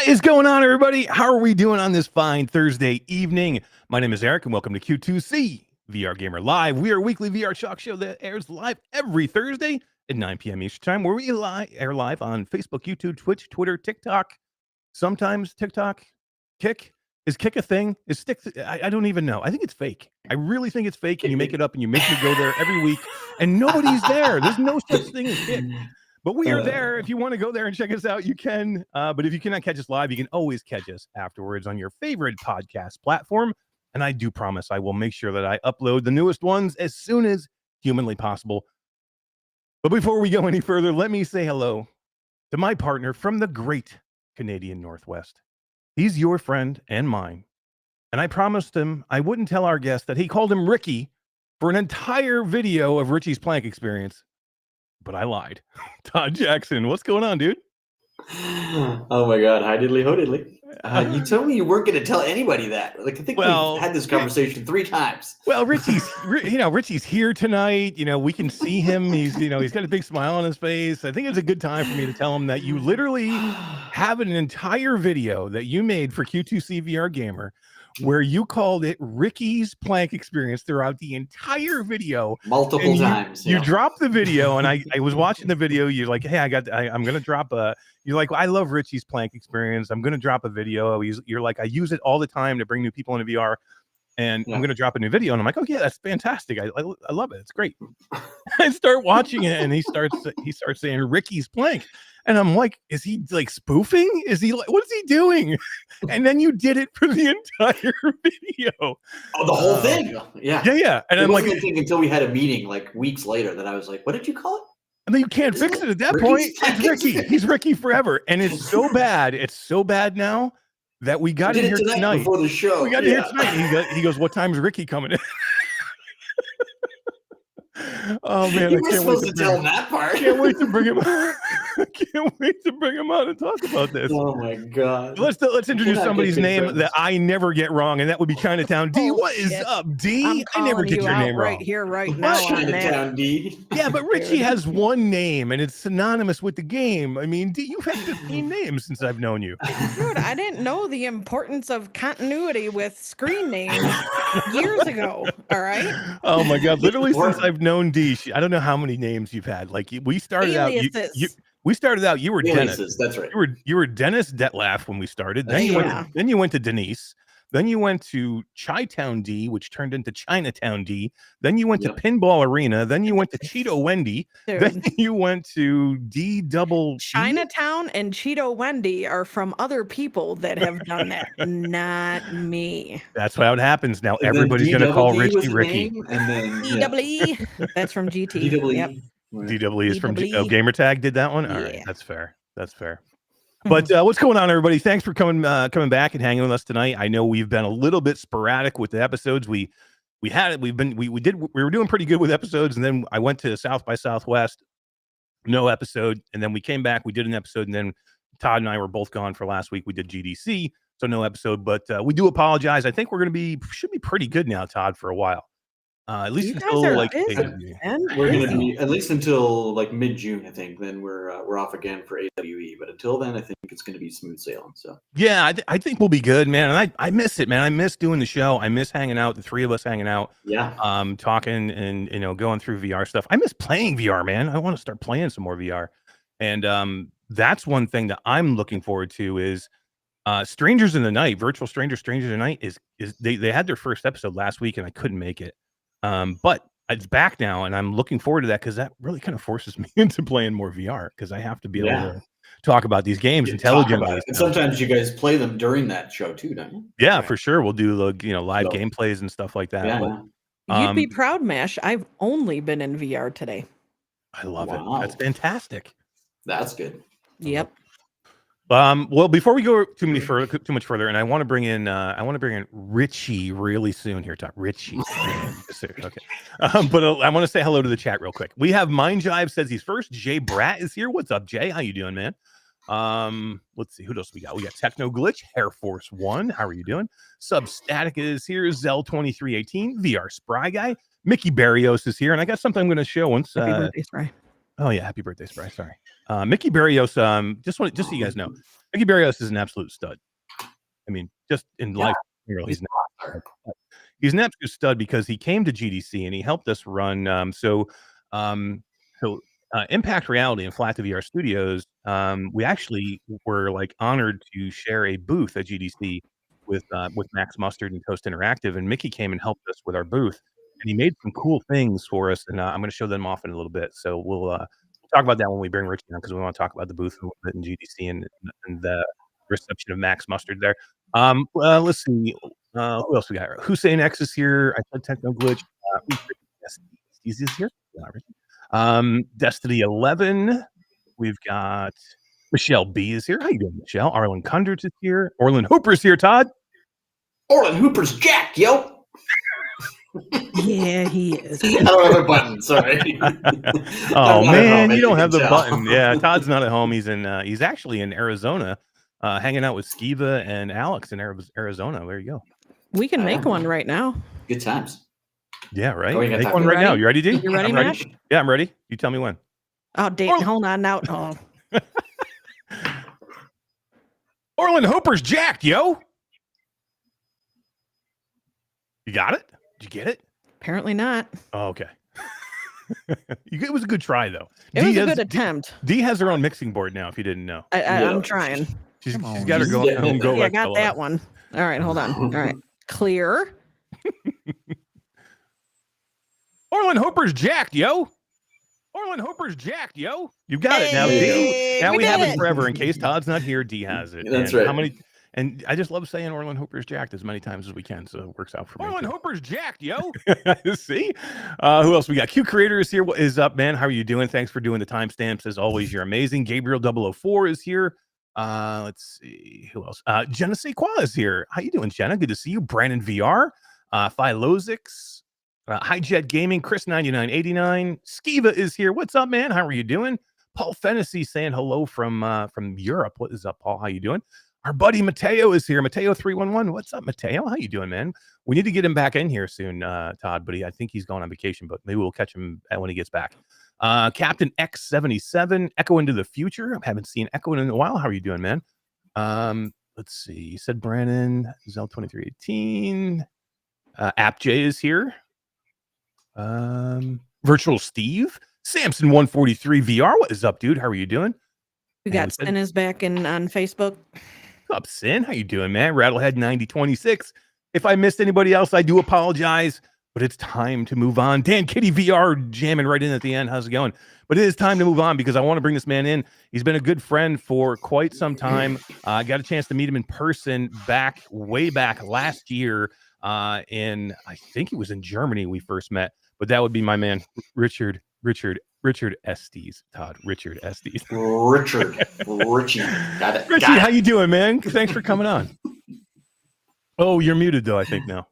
is going on, everybody? How are we doing on this fine Thursday evening? My name is Eric, and welcome to Q2C VR Gamer Live. We are a weekly VR shock show that airs live every Thursday at 9 p.m. Eastern Time, where we air live on Facebook, YouTube, Twitch, Twitter, TikTok, sometimes TikTok. Kick? Is Kick a thing? Is Stick? I don't even know. I think it's fake. I really think it's fake, and you make it up, and you make me go there every week, and nobody's there. There's no such thing as Kick. But we are there. If you want to go there and check us out, you can. But if you cannot catch us live, you can always catch us afterwards on your favorite podcast platform. And I do promise I will make sure that I upload the newest ones as soon as humanly possible. But before we go any further, let me say hello to my partner from the great Canadian Northwest. He's your friend and mine. And I promised him I wouldn't tell our guest that he called him Ricky for an entire video of Richie's plank experience. But I lied. Todd Jackson, what's going on, dude? Oh my God! Hi diddly ho diddly. You told me you weren't going to tell anybody that. Like I think we've had this conversation 3 times. Well, Richie's here tonight. We can see him. He's got a big smile on his face. I think it's a good time for me to tell him that you literally have an entire video that you made for Q2C VR Gamer, where you called it Ricky's plank experience throughout the entire video. Multiple times. You dropped the video, and I was watching the video. You're like, hey, I'm going to drop a, you're like, I love Richie's plank experience. I'm going to drop a video. You're like, I use it all the time to bring new people into VR, and I'm going to drop a new video. And I'm like, oh yeah, that's fantastic. I love it. It's great. I start watching it, and he starts saying Ricky's plank. And I'm like, is he like spoofing? Is he like, what is he doing? And then you did it for the entire video. Oh, the whole thing. Yeah. Yeah. And I'm like, until we had a meeting like weeks later that I was like, what did you call it? And then you can't fix it at that point. It's Ricky. He's Ricky forever. And it's so bad. It's so bad now that we got in here tonight before the show. We got in here tonight. He goes, what time is Ricky coming in? Oh man, you were supposed to tell him that part. Can't wait to bring him. Can't wait to bring him on and talk about this. Oh my God! Let's introduce somebody's name that I never get wrong, and that would be Chinatown D. What is up, D? I never get your name right wrong. Here, right now. Chinatown D. Yeah, but Richie has one name, and it's synonymous with the game. I mean, D, you've had 15 names since I've known you. Dude, I didn't know the importance of continuity with screen names years ago. All right. Oh my God! Literally since I've known D, I don't know how many names you've had. Like we started out. You were Dennis. That's right. You were Dennis Detlaf when we started. Then you went to Denise. Then you went to Chi-Town D, which turned into Chinatown D. Then you went to Pinball Arena. Then you went to Cheeto Wendy. Dude. Then you went to D double. Chinatown and Cheeto Wendy are from other people that have done that, not me. That's how it happens now. And everybody's going to call Richie Ricky. And then DWE. That's from GT. DWE. Yep. DWE is from Gamertag did that one. All right, that's fair. That's fair. But what's going on, everybody? Thanks for coming back and hanging with us tonight. I know we've been a little bit sporadic with the episodes. We were doing pretty good with episodes, and then I went to South by Southwest, no episode, and then we came back. We did an episode, and then Todd and I were both gone for last week. We did GDC, so no episode. But we do apologize. I think should be pretty good now, Todd, for a while. At least until we're going to be at least until like mid-June, I think. Then we're off again for AWE. But until then, I think it's going to be smooth sailing. So yeah, I think we'll be good, man. And I miss it, man. I miss doing the show. I miss hanging out, the 3 of us hanging out. Yeah. Talking and going through VR stuff. I miss playing VR, man. I want to start playing some more VR. And that's one thing that I'm looking forward to is Strangers in the Night, Virtual Strangers in the Night is they had their first episode last week and I couldn't make it. But it's back now, and I'm looking forward to that because that really kind of forces me into playing more VR because I have to be able to talk about these games intelligently. And sometimes you guys play them during that show too, don't you? Yeah, for sure. We'll do live gameplays and stuff like that. Yeah. But, you'd be proud, Mash. I've only been in VR today. I love it. That's fantastic. That's good. Yep. Well, before we go too much further, and I want to bring in Richie really soon here. Talk Richie. Okay. But I want to say hello to the chat real quick. We have Mind Jive says he's first. Jay Brat is here. What's up, Jay? How you doing, man? Let's see who else we got. We got Techno Glitch, Air Force One. How are you doing? Substatic is here. Zell 2318, VR Spry Guy. Mickey Barrios is here, and I got something I'm going to show once. Happy birthday, Spry. Oh yeah, happy birthday, Spry. Sorry. Mickey Barrios, just so you guys know, Mickey Barrios is an absolute stud. I mean, just in life, really, he's an absolute stud because he came to GDC and he helped us run. Impact Reality and Flat to VR Studios, we actually were like honored to share a booth at GDC with Max Mustard and Toast Interactive, and Mickey came and helped us with our booth, and he made some cool things for us, and I'm going to show them off in a little bit. So we'll talk about that when we bring Richie on, because we want to talk about the booth a little bit in GDC and the reception of Max Mustard there. Let's see. Who else we got? Hussein X is here. I said Techno Glitch. Estes is here. Destiny 11. We've got Michelle B is here. How you doing, Michelle? Arlen Kundert is here. Orland Hooper's here, Todd. Orland Hooper's jacked, yo. Yeah, he is. I don't have a button. Sorry. Oh man, you don't have the button. Yeah, Todd's not at home. He's actually in Arizona, hanging out with Skeeva and Alex in Arizona. There you go. We can make one right now. Good times. Yeah, right. Make one right now. You ready, D? You ready, Matt? Yeah, I'm ready. You tell me when. Oh, date. Hold on now. Oh. Orland Hooper's jacked, yo. You got it? Did you get it? Apparently not. Oh, okay. It was a good try, though. It was a good attempt. D has her own mixing board now, if you didn't know. I'm trying. She's got her home go. Yeah, I got that one. All right, hold on. All right. Clear. Orland Hooper's jacked, yo. Orland Hooper's jacked, yo. You got it now, Hey, D. Now we have did it forever. In case Todd's not here, D has it. That's and right. And I just love saying Orland Hooper's jacked as many times as we can, so it works out for me. Orland Hooper's jacked, yo. See? Who else we got? Q Creator is here. What is up, man? How are you doing? Thanks for doing the timestamps. As always, you're amazing. Gabriel 004 is here. Let's see. Who else? Jenna Sequa is here. How you doing, Jenna? Good to see you. Brandon VR. Philozix. Highjet Gaming. Chris 9989. Skeeva is here. What's up, man? How are you doing? Paul Fennessy saying hello from Europe. What is up, Paul? How you doing? Our buddy Mateo is here. Mateo 311. What's up, Mateo? How you doing, man? We need to get him back in here soon, Todd. But I think he's going on vacation. But maybe we'll catch him when he gets back. Captain X77. Echo into the future. I haven't seen Echo in a while. How are you doing, man? Let's see. You said Brandon. Zell 2318. App J is here. Virtual Steve. Samson 143 VR. What is up, dude? How are you doing? We got Sin is back on Facebook. What's up, Sin? How you doing, man? Rattlehead 9026. If I missed anybody else, I do apologize, but it's time to move on. Dan Kitty VR jamming right in at the end. How's it going? But it is time to move on because I want to bring this man in. He's been a good friend for quite some time. I got a chance to meet him in person way back last year in, I think it was in Germany we first met, but that would be my man, Richard Estes, Todd. Richard Estes. Richie. Got it. Richie, how you doing, man? Thanks for coming on. Oh, you're muted though, I think now.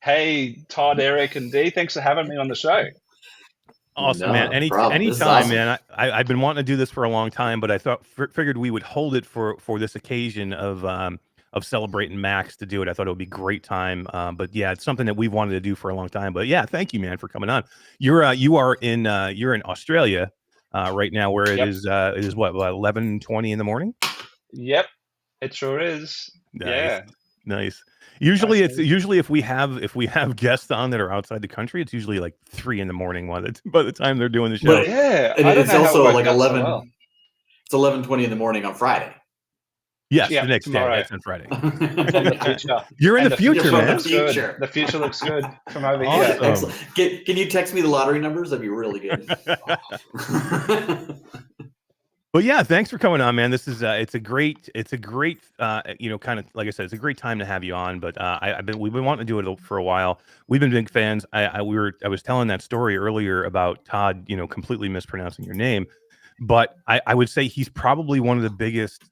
Hey, Todd, Eric, and D. Thanks for having me on the show. Awesome, man. Anytime, awesome. Man. I've been wanting to do this for a long time, but I figured we would hold it for this occasion of celebrating Max to do it. I thought it would be a great time. But yeah, it's something that we've wanted to do for a long time. But yeah, thank you, man, for coming on. You're in Australia right now, where it is what 11:20 in the morning. Yep, it sure is. Nice. Yeah, nice. Usually if we have guests on that are outside the country, it's usually like 3 in the morning by the time they're doing the show. But, yeah, and it's also like 11. So it's 11:20 in the morning on Friday. Yes, the next day. That's on Friday. You're in the future, man. The future looks good from over here. Awesome. Can you text me the lottery numbers? That'd be really good. But yeah, thanks for coming on, man. This is it's a great kind of, like I said, it's a great time to have you on. But we've been wanting to do it for a while. We've been big fans. I was telling that story earlier about Todd, completely mispronouncing your name, but I would say he's probably one of the biggest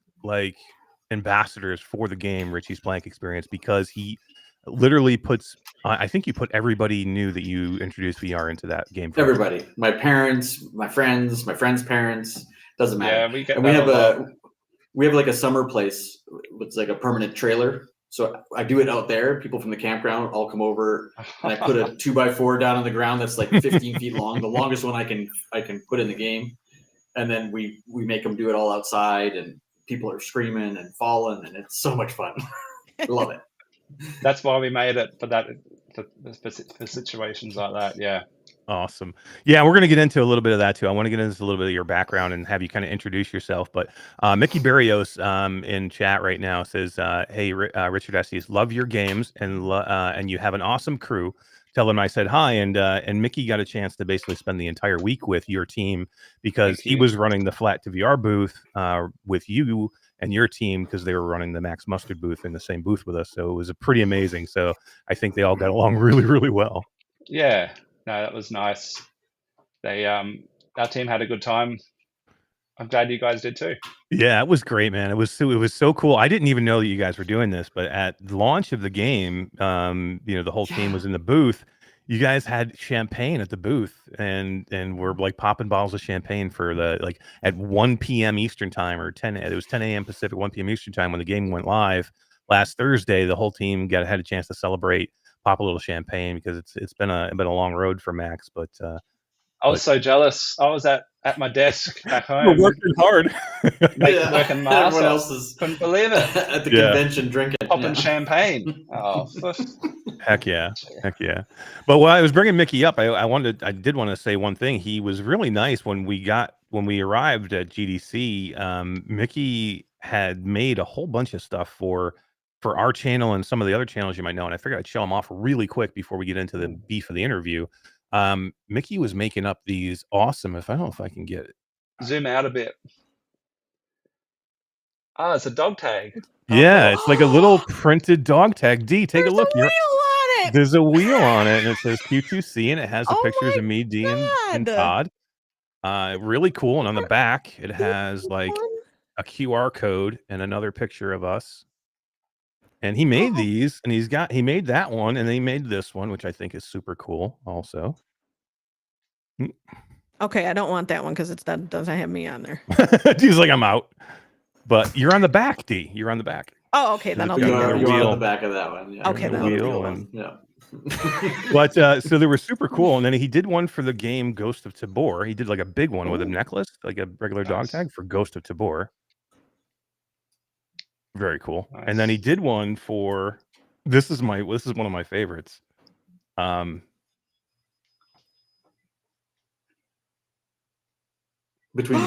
ambassadors for the game Richie's Blank Experience, because he literally puts I think you put everybody new that you introduced VR into that game. Everybody, my parents, my friends' parents, doesn't matter. Yeah, we have like a summer place. It's like a permanent trailer. So I do it out there. People from the campground all come over, and I put a 2x4 down on the ground that's like 15 feet long, the longest one I can put in the game. and then we make them do it all outside, and people are screaming and falling, and it's so much fun. Love it. That's why we made it for that, for situations like that. Yeah. Awesome. Yeah, we're going to get into a little bit of that too. I want to get into a little bit of your background and have you kind of introduce yourself. But Mickey Barrios in chat right now says, "Hey, Richard Estes, love your games and you have an awesome crew. Tell him I said hi." And Mickey got a chance to basically spend the entire week with your team because he was running the Flat to VR booth with you and your team because they were running the Max Mustard booth in the same booth with us. So it was pretty amazing. So I think they all got along really, really well. Yeah. No, that was nice. They our team had a good time. I'm glad you guys did too. Yeah, it was great, man. It was so cool. I didn't even know that you guys were doing this, but at the launch of the game, the whole team was in the booth. You guys had champagne at the booth, and we're like popping bottles of champagne for the at 1 p.m. Eastern time or 10. It was 10 a.m. Pacific, 1 p.m. Eastern time when the game went live last Thursday. The whole team had a chance to celebrate, pop a little champagne because it's been a long road for Max, but. I was so jealous. I was at my desk back home. We're working hard. Working my ass Everyone off. else is Couldn't believe it. at the convention drinking. Popping champagne. Oh, Heck yeah. But while I was bringing Mickey up, I did want to say one thing. He was really nice when we arrived at GDC. Mickey had made a whole bunch of stuff for our channel and some of the other channels you might know, and I figured I'd show them off really quick before we get into the beef of the interview. Mickey was making up these awesome, I don't know if I can get it. Zoom out a bit. Oh, it's a dog tag. Yeah, it's like a little printed dog tag. D, take a look. There's a wheel on it. There's a wheel on it, and it says Q2C, and it has the pictures of me, D, and Todd. Really cool. And on the back, it has like a QR code and another picture of us. And he made these, and he made that one, and then he made this one, which I think is super cool also. Okay, I don't want that one because that doesn't have me on there. He's like, I'm out. But you're on the back, D. You're on the back. Oh, okay, then I'll You're take that. on the back of that one. Yeah. Okay, then. Yeah. But so they were super cool, and then he did one for the game Ghost of Tabor. He did like a big one with a necklace, like a regular dog tag for Ghost of Tabor. Very cool. Nice. And then he did one for this is one of my favorites. Between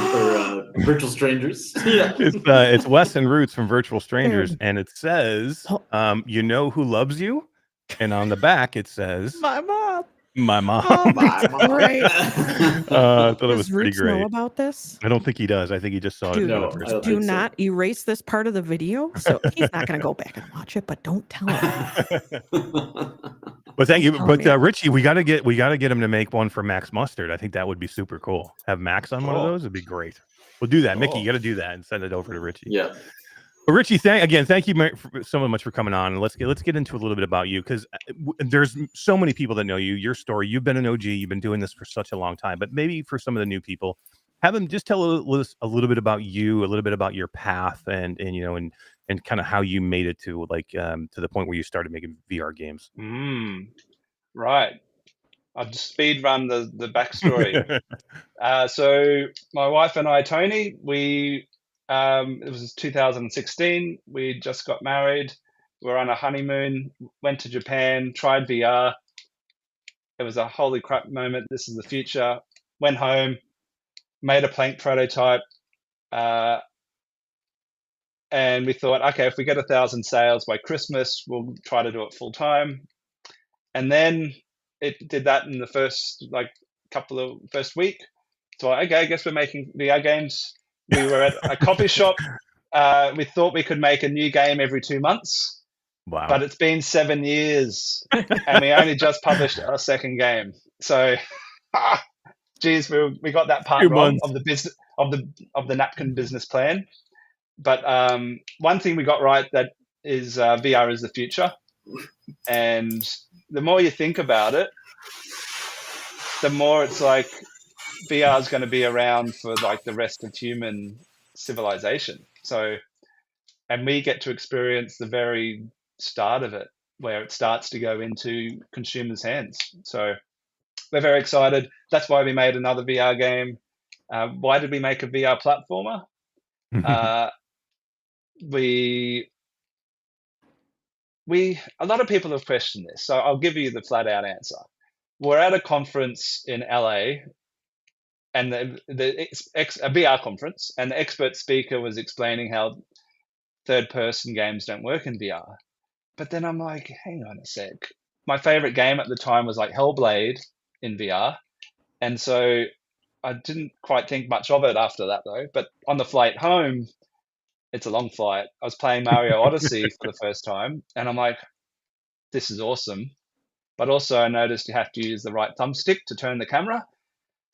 Virtual Strangers. Yeah. It's Wes and Roots from Virtual Strangers, and it says, you know who loves you? And on the back it says my mom. My mom. Oh, my mom. Right. I thought it was pretty Roots great. Know about this? I don't think he does. I think he just saw it. Do not erase this part of the video. So he's not going to go back and watch it, but don't tell him. But thank you. But Richie, we gotta get him to make one for Max Mustard. I think that would be super cool. Have Max on one of those. It'd be great. We'll do that. Mickey, you got to do that and send it over to Richie. Yeah. But Richie, thank you so much for coming on. And let's get into a little bit about you, because there's so many people that know you, your story. You've been an OG. You've been doing this for such a long time. But maybe for some of the new people, have them just tell us a little bit about you, a little bit about your path, and kind of how you made it to to the point where you started making VR games. Right. I'll just speed run the backstory. So my wife and I, Tony, it was 2016. We just got married. We were on a honeymoon, went to Japan, tried VR. It was a holy crap moment. This is the future. Went home, made a plank prototype. And we thought, okay, if we get 1,000 sales by Christmas, we'll try to do it full time. And then it did that in the first week. So okay, I guess we're making VR games. We were at a coffee shop. We thought we could make a new game every 2 months. Wow. But it's been 7 years, and we only just published our second game. So, geez, we got that part wrong of the business of the napkin business plan. But one thing we got right, that is VR is the future. And the more you think about it, the more it's like VR is going to be around for like the rest of human civilization. So, and we get to experience the very start of it, where it starts to go into consumers' hands. So we're very excited. That's why we made another VR game. Why did we make a VR platformer? A lot of people have questioned this, so I'll give you the flat out answer. We're at a conference in LA, and a VR conference, and the expert speaker was explaining how third-person games don't work in VR. But then I'm like, hang on a sec. My favorite game at the time was like Hellblade in VR, and so I didn't quite think much of it after that though. But on the flight home, it's a long flight. I was playing Mario Odyssey for the first time, and I'm like, this is awesome. But also I noticed you have to use the right thumbstick to turn the camera.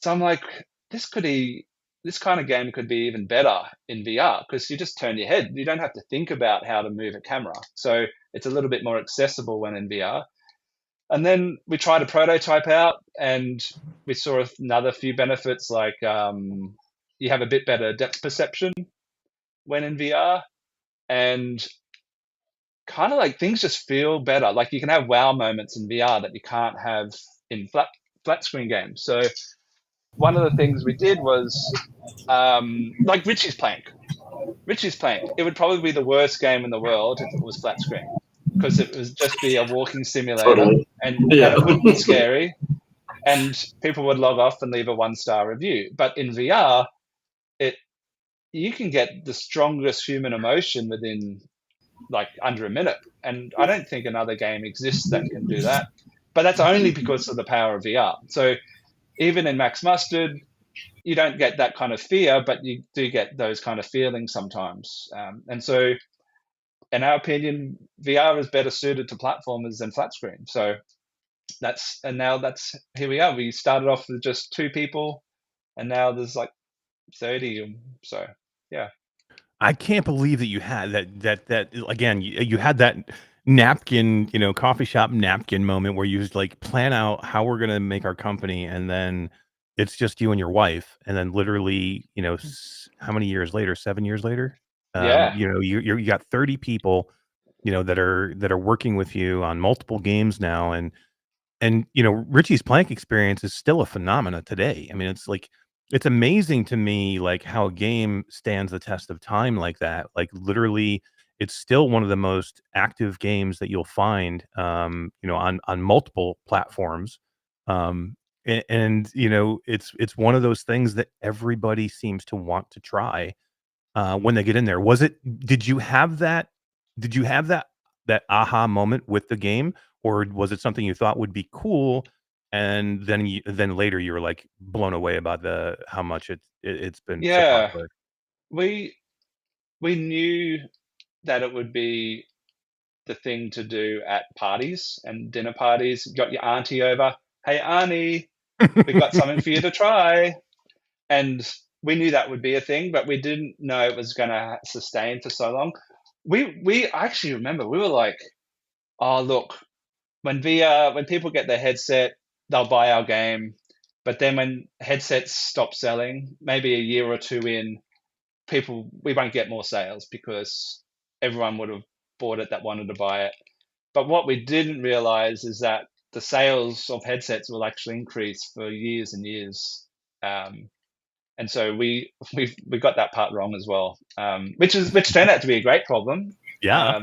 So I'm like, this kind of game could be even better in VR because you just turn your head. You don't have to think about how to move a camera. So it's a little bit more accessible when in VR. And then we tried a prototype out, and we saw another few benefits, like you have a bit better depth perception when in VR, and kind of like things just feel better. Like you can have wow moments in VR that you can't have in flat screen games. So one of the things we did was like Richie's Plank. It would probably be the worst game in the world if it was flat screen, because it would just be a walking simulator. Totally. and it would be scary, and people would log off and leave a 1-star review. But in VR, you can get the strongest human emotion within like under a minute, and I don't think another game exists that can do that. But that's only because of the power of VR. So even in Max Mustard, you don't get that kind of fear, but you do get those kind of feelings sometimes. And so, in our opinion, VR is better suited to platformers than flat screen. So now here we are. We started off with just 2 people, and now there's like 30. So yeah. I can't believe that you had that again. You had that napkin, coffee shop napkin moment where you just like plan out how we're gonna make our company, and then it's just you and your wife, and then literally, how many years later? 7 years later, Yeah. you got 30 people, that are working with you on multiple games now, and Richie's Plank experience is still a phenomena today. I mean, it's amazing to me, like how a game stands the test of time like that. Like literally, it's still one of the most active games that you'll find, on multiple platforms. It's one of those things that everybody seems to want to try when they get in there. Did you have that? Did you have that aha moment with the game, or was it something you thought would be cool, and then later you were like blown away about how much it's been so Yeah. popular? We knew that it would be the thing to do at parties and dinner parties. You got your auntie over. Hey, Auntie, we've got something for you to try. And we knew that would be a thing, but we didn't know it was going to sustain for so long. We actually remember, we were like, oh, look, when people get their headset, they'll buy our game. But then when headsets stop selling, maybe a year or 2 in, we won't get more sales because everyone would have bought it that wanted to buy it. But what we didn't realize is that the sales of headsets will actually increase for years and years. And so we got that part wrong as well, which turned out to be a great problem. Yeah.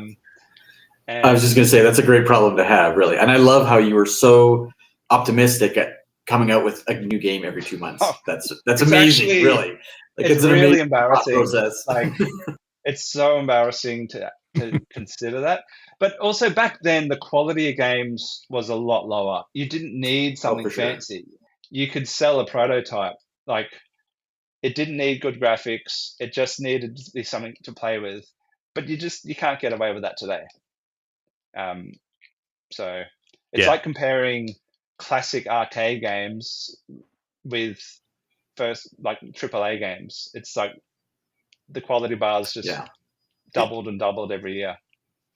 I was just going to say that's a great problem to have, really. And I love how you were so optimistic at coming out with a new game every 2 months. Oh, that's amazing, actually, really. Like, it's really amazing embarrassing. Process. Like, it's so embarrassing to consider that. But also back then, the quality of games was a lot lower. You didn't need something fancy. Sure. You could sell a prototype. Like, it didn't need good graphics. It just needed to be something to play with. But you can't get away with that today. So it's like comparing classic arcade games with like AAA games. It's like the quality bars just doubled and doubled every year.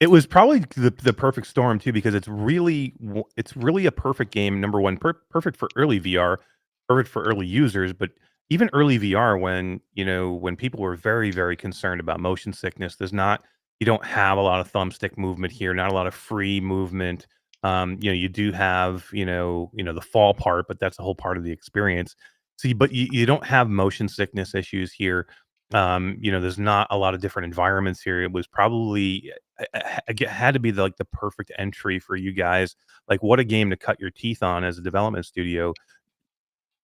It was probably the perfect storm too, because it's really a perfect game. Number one, perfect for early VR, perfect for early users, but even early VR when people were very, very concerned about motion sickness. You don't have a lot of thumbstick movement here, not a lot of free movement. You do have the fall part, but that's a whole part of the experience. See, but you don't have motion sickness issues here. There's not a lot of different environments here. It was probably it had to be the perfect entry for you guys. Like, what a game to cut your teeth on as a development studio.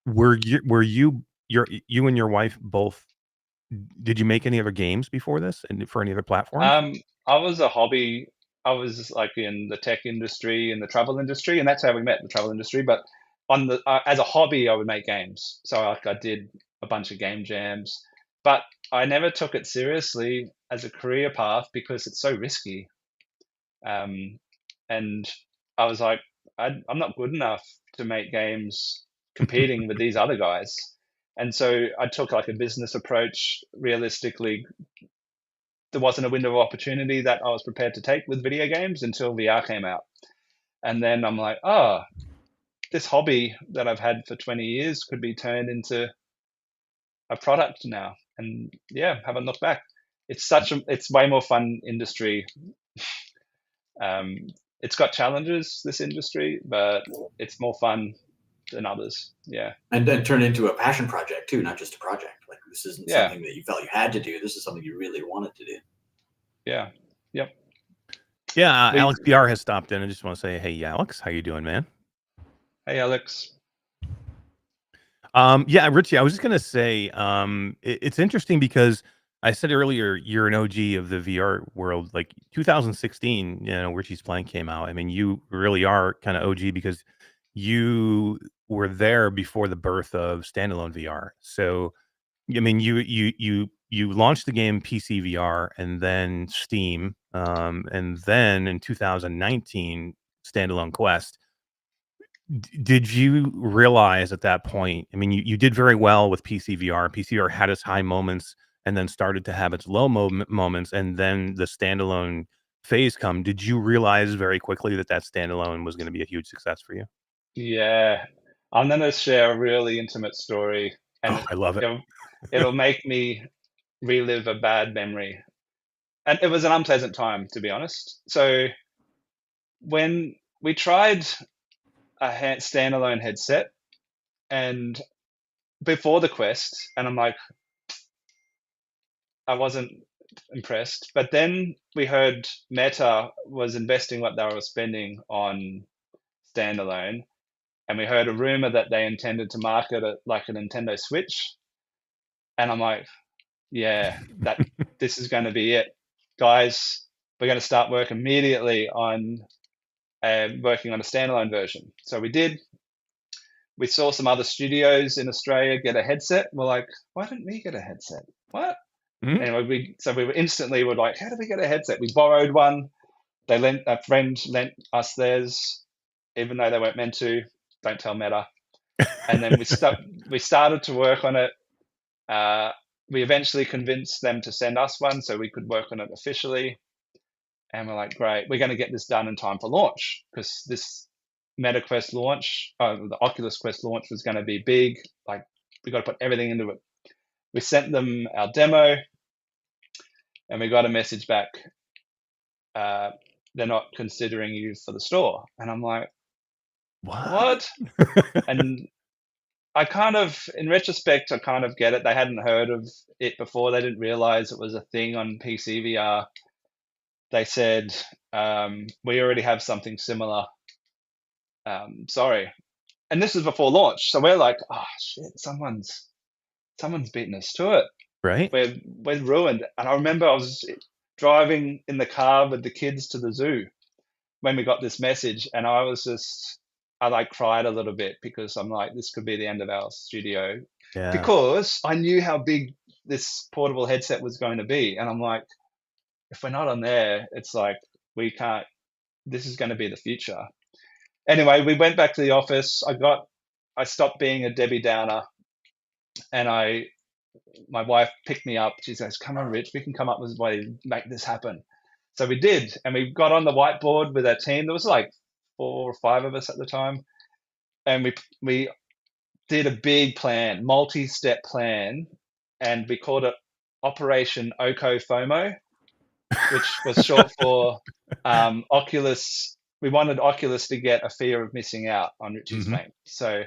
You and your wife both? Did you make any other games before this, and for any other platforms? I was a hobby. I was like in the tech industry, in the travel industry, and that's how we met, the travel industry. But on the as a hobby, I would make games. So like I did a bunch of game jams, but I never took it seriously as a career path because it's so risky. And I was like, I'm not good enough to make games competing with these other guys. And so I took like a business approach. Realistically, there wasn't a window of opportunity that I was prepared to take with video games until VR came out. And then I'm like, oh, this hobby that I've had for 20 years could be turned into a product now. And yeah, haven't looked back. It's way more fun industry. It's got challenges, this industry, but it's more fun than others. Yeah. And then turn into a passion project too, not just a project. Like this isn't something that you felt you had to do. This is something you really wanted to do. Yeah. Yep. Yeah. Alex BR has stopped in. I just want to say, hey, Alex, how you doing, man? Hey, Alex. Yeah, Richie, I was just gonna say, it's interesting because I said earlier you're an OG of the VR world. Like 2016, Richie's Plank came out. I mean, you really are kind of OG because you were there before the birth of standalone VR. So, I mean, you launched the game PC VR and then Steam, and then in 2019 standalone Quest. Did you realize at that point? I mean, you did very well with PC VR. PC VR had its high moments and then started to have its low moments, and then the standalone phase come. Did you realize very quickly that standalone was going to be a huge success for you? Yeah, I'm gonna share a really intimate story, and I love it. It'll make me relive a bad memory, and it was an unpleasant time, to be honest. So when we tried a standalone headset, and before the Quest, and I'm like, I wasn't impressed. But then we heard Meta was investing what they were spending on standalone, and we heard a rumor that they intended to market it like a Nintendo Switch, and I'm like, yeah, this is going to be it, guys. We're going to start work immediately on working on a standalone version. So we did. We saw some other studios in Australia get a headset. We're like, why didn't we get a headset? What? Mhm. Anyway, we were instantly like, how do we get a headset? We borrowed one. A friend lent us theirs, even though they weren't meant to. Don't tell Meta. And then we started to work on it. We eventually convinced them to send us one so we could work on it officially. And we're like, great, we're going to get this done in time for launch, because this Meta Quest launch, the Oculus Quest launch was going to be big. Like, we got to put everything into it. We sent them our demo, and we got a message back. They're not considering you for the store. And I'm like, what? And I kind of, in retrospect, I kind of get it. They hadn't heard of it before. They didn't realize it was a thing on PC VR. They said, we already have something similar. Sorry. And this was before launch. So we're like, oh shit, someone's beaten us to it. Right. We're ruined. And I remember I was driving in the car with the kids to the zoo when we got this message, and I like cried a little bit, because I'm like, this could be the end of our studio. Yeah. Because I knew how big this portable headset was going to be, and I'm like, if we're not on there, it's like, we can't. This is going to be the future. Anyway, we went back to the office. I stopped being a Debbie Downer, and my wife picked me up. She says, come on, Rich, we can come up with a way to make this happen. So we did, and we got on the whiteboard with our team. There was like 4 or 5 of us at the time, and we did a big plan, multi-step plan, and we called it Operation Oko FOMO, which was short for Oculus. We wanted Oculus to get a fear of missing out on Richie's fame. So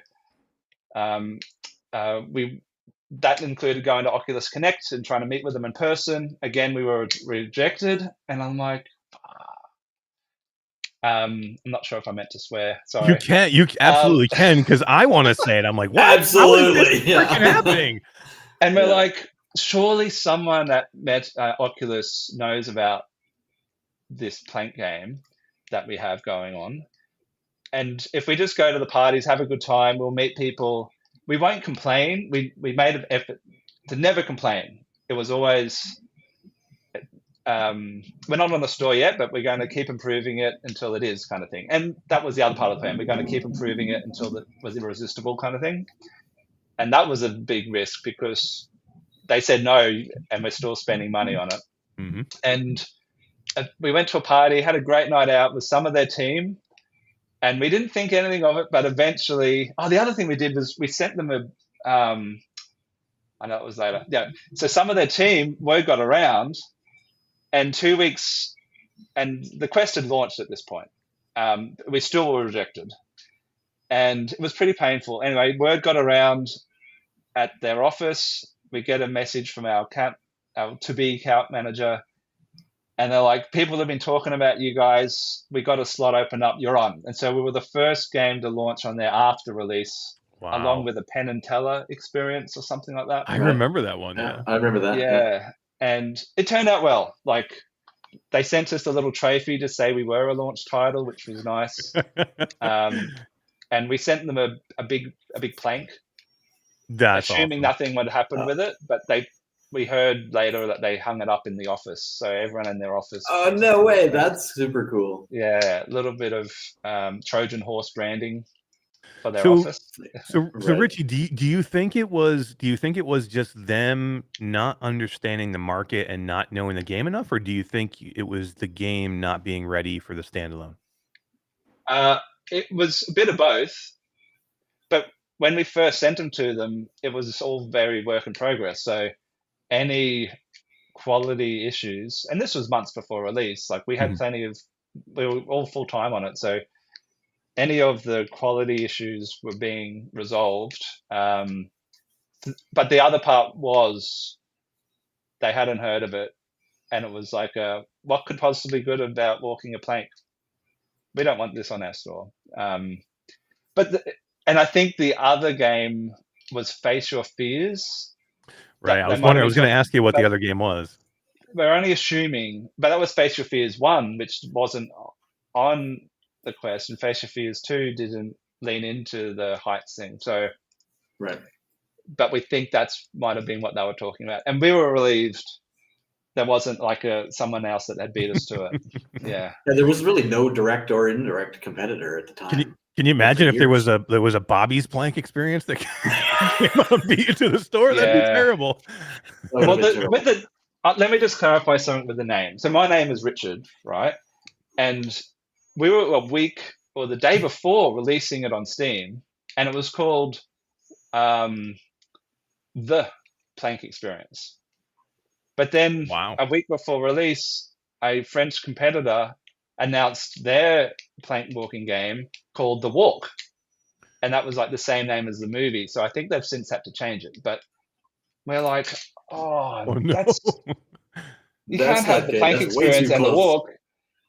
that included going to Oculus Connect and trying to meet with them in person. Again, we were rejected, and I'm like, I'm not sure if I meant to swear. Sorry. You absolutely can, because I want to say it. I'm like, what? Absolutely, How is this freaking happening? And we're like, surely someone at Oculus knows about this plank game that we have going on. And if we just go to the parties, have a good time, we'll meet people, we won't complain. We made an effort to never complain. It was always, we're not on the store yet, but we're going to keep improving it until it is, kind of thing. And that was the other part of the plan. We're going to keep improving it until it was irresistible, kind of thing. And that was a big risk because they said no, and we're still spending money on it. Mm-hmm. And we went to a party, had a great night out with some of their team, and we didn't think anything of it. But eventually, the other thing we did was we sent them I know it was later. Yeah. So some of their team, word got around, and 2 weeks, and the Quest had launched at this point. We still were rejected, and it was pretty painful. Anyway, word got around at their office. We get a message from our to-be account manager, and they're like, people have been talking about you guys. We got a slot open up. You're on. And so we were the first game to launch on there after release, along with a Penn and Teller experience or something like that. I remember that one. Yeah, I remember that. Yeah. And it turned out well. Like, they sent us a little trophy to say we were a launch title, which was nice. And we sent them a big plank, assuming nothing would happen with it. But we heard later that they hung it up in the office, so everyone in their office. Oh, no way! That's super cool. Yeah, a little bit of Trojan horse branding for their office. So Richie, do you think it was just them not understanding the market and not knowing the game enough, or do you think it was the game not being ready for the standalone? It was a bit of both, but when we first sent them to them, it was all very work in progress. So any quality issues, and this was months before release, like we had we were all full time on it. So any of the quality issues were being resolved. But the other part was they hadn't heard of it. And it was like, what could possibly good about walking a plank? We don't want this on our store. And I think the other game was Face Your Fears. Right. I was going to ask you what the other game was. We're only assuming, but that was Face Your Fears 1, which wasn't on the Quest, and Face Your Fears 2 didn't lean into the heights thing. So, right. But we think that's might have been what they were talking about, and we were relieved there wasn't like someone else that had beat us to it. Yeah. There was really no direct or indirect competitor at the time. Can you imagine if there was a Bobby's plank experience that came out and beat you to the store? That'd be terrible. Well, let me just clarify something with the name. So my name is Richard, right? And we were a week or the day before releasing it on Steam, and it was called The Plank Experience. But then a week before release, a French competitor announced their plank walking game called The Walk. And that was like the same name as the movie. So I think they've since had to change it. But we're like, no. You can't have the plank experience and The Walk.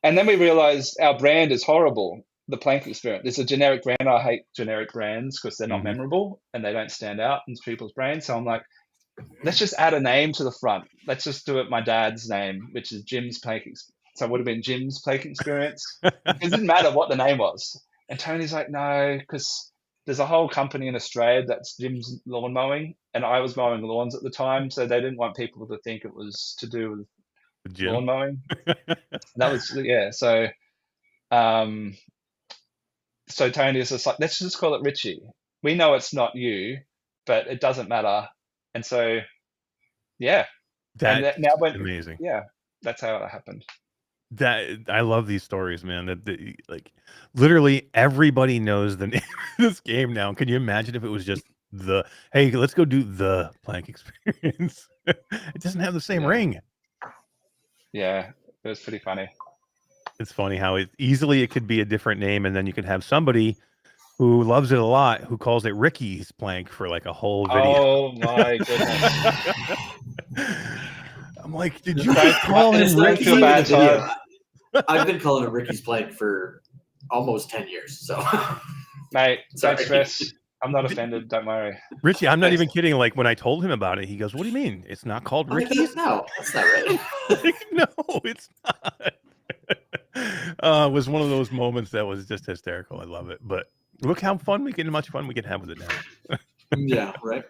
And then we realized our brand is horrible, the plank experience. It's a generic brand. I hate generic brands because they're not memorable and they don't stand out in people's brains. So I'm like, let's just add a name to the front. Let's just do it my dad's name, which is Jim's Plank Experience. So it would have been Jim's Plank Experience. It didn't matter what the name was. And Tony's like, no, because there's a whole company in Australia that's Jim's Lawn Mowing, and I was mowing lawns at the time, so they didn't want people to think it was to do with lawn mowing. That was, so so Tony is just like, let's just call it Richie. We know it's not you, but it doesn't matter. And so, that's amazing. Yeah, that's how it happened. I love these stories, man. Like literally everybody knows the name of this game now. Can you imagine if it was just hey, let's go do the plank experience? It doesn't have the same ring. Yeah, it was pretty funny. It's funny how it could be a different name, and then you could have somebody who loves it a lot, who calls it Ricky's plank for like a whole video. Oh my goodness! I'm like, did you call him Don't feel bad, Todd. I've been calling it Ricky's plank for almost 10 years. So, mate, Sorry. don't stress. I'm not offended. Don't worry. Richie, I'm not even kidding. Like when I told him about it, he goes, "What do you mean? It's not called Ricky's?" No, that's not right. No, it's not. It was one of those moments that was just hysterical. I love it. But look how much fun we can have with it now. Yeah, right.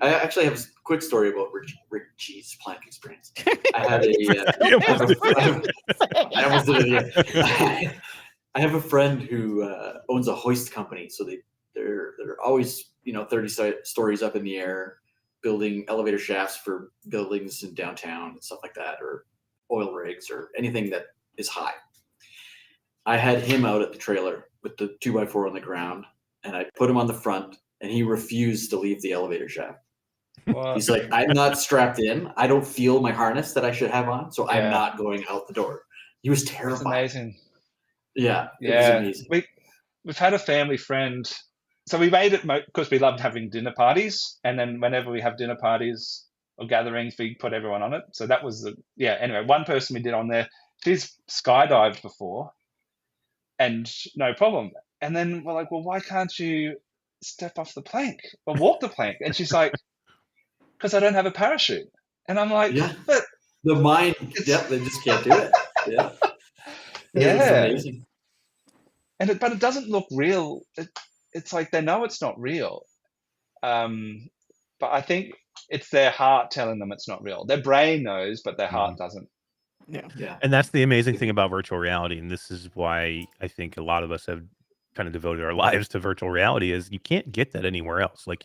I actually have a quick story about Richie's plank experience. I had I almost did it again. I have a friend who owns a hoist company, so they're always 30 stories up in the air, building elevator shafts for buildings in downtown and stuff like that, or oil rigs or anything that is high. I had him out at the trailer with the 2x4 on the ground, and I put him on the front, and he refused to leave the elevator shaft. What? He's like, I'm not strapped in. I don't feel my harness that I should have on, so I'm not going out the door. He was terrified. That's amazing. Yeah, it was amazing. We've had a family friend. So we made it because we loved having dinner parties, and then whenever we have dinner parties or gatherings, we put everyone on it. So that was anyway, one person we did on there, she's skydived before and no problem. And then we're like, well, why can't you step off the plank or walk the plank? And she's like, because I don't have a parachute. And I'm like, but the mind, they just can't do it. Yeah. It's amazing. But it doesn't look real. It's like they know it's not real. But I think it's their heart telling them it's not real. Their brain knows, but their heart doesn't. Yeah. And that's the amazing thing about virtual reality. And this is why I think a lot of us have kind of devoted our lives to virtual reality is you can't get that anywhere else. Like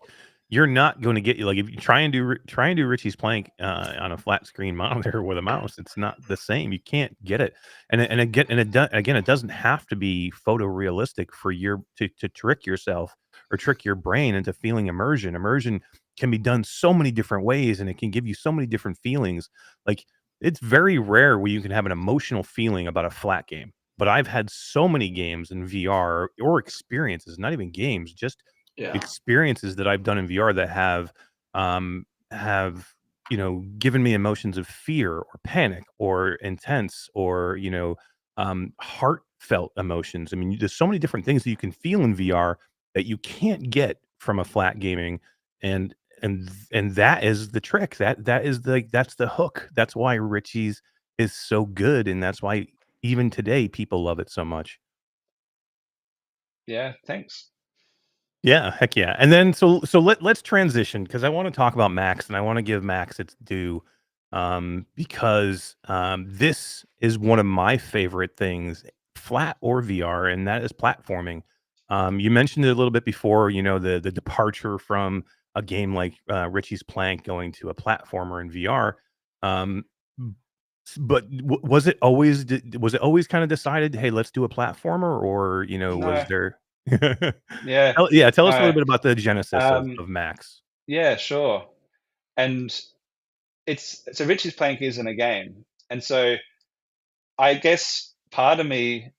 you're not going to get like if you try and do Richie's plank on a flat screen monitor with a mouse, it's not the same. You can't get it. And it doesn't have to be photorealistic for to trick yourself or trick your brain into feeling immersion. Immersion can be done so many different ways, and it can give you so many different feelings. Like it's very rare where you can have an emotional feeling about a flat game. But I've had so many games in VR or experiences, not even games, just experiences that I've done in VR that have given me emotions of fear or panic or intense or heartfelt emotions. I mean, there's so many different things that you can feel in VR that you can't get from a flat gaming, and that is the trick. That's the hook. That's why Richies is so good, and that's why even today people love it so much. Yeah, thanks. Yeah, heck yeah. And then so let's transition because I want to talk about Max and I want to give Max its due because this is one of my favorite things, flat or VR, and that is platforming. You mentioned it a little bit before, the departure from a game like Richie's Plank going to a platformer in VR. But was it always kind of decided, hey, let's do a platformer, or was there? Tell us a little bit about the genesis of Max. Yeah, sure. And so Richie's Plank isn't a game, and so I guess part of me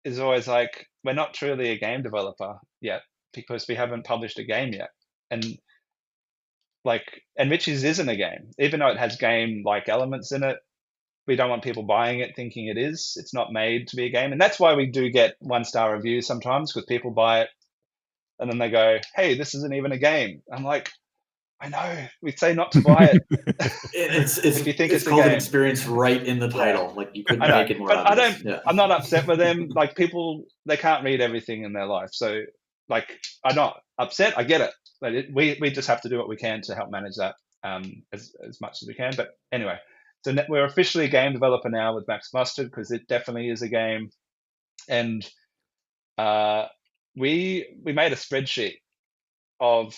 is always like, we're not truly a game developer yet because we haven't published a game yet, and Richie's isn't a game, even though it has game-like elements in it. We don't want people buying it thinking it is. It's not made to be a game. And that's why we do get 1-star reviews sometimes, because people buy it and then they go, hey, this isn't even a game. I'm like, I know. We say not to buy it. If you think it's called an experience right in the title. Like you couldn't make it more obvious. I'm not upset with them. Like people, they can't read everything in their life. So I'm not upset. I get it. But we just have to do what we can to help manage that as much as we can. But anyway. So we're officially a game developer now with Max Mustard because it definitely is a game, and we made a spreadsheet of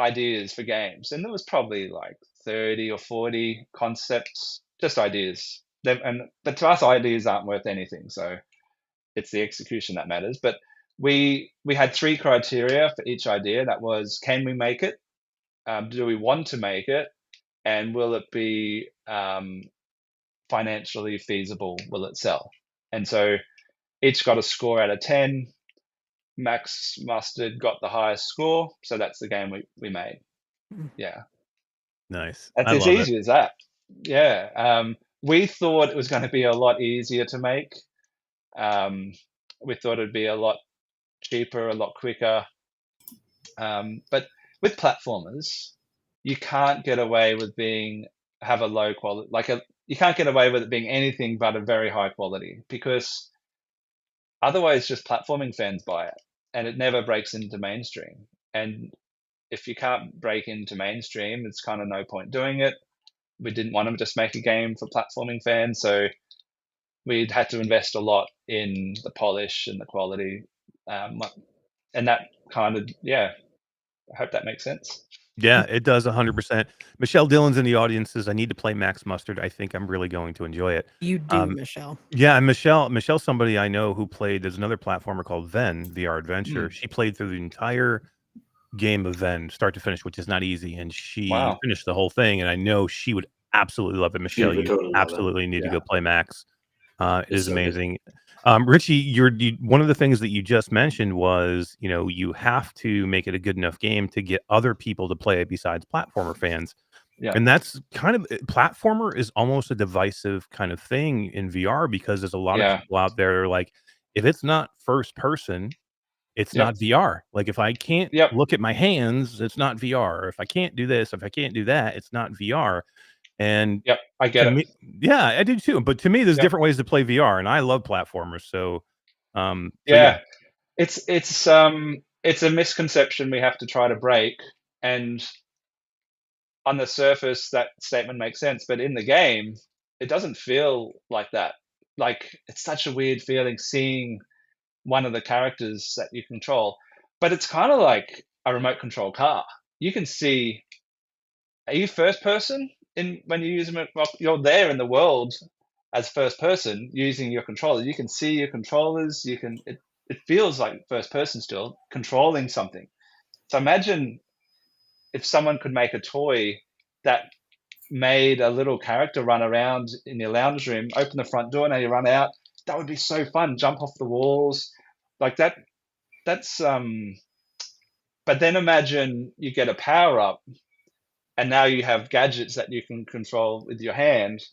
ideas for games, and there was probably like 30 or 40 concepts, just ideas. But to us, ideas aren't worth anything, so it's the execution that matters. But we had 3 criteria for each idea. That was, can we make it? Do we want to make it? And will it be financially feasible? Will it sell? And so each got a score out of 10. Max Mustard got the highest score, so that's the game we made. Yeah, Nice. that's I as love it. easy as that. Yeah, we thought it was going to be a lot easier to make. We thought it'd be a lot cheaper, a lot quicker. But with platformers, you can't get away with have a low quality, you can't get away with it being anything but a very high quality, because otherwise just platforming fans buy it and it never breaks into mainstream. And if you can't break into mainstream, it's kind of no point doing it. We didn't want to just make a game for platforming fans, so we'd had to invest a lot in the polish and the quality, and that kind of, I hope that makes sense. Yeah, it does 100%. Michelle Dillon's in the audience, says, I need to play Max Mustard. I think I'm really going to enjoy it. You do, Michelle. Yeah, and Michelle's somebody I know who played, there's another platformer called Ven, VR Adventure. She played through the entire game of Ven, start to finish, which is not easy, and she finished the whole thing, and I know she would absolutely love it. Michelle, you totally absolutely need to go play Max. It is so amazing. Richie, one of the things that you just mentioned was, you have to make it a good enough game to get other people to play it besides platformer fans. Yeah. And that's kind of, platformer is almost a divisive kind of thing in VR, because there's a lot of people out there like, if it's not first person, it's not VR. Like, if I can't look at my hands, it's not VR. Or if I can't do this, if I can't do that, it's not VR. And I get it. Yeah, I do too. But to me, there's different ways to play VR, and I love platformers. So, it's a misconception we have to try to break. And on the surface, that statement makes sense, but in the game, it doesn't feel like that. Like, it's such a weird feeling seeing one of the characters that you control, but it's kind of like a remote control car. You can see, are you first person when you use them? Well, you're there in the world as first person using your controller. You can see your controllers. It feels like first person still controlling something. So imagine if someone could make a toy that made a little character run around in your lounge room, open the front door, now you run out. That would be so fun. Jump off the walls like that. That's but then imagine you get a power up and now you have gadgets that you can control with your hand.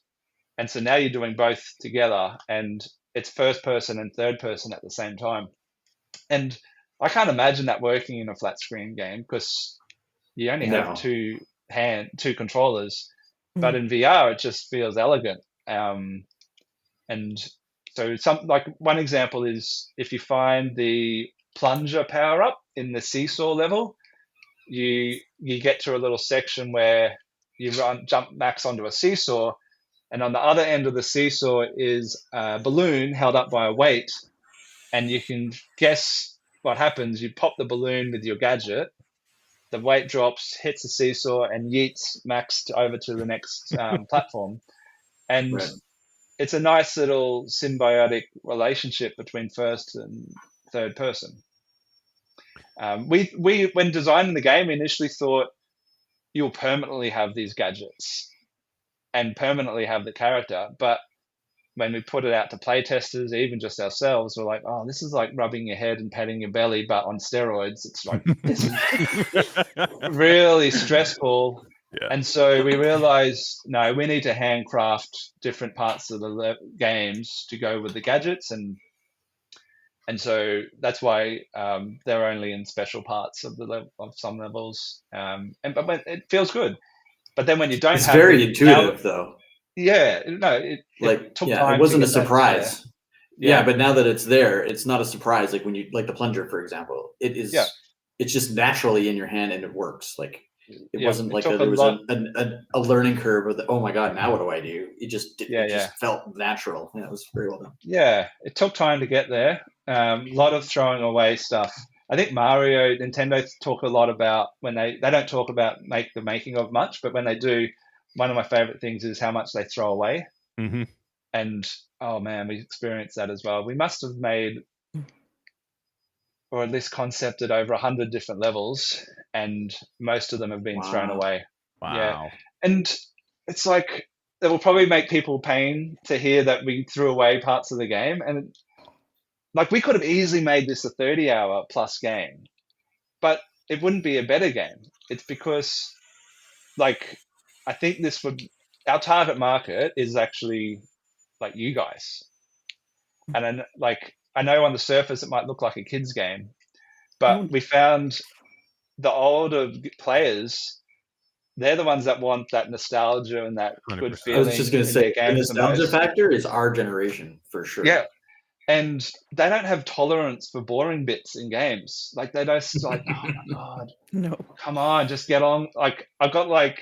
And so now you're doing both together, and it's first person and third person at the same time. And I can't imagine that working in a flat screen game, because you only have two controllers. But in VR, it just feels elegant. And so one example is, if you find the plunger power up in the seesaw level, you get to a little section where you jump Max onto a seesaw, and on the other end of the seesaw is a balloon held up by a weight, and you can guess what happens. You pop the balloon with your gadget, the weight drops, hits the seesaw, and yeets Max over to the next platform. And it's a nice little symbiotic relationship between first and third person. We when designing the game, initially thought you'll permanently have these gadgets and permanently have the character, but when we put it out to play testers, even just ourselves, we're like, oh, this is like rubbing your head and patting your belly, but on steroids. It's like, this is really stressful. Yeah. And so we realized, no, we need to handcraft different parts of the games to go with the gadgets. And so that's why they're only in special parts of some levels. But when, it feels good. But then when you don't, it's very intuitive, though. Yeah, no, it took time. It wasn't a surprise. Yeah, but now that it's there, it's not a surprise. Like when you the plunger, for example, it is. Yeah. It's just naturally in your hand and it works. Like it wasn't like there was a learning curve of oh my god, now what do I do? It just just felt natural. Yeah, it was very well done. Yeah, it took time to get there. A lot of throwing away stuff. I think Nintendo talk a lot about when they don't talk about the making of much, but when they do, one of my favorite things is how much they throw away. Mm-hmm. And oh man, we experienced that as well. We must have made, or at least concepted, over 100 different levels, and most of them have been thrown away. Wow. Yeah. And it's like, it will probably make people pain to hear that we threw away parts of the game. And like we could have easily made this a 30-hour plus game, but it wouldn't be a better game. It's because, like, I think our target market is actually like you guys. And then, like, I know on the surface it might look like a kid's game, but we found the older players, they're the ones that want that nostalgia and that 100%. good I feeling was just going to in say, their the games the nostalgia most. factor is our generation for sure. Yeah. And they don't have tolerance for boring bits in games. Like, they don't, like, oh my God, No. come on, just get on. Like, I've got like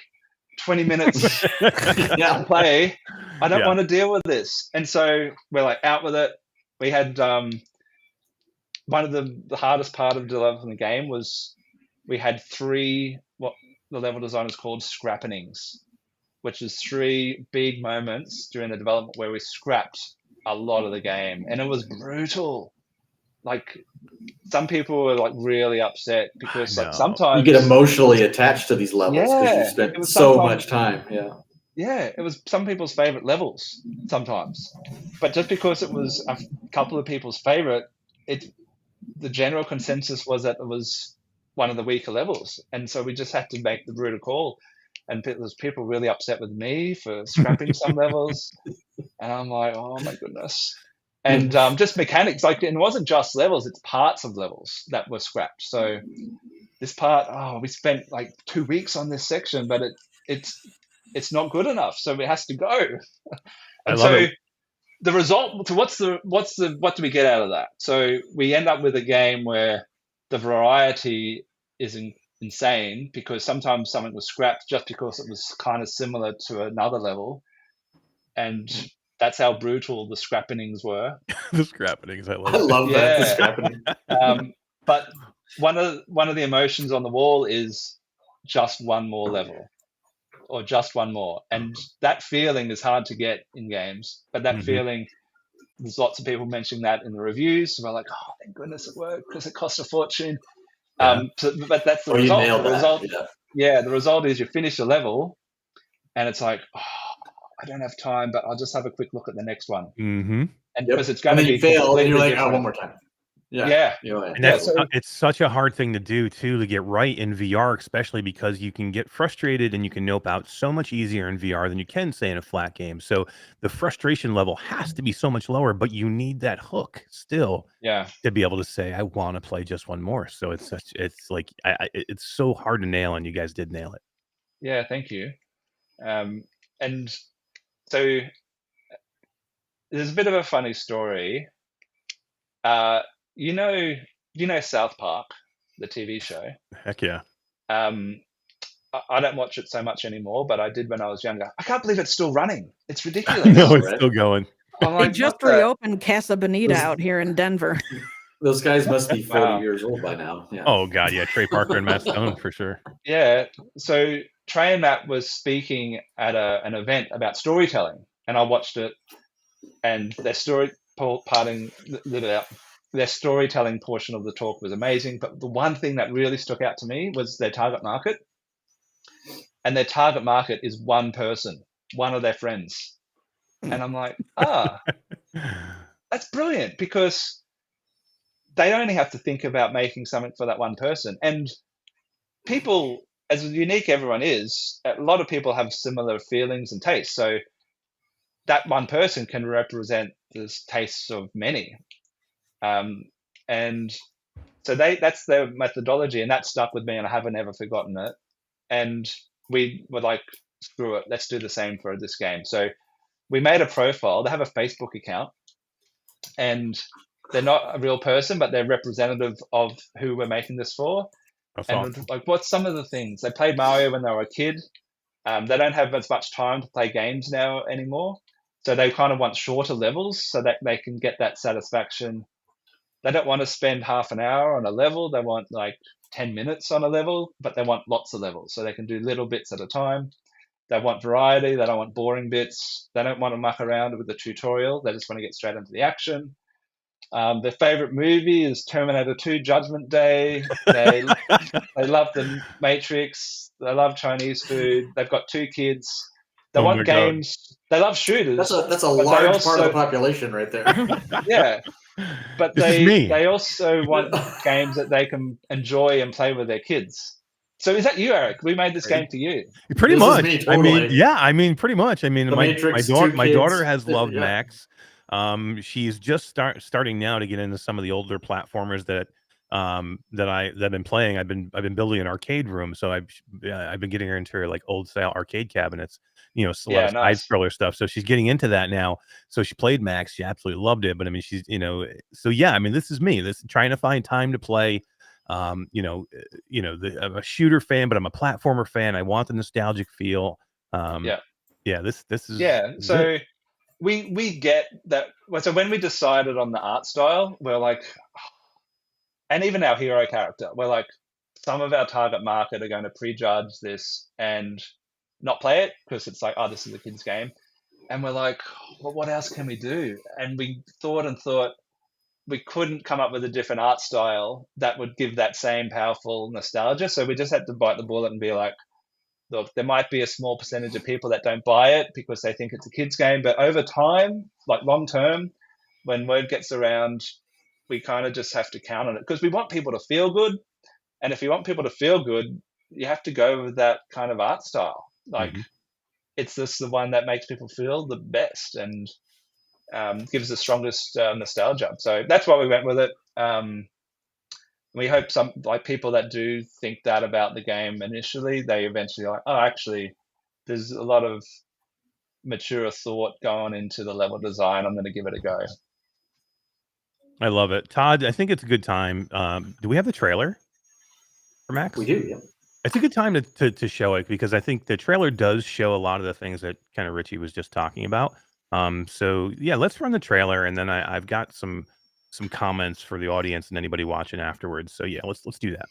20 minutes Yeah. to play. I don't Yeah. want to deal with this. And so we're like out with it. We had one of the hardest part of developing the game was we had 3, what the level designers called Scrapenings, which is 3 big moments during the development where we scrapped a lot of the game, and it was brutal. Like, some people were like really upset because like sometimes you get emotionally attached to these levels because you it spent was so sometimes- much time. Yeah. it was some people's favorite levels sometimes, but just because it was a couple of people's favorite, the general consensus was that it was one of the weaker levels, and so we just had to make the brutal call. And there's people really upset with me for scrapping some levels, and I'm like, oh my goodness. And just mechanics, like, it wasn't just levels; it's parts of levels that were scrapped. So this part, we spent like 2 weeks on this section, but it's not good enough, so it has to go. And so the result, so what do we get out of that? So we end up with a game where the variety is insane, because sometimes something was scrapped just because it was kind of similar to another level, and that's how brutal the Scrapenings were. The Scrapenings, I love I it. love that. The Scrapening. But one of the emotions on the wall is just one more level, or just one more, and that feeling is hard to get in games. But that feeling, there's lots of people mentioning that in the reviews. So we're like, oh, thank goodness it worked, because it cost a fortune. Yeah. But that's the You result. nailed The that. result, Yeah. the result is you finish a level, and it's like, oh, I don't have time, but I'll just have a quick look at the next one. Mm-hmm. And because it's going And to then be you fail, and you're like, different. one more time. Yeah. And that's it's such a hard thing to do too, to get right in VR, especially because you can get frustrated and you can nope out so much easier in VR than you can say in a flat game. So the frustration level has to be so much lower, but you need that hook still, to be able to say, I want to play just one more. So it's so hard to nail, and you guys did nail it. Yeah, thank you. And so there's a bit of a funny story. You know Southpark, the TV show? Heck yeah. I don't watch it so much anymore, but I did when I was younger. I can't believe it's still running. It's ridiculous. No, it's still going. I'm They like, just what the- reopened Casa Bonita out here in Denver. Those guys must be 40 Wow. years old by now. Yeah. Oh god, yeah, Trey Parker and Matt Stone for sure. Yeah. So Trey and Matt was speaking at an event about storytelling, and I watched it, and their storytelling portion of the talk was amazing. But the one thing that really stuck out to me was their target market. And their target market is one person, one of their friends. And I'm like, that's brilliant, because they only have to think about making something for that one person. And people, as unique everyone is, a lot of people have similar feelings and tastes. So that one person can represent the tastes of many. And so that's their methodology, and that stuck with me, and I haven't ever forgotten it. And we were like, screw it, let's do the same for this game. So we made a profile. They have a Facebook account, and they're not a real person, but they're representative of who we're making this for. That's and awesome. like, what's some of the things? They played Mario when they were a kid. They don't have as much time to play games now anymore. So they kind of want shorter levels so that they can get that satisfaction. They don't want to spend half an hour on a level. They want like 10 minutes on a level, but they want lots of levels so they can do little bits at a time. They want variety. They don't want boring bits. They don't want to muck around with the tutorial. They just want to get straight into the action. Their favorite movie is Terminator 2 Judgment Day. They love The Matrix. They love Chinese food. They've got 2 kids. They Oh my want God. games. They love shooters. That's a but they large part of the also- population right there. Yeah, but This is me. they also want games that they can enjoy and play with their kids. So is that you, Eric? We made this game for you. Pretty This is much. me, I mean, totally. yeah. I mean, pretty much. I mean, The my Matrix, daughter, two my daughter kids. has loved Yeah. Max. She's just starting now to get into some of the older platformers that I've been playing. I've been building an arcade room, so I've been getting her into her like old style arcade cabinets. You know, a lot of side scroller stuff. So she's getting into that now. So she played Max. She absolutely loved it. But I mean, she's so yeah. I mean, this is me. This trying to find time to play. I'm a shooter fan, but I'm a platformer fan. I want the nostalgic feel. This is So it. we get that. So when we decided on the art style, we're like, and even our hero character, we're like, some of our target market are going to prejudge this and not play it because it's like, oh, this is a kid's game. And we're like, well, what else can we do? And we thought we couldn't come up with a different art style that would give that same powerful nostalgia. So we just had to bite the bullet and be like, look, there might be a small percentage of people that don't buy it because they think it's a kid's game. But over time, like long term, when word gets around, we kind of just have to count on it because we want people to feel good. And if you want people to feel good, you have to go with that kind of art style. Like it's just the one that makes people feel the best and gives the strongest nostalgia. So that's why we went with it. We hope some like people that do think that about the game initially, they eventually are like, oh, actually, there's a lot of mature thought going into the level design. I'm going to give it a go. I love it, Todd. I think it's a good time. Do we have the trailer for Max? We do. Yeah. It's a good time to show it because I think the trailer does show a lot of the things that kind of Richie was just talking about. So yeah, let's run the trailer, and then I've got some comments for the audience and anybody watching afterwards. So yeah, let's do that.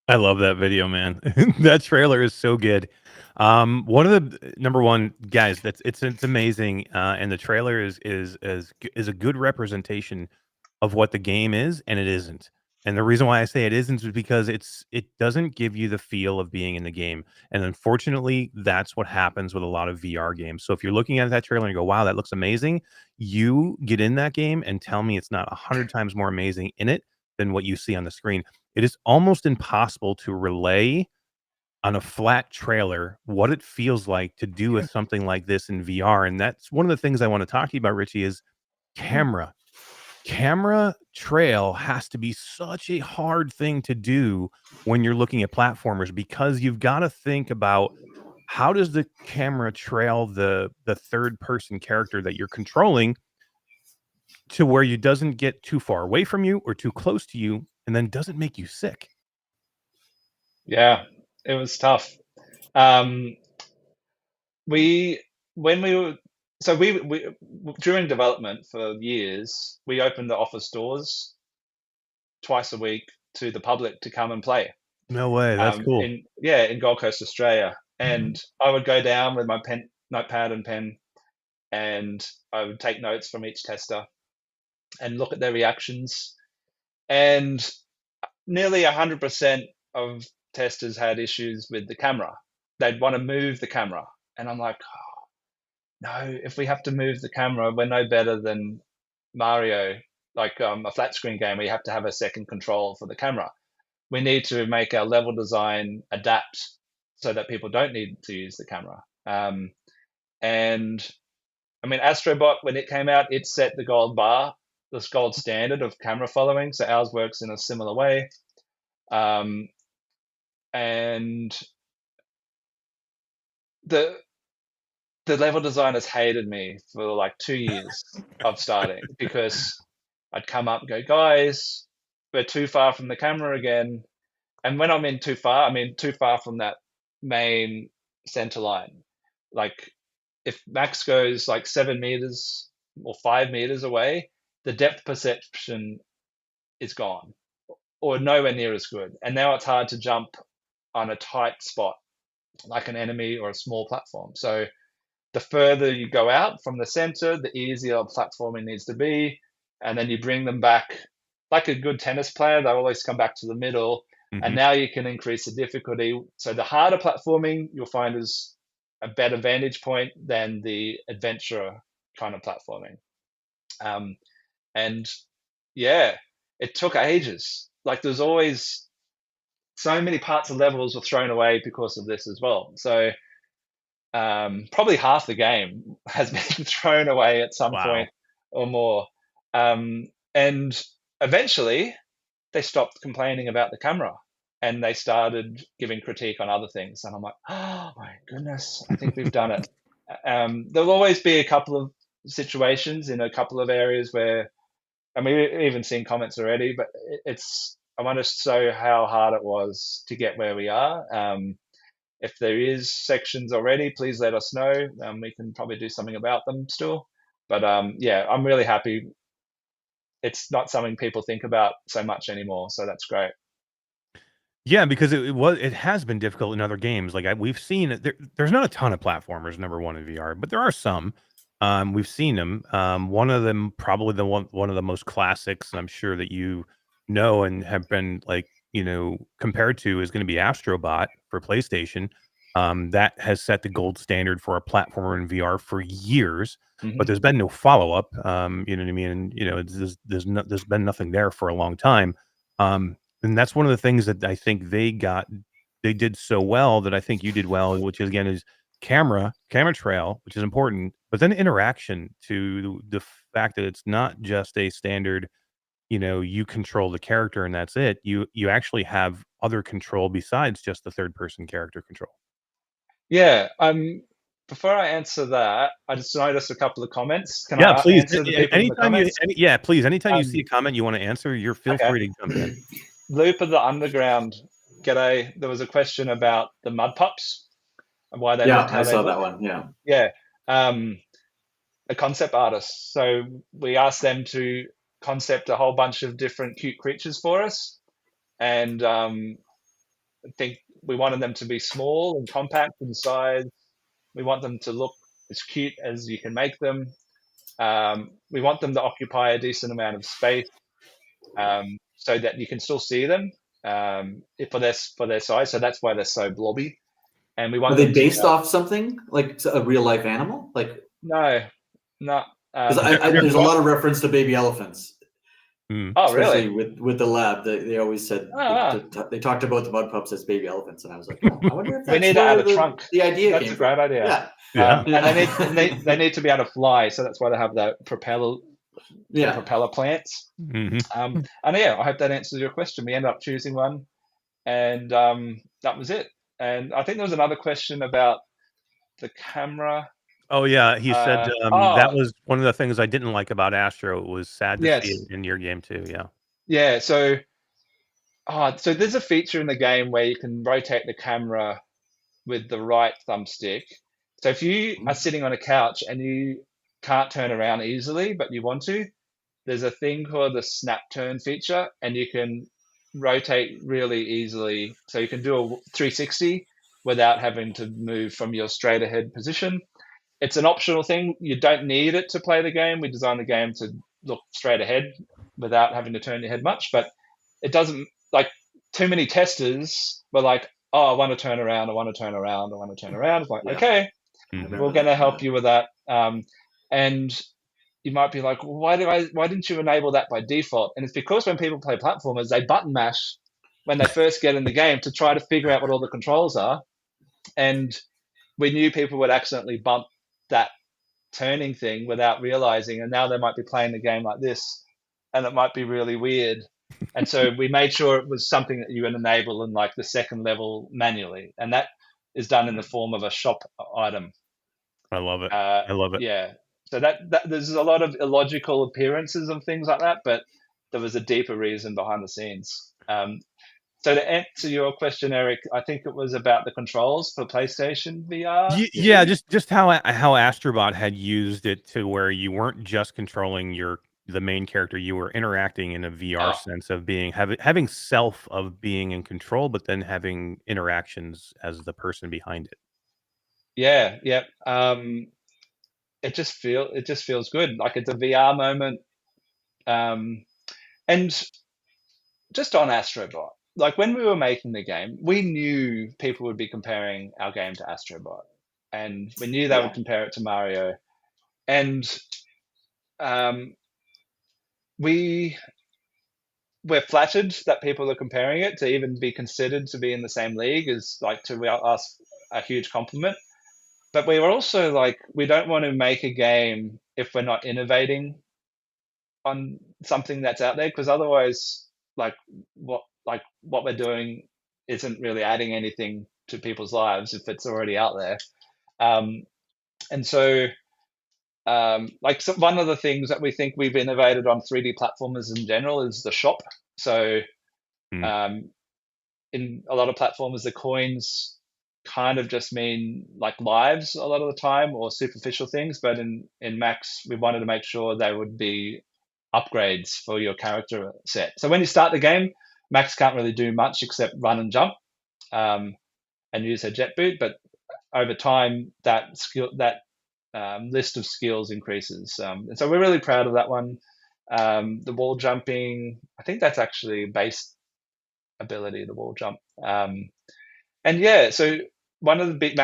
I love that video, man. That trailer is so good. One of the number one guys, it's amazing, and the trailer is a good representation of what the game is, and it isn't. And the reason why I say it isn't is because it doesn't give you the feel of being in the game. And unfortunately, that's what happens with a lot of VR games. So if you're looking at that trailer and you go, wow, that looks amazing, you get in that game and tell me it's not 100 times more amazing in it than what you see on the screen. It is almost impossible to relay on a flat trailer what it feels like to do with something like this in VR. And that's one of the things I want to talk to you about, Richie, is camera. Camera trail has to be such a hard thing to do when you're looking at platformers because you've got to think about how does the camera trail the third person character that you're controlling to where you doesn't get too far away from you or too close to you and then doesn't make you sick. Yeah, it was tough. When we So we during development for years, we opened the office doors twice a week to the public to come and play. No way. That's cool. in Gold Coast, Australia. And I would go down with my notepad and pen, and I would take notes from each tester and look at their reactions. And nearly 100% of testers had issues with the camera. They'd want to move the camera. And I'm like, oh, no, if we have to move the camera, we're no better than Mario, like a flat screen game where you have to have a second control for the camera. We need to make our level design adapt so that people don't need to use the camera. And I mean, Astrobot, when it came out, it set the gold bar, this gold standard of camera following. So ours works in a similar way. And the level designers hated me for like 2 years of starting, because I'd come up and go, guys, we're too far from the camera again. And when I mean too far, I mean too far from that main center line. Like if Max goes like 7 meters or 5 meters away, the depth perception is gone or nowhere near as good. And now it's hard to jump on a tight spot like an enemy or a small platform. So the further you go out from the center, the easier platforming needs to be. And then you bring them back like a good tennis player. They always come back to the middle. And now you can increase the difficulty. So the harder platforming you'll find is a better vantage point than the adventure kind of platforming. And yeah, it took ages. Like there's always so many parts of levels were thrown away because of this as well. So probably half the game has been thrown away at some point or more. And eventually they stopped complaining about the camera and they started giving critique on other things. And I'm like, oh my goodness, I think we've done it. There'll always be a couple of situations in a couple of areas where, I mean, we've even seen comments already, but I want to show how hard it was to get where we are. If there is sections already, please let us know. We can probably do something about them still. But yeah, I'm really happy. It's not something people think about so much anymore, so that's great. Yeah, because it has been difficult in other games. Like we've seen it. There's not a ton of platformers, number one, in VR, but there are some. We've seen them. One of them, probably one of the most classics, and I'm sure that you know and have been like compared to, is going to be Astrobot for PlayStation. That has set the gold standard for a platformer in VR for years, but there's been no follow up. You know what I mean? And there's been nothing there for a long time. And that's one of the things that I think they did so well that I think you did well, which is, again, is camera trail, which is important, but then interaction, to the fact that it's not just a standard, you control the character and that's it. You actually have other control besides just the third person character control. Yeah. Before I answer that, I just noticed a couple of comments. Can I please answer the people in the comments? Please. Anytime you see a comment you want to answer, feel free to jump in. Loop of the Underground, g'day. There was a question about the mud pups and why they looked how I they saw looked. that one. Yeah. A concept artist. So we asked them to concept a whole bunch of different cute creatures for us. And I think we wanted them to be small and compact in size. We want them to look as cute as you can make them. We want them to occupy a decent amount of space. So that you can still see them for their size. So that's why they're so blobby. And we want. Are they based off something like a real life animal? Like no. There's a lot of reference to baby elephants. Oh, really? With the lab, they always said they talked about the mud pups as baby elephants, and I was like, oh, I wonder if that's we need to add a trunk. The idea that's came a great from. idea. Yeah. And they need to be able to fly, so that's why they have the propeller. Propeller plants. And yeah, I hope that answers your question. We ended up choosing one, and that was it. And I think there was another question about the camera. Oh yeah, he said that was one of the things I didn't like about Astro. It was sad to see it in your game too. Yeah. So there's a feature in the game where you can rotate the camera with the right thumbstick. So if you are sitting on a couch and you can't turn around easily, but you want to, there's a thing called the snap turn feature, and you can rotate really easily. So you can do a 360 without having to move from your straight ahead position. It's an optional thing. You don't need it to play the game. We designed the game to look straight ahead without having to turn your head much, but it doesn't, like, too many testers were like, oh, I want to turn around, I want to turn around, I want to turn around. It's like, okay, we're going to help you with that. And you might be like, why didn't you enable that by default? And it's because when people play platformers, they button mash when they first get in the game to try to figure out what all the controls are. And we knew people would accidentally bump that turning thing without realizing, and now they might be playing the game like this, and it might be really weird. And so we made sure it was something that you would enable in like the second level manually, and that is done in the form of a shop item. I love it. I love it. Yeah. So that there's a lot of illogical appearances of things like that, but there was a deeper reason behind the scenes. So to answer your question, Eric, I think it was about the controls for PlayStation VR. Yeah, just how Astrobot had used it to where you weren't just controlling the main character, you were interacting in a VR sense of having self of being in control, but then having interactions as the person behind it. Yeah. It just feels good. Like it's a VR moment. And just on Astrobot, like when we were making the game, we knew people would be comparing our game to Astrobot, and we knew they would compare it to Mario. And we're flattered that people are comparing it. To even be considered to be in the same league is like, to us, a huge compliment. But we were also like, we don't want to make a game if we're not innovating on something that's out there, because otherwise, what we're doing isn't really adding anything to people's lives if it's already out there. And so, one of the things that we think we've innovated on 3D platformers in general is the shop. So, in a lot of platformers, the coins kind of just mean like lives a lot of the time, or superficial things. But in Max, we wanted to make sure they would be upgrades for your character set. So when you start the game, Max can't really do much except run and jump, and use her jet boot. But over time, that list of skills increases. And so we're really proud of that one. The wall jumping, I think that's actually base ability, the wall jump. And yeah, so one of the big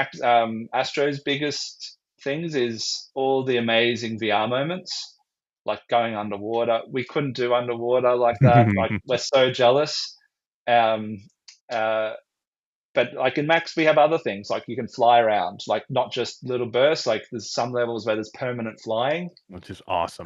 Astro's biggest things is all the amazing VR moments, like going underwater. We couldn't do underwater like that. Like, we're so jealous. But like in Max, we have other things, like you can fly around, like not just little bursts. Like there's some levels where there's permanent flying, which is awesome.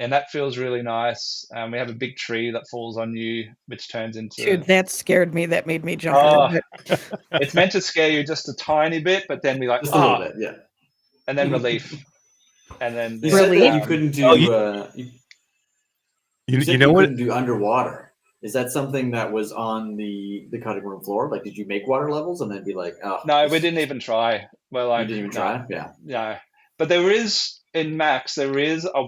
And that feels really nice. We have a big tree that falls on you, which turns into... Dude, that scared me. That made me jump a little bit. It's meant to scare you just a tiny bit, but then we like... Just a little bit, yeah. And then relief. And then... You said that you couldn't do... you know what? Couldn't do underwater. Is that something that was on the cutting room floor? Like, did you make water levels and then be like, oh... No, we didn't even try. Well, you didn't even try? Yeah. Yeah. But there is, in Max, there is a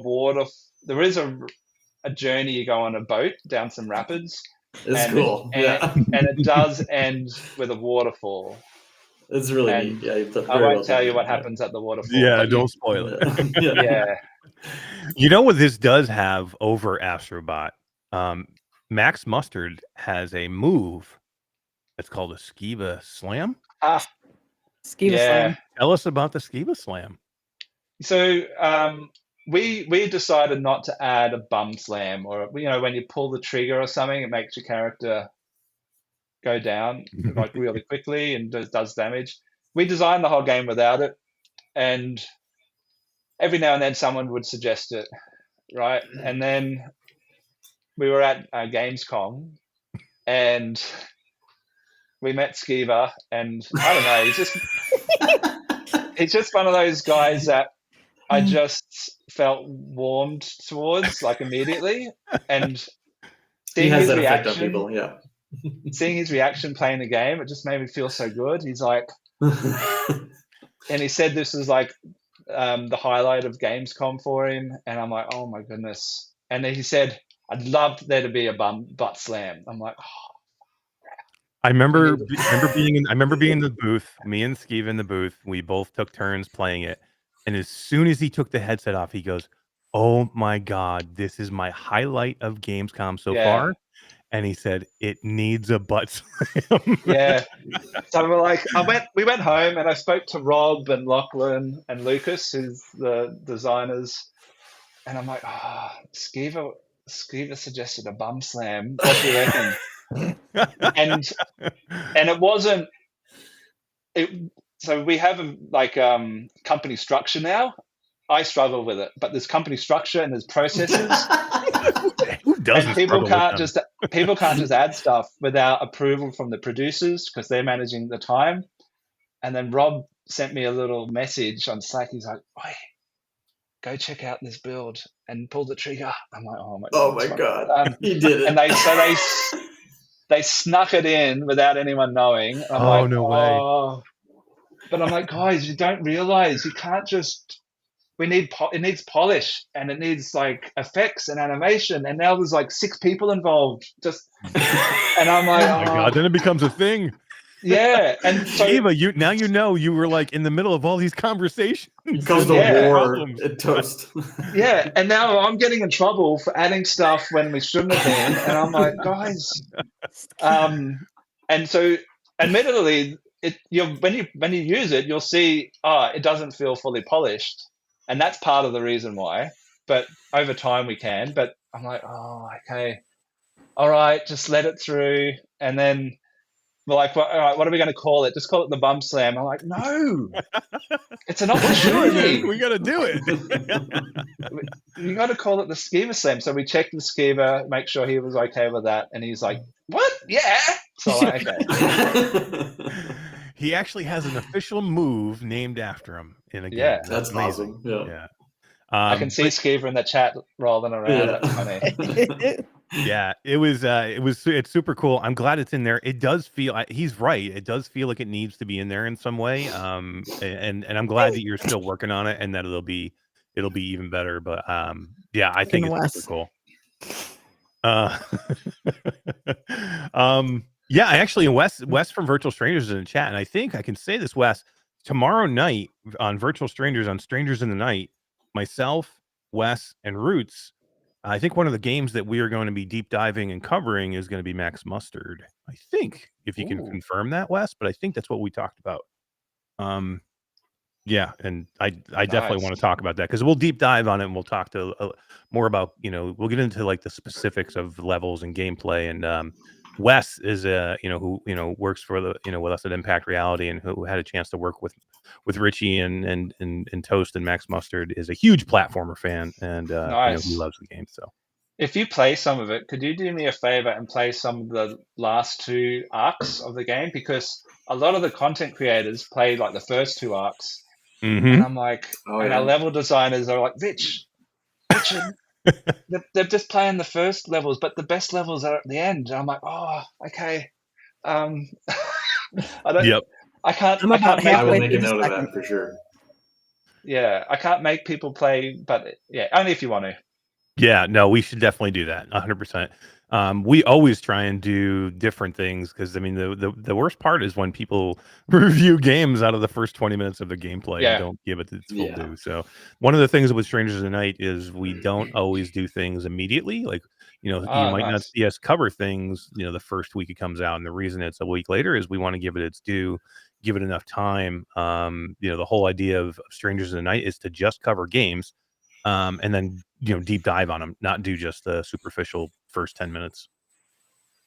journey. You go on a boat down some rapids. It's cool. And it does end with a waterfall. It's really neat. Yeah, I won't tell you what happens at the waterfall. Yeah, don't spoil it. Yeah. You know what this does have over Astrobot? Max Mustard has a move that's called a Skeeva Slam. Skeeva Slam. Tell us about the Skeeva Slam. So we decided not to add a bum slam, or when you pull the trigger or something, it makes your character go down like really quickly and does damage. We designed the whole game without it, and every now and then someone would suggest it, right? And then we were at Gamescom, and we met Skeeva, and I don't know, he's just one of those guys that I just felt warmed towards, like, immediately. And seeing his reaction, seeing his reaction playing the game, it just made me feel so good. He's like, and he said this is like the highlight of Gamescom for him, and I'm like, oh my goodness. And then he said, I'd love there to be a butt slam. I'm like, I remember being in the booth. Me and Skeeva in the booth. We both took turns playing it, and as soon as he took the headset off, he goes, "Oh my god, this is my highlight of Gamescom so far." And he said, "It needs a butt slam." Yeah. So we're like, we went home, and I spoke to Rob and Lachlan and Lucas, who's the designers, and I'm like, Skeeva suggested a bum slam. What do you reckon? and it wasn't. So we have company structure now. I struggle with it, but there's company structure and there's processes. Who doesn't? And people can't just add stuff without approval from the producers because they're managing the time. And then Rob sent me a little message on Slack. He's like, "Oi, go check out this build and pull the trigger." I'm like, "Oh my god, he did it!" And they snuck it in without anyone knowing. I'm like, no way! But I'm like, guys, you don't realize you can't just. It needs polish and it needs like effects and animation, and now there's like 6 people involved. And I'm like, oh my god! Then it becomes a thing. Yeah, and so Eva, you were like in the middle of all these conversations. It comes to war at Toast. Yeah, and now I'm getting in trouble for adding stuff when we shouldn't have been, and I'm like, guys. And so, admittedly, when you use it, you'll see, it doesn't feel fully polished. And that's part of the reason why. But over time we can. But I'm like, okay. All right, just let it through. And then we're like, all right, what are we going to call it? Just call it the bum slam. I'm like, no. It's an opportunity. We got to do it. You got to call it the Skeeva Slam. So we checked with Skeeva, make sure he was okay with that. And he's like, what? Yeah. So I'm like, okay. He actually has an official move named after him in a game. Yeah, that's amazing. Awesome. Yeah. I can see Skeeva in the chat rolling around. Yeah. That's funny. Yeah, it's super cool. I'm glad it's in there. It does feel, he's right. It does feel like it needs to be in there in some way. And I'm glad that you're still working on it and that it'll be even better. But yeah, I think it's super cool. Yeah, actually, Wes from Virtual Strangers is in the chat, and I think I can say this, Wes. Tomorrow night on Virtual Strangers, on Strangers in the Night, myself, Wes, and Roots, I think one of the games that we are going to be deep diving and covering is going to be Max Mustard. I think, if you can confirm that, Wes, but I think that's what we talked about. Yeah, and I definitely want to talk about that because we'll deep dive on it and we'll talk to more about, we'll get into like the specifics of levels and gameplay. And Wes is who works for the with us at Impact Reality and who had a chance to work with Richie and Toast and Max Mustard, is a huge platformer fan, and he loves the game. So if you play some of it, could you do me a favor and play some of the last 2 arcs of the game? Because a lot of the content creators played like the first 2 arcs. Mm-hmm. And I'm like, our level designers are like, Richard, they're just playing the first levels, but the best levels are at the end. And I'm like, okay. I don't. Yep. I can't. I will make a note of that for sure. Yeah, I can't make people play, but yeah, only if you want to. Yeah, no, we should definitely do that. 100%. We always try and do different things because I mean the worst part is when people review games out of the first 20 minutes of the gameplay and don't give it its full due. So one of the things with Strangers in the Night is we don't always do things immediately. Like you might not see us cover things the first week it comes out, and the reason it's a week later is we want to give it its due, give it enough time. The whole idea of Strangers in the Night is to just cover games. And then deep dive on them, not do just the superficial first 10 minutes.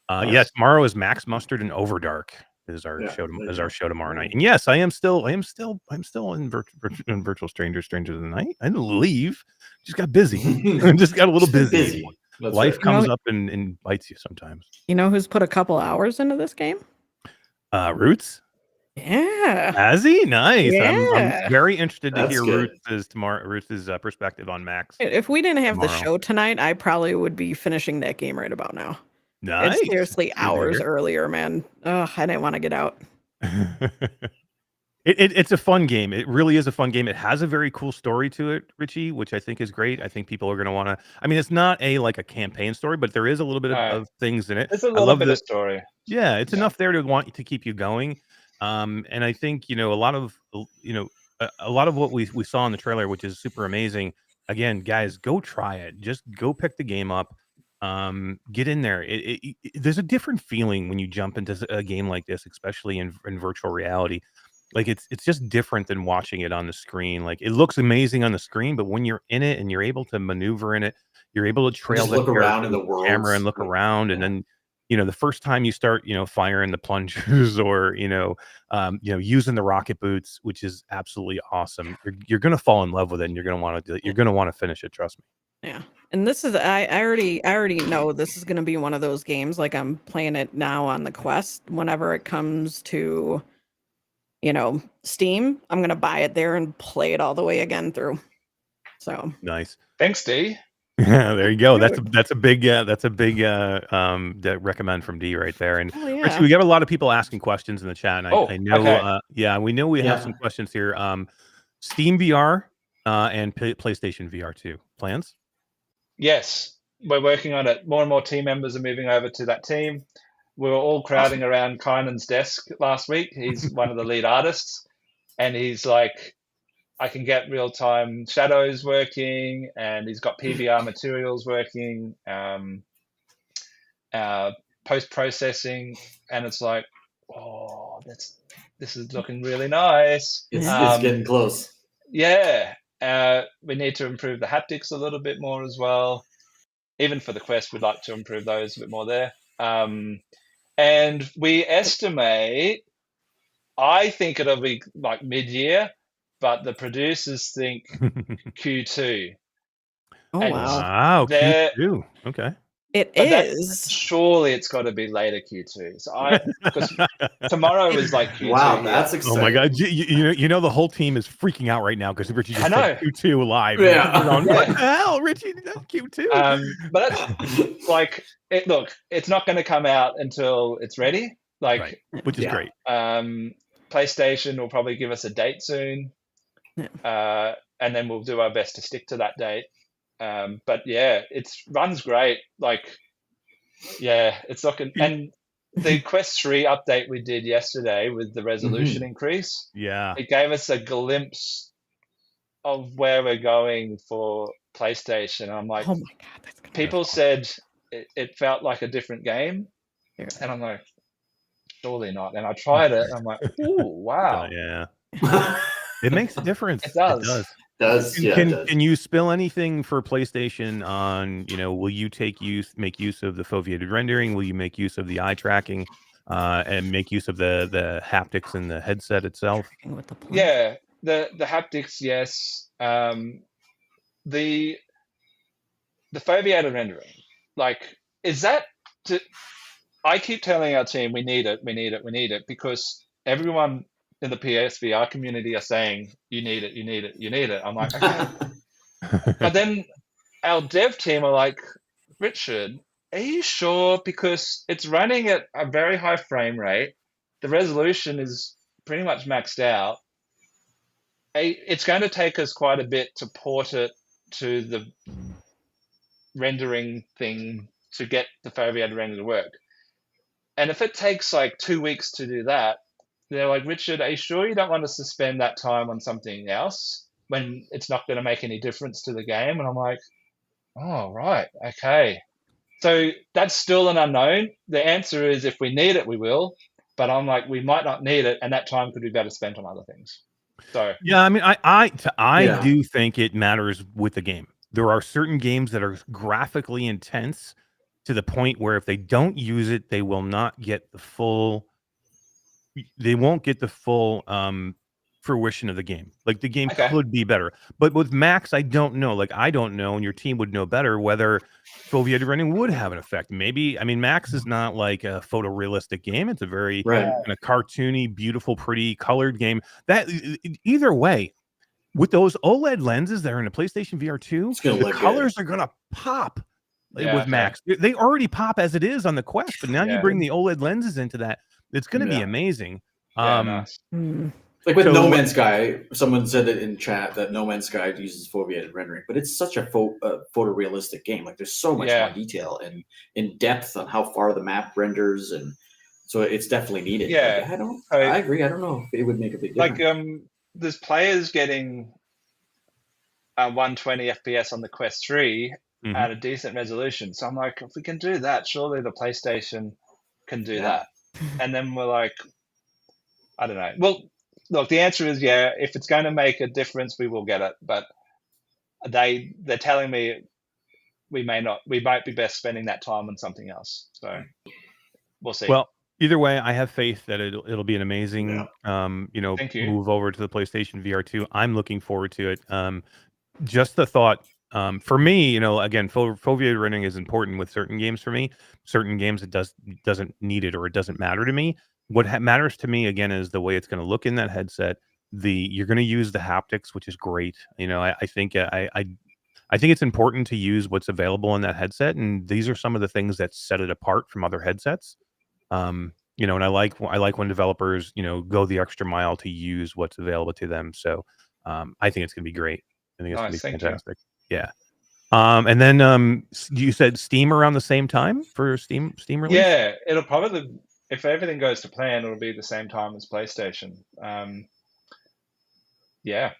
Yes, tomorrow is Max Mustard and Overdark is our show tomorrow night. And yes, I'm still in Virtual Strangers in the Night. I didn't leave, just got busy. Just got a little busy. Life comes up and bites you sometimes. You know who's put a couple hours into this game? Roots. Yeah. Has he? Nice. Yeah. I'm very interested to hear Roots' perspective on Max. If we didn't have the show tonight, I probably would be finishing that game right about now. Nice. It's seriously hours earlier, man. Oh, I didn't want to get out. It's a fun game. It really is a fun game. It has a very cool story to it, Richie, which I think is great. I think people are going to want to. I mean, it's not like a campaign story, but there is a little bit of things in it. There's a I little love bit of story. Yeah, it's enough there to want to keep you going. And I think a lot of a lot of what we saw in the trailer, which is super amazing. Again, guys, go try it. Just go pick the game up. Get in there. There's a different feeling when you jump into a game like this, especially in virtual reality. Like it's just different than watching it on the screen. Like it looks amazing on the screen, but when you're in it and you're able to maneuver in it, you're able to trail the look around in the world, camera and look around, and then the first time you start firing the plungers or using the rocket boots, which is absolutely awesome. You're gonna fall in love with it, and you're gonna want to finish it. Trust me. Yeah. And this is I already know this is gonna be one of those games. Like I'm playing it now on the Quest. Whenever it comes to Steam, I'm gonna buy it there and play it all the way again through. So nice. Thanks, D. Yeah, there you go. That's a big that recommend from D right there. And Richie, we got a lot of people asking questions in the chat. And I know, okay. We know we have some questions here. Steam VR and PlayStation VR 2 plans. Yes, we're working on it. More and more team members are moving over to that team. We were all crowding around Kynan's desk last week. He's one of the lead artists, and he's like, I can get real-time shadows working, and he's got PVR materials working, post-processing, and it's like, oh, this is looking really nice. It's getting close. Yeah. We need to improve the haptics a little bit more as well. Even for the Quest, we'd like to improve those a bit more there. And we estimate, I think it'll be like mid-year, but the producers think Q2. Oh, and wow. Q2. Okay. It is. Surely it's got to be later Q2. So because tomorrow is like Q2. Wow, that's exciting. Oh my god! The whole team is freaking out right now because Richie just said Q2 live. Yeah. What the hell, Richie? That's Q2. But that's like it's not going to come out until it's ready. Like, which is great. PlayStation will probably give us a date soon, and then we'll do our best to stick to that date. But yeah, it runs great. Like, yeah, it's looking. And the Quest 3 update we did yesterday with the resolution increase, it gave us a glimpse of where we're going for PlayStation. I'm like, oh my god, that's gonna people said it felt like a different game, and I'm like, surely not. And I tried it, and I'm like, ooh, wow, it makes a difference. It does. Can you spill anything for PlayStation on, will you make use of the foveated rendering? Will you make use of the eye tracking and make use of the haptics in the headset itself? Yeah, the haptics, yes. The foveated rendering, like, is that I keep telling our team we need it because everyone in the PSVR community are saying you need it. I'm like, okay. But then our dev team are like, Richard, are you sure? Because it's running at a very high frame rate. The resolution is pretty much maxed out. It's going to take us quite a bit to port it to the rendering thing to get the foveated render to work. And if it takes like 2 weeks to do that, they're like, Richard, are you sure you don't want us to spend that time on something else when it's not going to make any difference to the game? And I'm like, oh, right, okay. So that's still an unknown. The answer is if we need it, we will. But I'm like, we might not need it, and that time could be better spent on other things. So yeah, I mean, I do think it matters with the game. There are certain games that are graphically intense to the point where if they don't use it, they will not get the full. They won't get the full fruition of the game. Like the game could be better, but with Max, I don't know. Like I don't know, and your team would know better whether foveated rendering would have an effect. Maybe. I mean, Max is not like a photorealistic game. It's a very kind of cartoony, beautiful, pretty colored game. That either way, with those OLED lenses that are in a PlayStation VR 2, the colors are gonna pop. With Max, they already pop as it is on the Quest, but now you bring the OLED lenses into that. It's going to be amazing. Like with So- No Man's Sky, someone said it in chat that No Man's Sky uses foveated rendering, but it's such a photorealistic game. Like there's so much more detail and in depth on how far the map renders, and so it's definitely needed. Yeah. Like, I agree. I don't know if it would make a big difference. Like there's players getting 120 FPS on the Quest 3 at a decent resolution. So I'm like, if we can do that, surely the PlayStation can do that. And then we're like, I don't know. Well, look, the answer is if it's going to make a difference, we will get it. But they're telling me we might be best spending that time on something else. So we'll see. Well, either way, I have faith that it'll be an amazing Thank you. move over to the PlayStation VR2. I'm looking forward to it. Just the thought, for me, again, foveated rendering is important with certain games for me. Certain games it doesn't need it, or it doesn't matter to me. What matters to me, again, is the way it's going to look in that headset. You're going to use the haptics, which is great. I think I think it's important to use what's available in that headset, and these are some of the things that set it apart from other headsets. And I like when developers go the extra mile to use what's available to them. So I think it's going to be great. I think it's going to be fantastic. Yeah. And then you said Steam around the same time for Steam release? Yeah, it'll probably, if everything goes to plan, it'll be the same time as PlayStation. Yeah.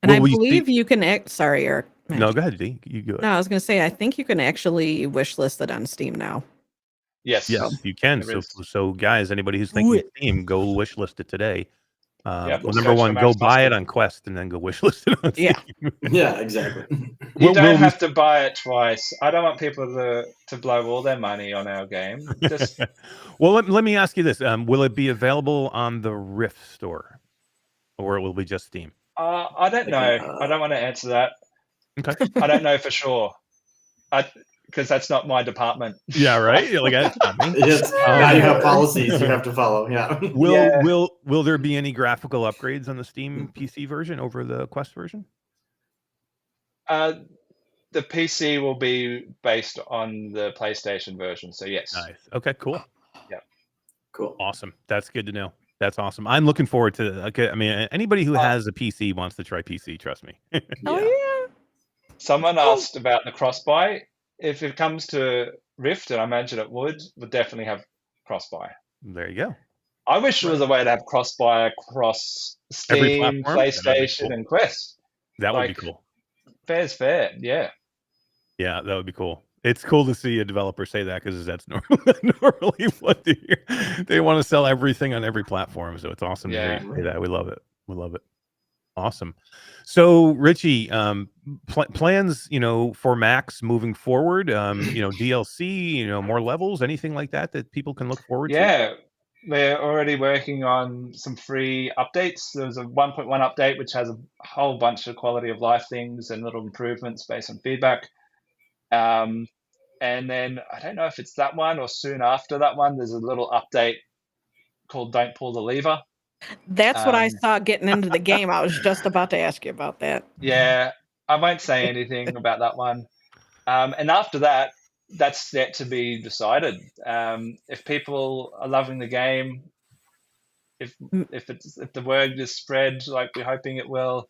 And I believe you can. Sorry, Eric. No, go ahead, D. You go ahead. No, I was going to say, I think you can actually wishlist it on Steam now. Yes, you can. So guys, anybody who's thinking Steam, go wishlist it today. Well, number one, go buy it on Quest, and then go wishlist it on Steam. Yeah, exactly. You don't have to buy it twice. I don't want people to blow all their money on our game. Just well, let me ask you this: will it be available on the Rift store, or will it be just Steam? I don't know. I don't want to answer that. Okay. I don't know for sure. Because that's not my department. Yeah, right. Like that's not me. Now you have policies you have to follow. Yeah. Will there be any graphical upgrades on the Steam PC version over the Quest version? The PC will be based on the PlayStation version. So yes. Nice. Okay. Cool. Yeah. Cool. Awesome. That's good to know. That's awesome. I'm looking forward to. Okay. I mean, anybody who has a PC wants to try PC. Trust me. Oh yeah. Someone asked about the cross-buy. If it comes to Rift, and I imagine it would definitely have cross-buy. There you go. I wish there was a way to have cross-buy across Steam, PlayStation, cool. And Quest. That would be cool. Fair's fair, yeah. Yeah, that would be cool. It's cool to see a developer say that because that's normally what they hear. They want to sell everything on every platform, so it's awesome to hear that. We love it. We love it. Awesome. So Richie, plans, for Max moving forward, DLC, more levels, anything like that people can look forward to? Yeah, they're already working on some free updates. There's a 1.1 update, which has a whole bunch of quality of life things and little improvements based on feedback. And then I don't know if it's that one or soon after that one, there's a little update called Don't Pull the Lever. That's what I saw getting into the game. I was just about to ask you about that. Yeah, I won't say anything about that one. And after that, that's yet to be decided. If people are loving the game, if the word is spread like we're hoping it will,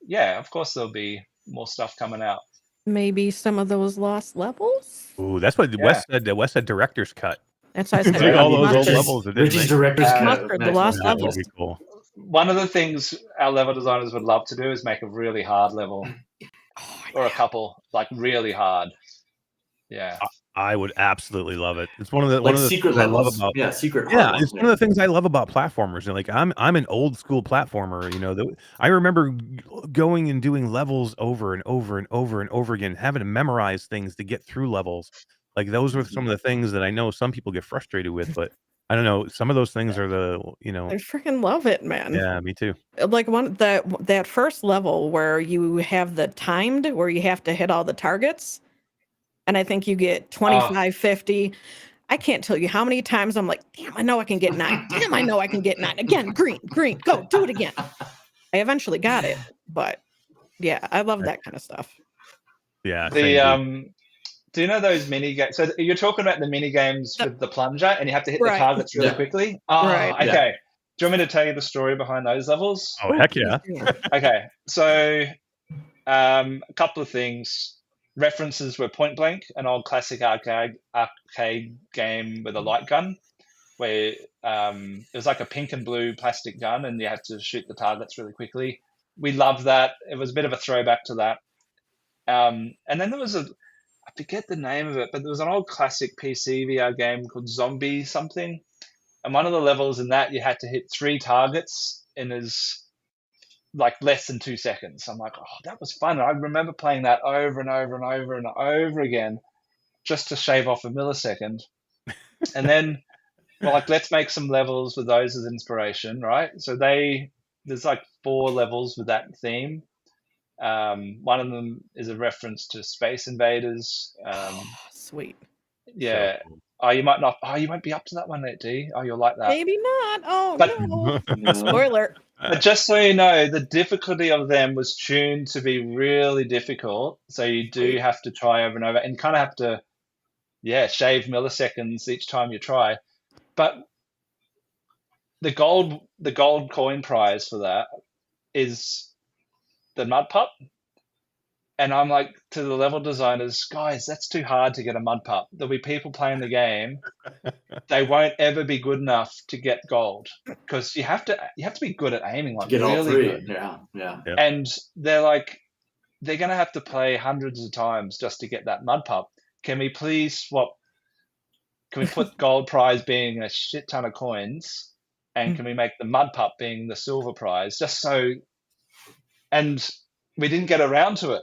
yeah, of course there'll be more stuff coming out. Maybe some of those lost levels. Ooh, that's what Wes said. The Wes said director's cut. That's why I said all those old levels. Richie's director's cut. The lost levels. Would be cool. One of the things our level designers would love to do is make a really hard level, or a couple like really hard. Yeah, I would absolutely love it. It's one of the secret things I love about secret. It's one of the things I love about platformers. And like I'm an old school platformer. I remember going and doing levels over and over and over and over again, having to memorize things to get through levels. Like those were some of the things that I know some people get frustrated with, but I don't know. Some of those things are I freaking love it, man. Yeah, me too. Like that first level where you have the timed, where you have to hit all the targets, and I think you get 25, 50. I can't tell you how many times I'm like, damn, I know I can get 9. Damn, I know I can get 9. Again, green, go, do it again. I eventually got it, but yeah, I love that kind of stuff. Yeah. Do you know those mini games? So you're talking about the mini games with the plunger, and you have to hit the targets really quickly. Oh, right. Okay. Do you want me to tell you the story behind those levels? Oh, heck yeah. Okay, so a couple of things. References were Point Blank, an old classic arcade game with a light gun, where it was like a pink and blue plastic gun, and you had to shoot the targets really quickly. We loved that. It was a bit of a throwback to that. And then there was I forget the name of it, but there was an old classic PC VR game called Zombie something. And one of the levels in that, you had to hit 3 targets in less than 2 seconds. I'm like, oh, that was fun. I remember playing that over and over and over and over again just to shave off a millisecond. And then we're like, let's make some levels with those as inspiration, right? So there's like 4 levels with that theme. One of them is a reference to Space Invaders. Sweet. Yeah. So cool. Oh, you might not. Oh, you won't be up to that one, D. Oh, you'll like that. Maybe not. Oh, but, no. Spoiler. But just so you know, the difficulty of them was tuned to be really difficult. So you do have to try over and over and kind of have to, shave milliseconds each time you try. But the gold coin prize for that is the mud pup. And I'm like, to the level designers, guys, that's too hard to get a mud pup. There'll be people playing the game. They won't ever be good enough to get gold because you have to be good at aiming, like get really all 3. good. Yeah. And they're like, they're going to have to play hundreds of times just to get that mud pup. Can we please swap? Can we put gold prize being a shit ton of coins, and can we make the mud pup being the silver prize? Just so, and we didn't get around to it.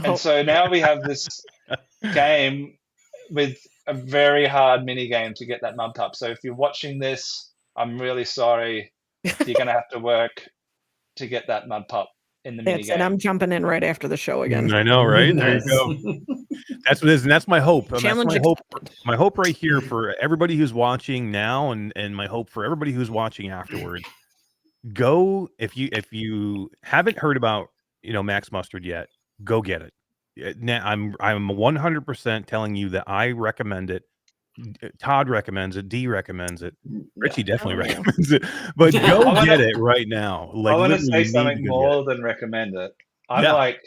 And so now we have this game with a very hard mini game to get that mud pup. So if you're watching this, I'm really sorry. You're going to have to work to get that mud pup in the mini game. And I'm jumping in right after the show again. I know, right? There you go. That's what it is, and that's my hope. Challenge that's my hope right here for everybody who's watching now, and my hope for everybody who's watching afterwards. Go if you haven't heard about Max Mustard yet. Go get it. Now I'm 100% telling you that I recommend it. Todd recommends it. D recommends it. Richie definitely recommends it. But go get it right now. I want to say something more than recommend it. I'm like,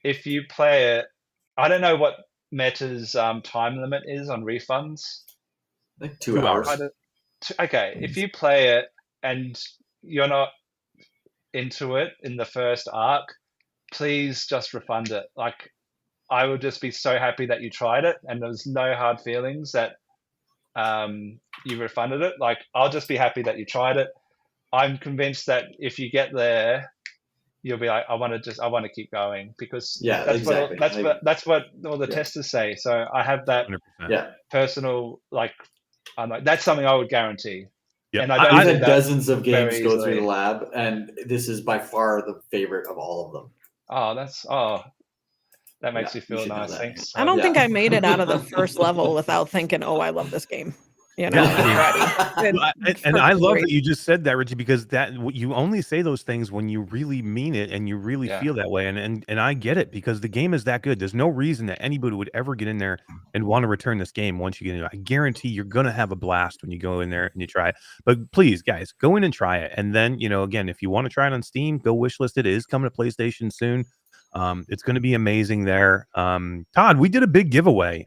if you play it, I don't know what Meta's time limit is on refunds. Like 2 hours. Okay, if you play it and you're not into it in the first arc, please just refund it. Like, I would just be so happy that you tried it and there's no hard feelings that you refunded it. Like, I'll just be happy that you tried it. I'm convinced that if you get there, you'll be like, I want to keep going because that's what all the testers say. So I have that 100%. personal, like, I'm like, that's something I would guarantee. Yeah, and I've had dozens of games go through the lab, and this is by far the favorite of all of them. That makes me feel nice. Thanks. I don't think I made it out of the first level without thinking, "Oh, I love this game." And I love that you just said that, Richie, because that you only say those things when you really mean it and you really feel that way. And I get it because the game is that good. There's no reason that anybody would ever get in there and want to return this game once you get in it. I guarantee you're gonna have a blast when you go in there and you try it. But please, guys, go in and try it. And then, again, if you want to try it on Steam, go wishlist it. It is coming to PlayStation soon. It's going to be amazing there. Todd, we did a big giveaway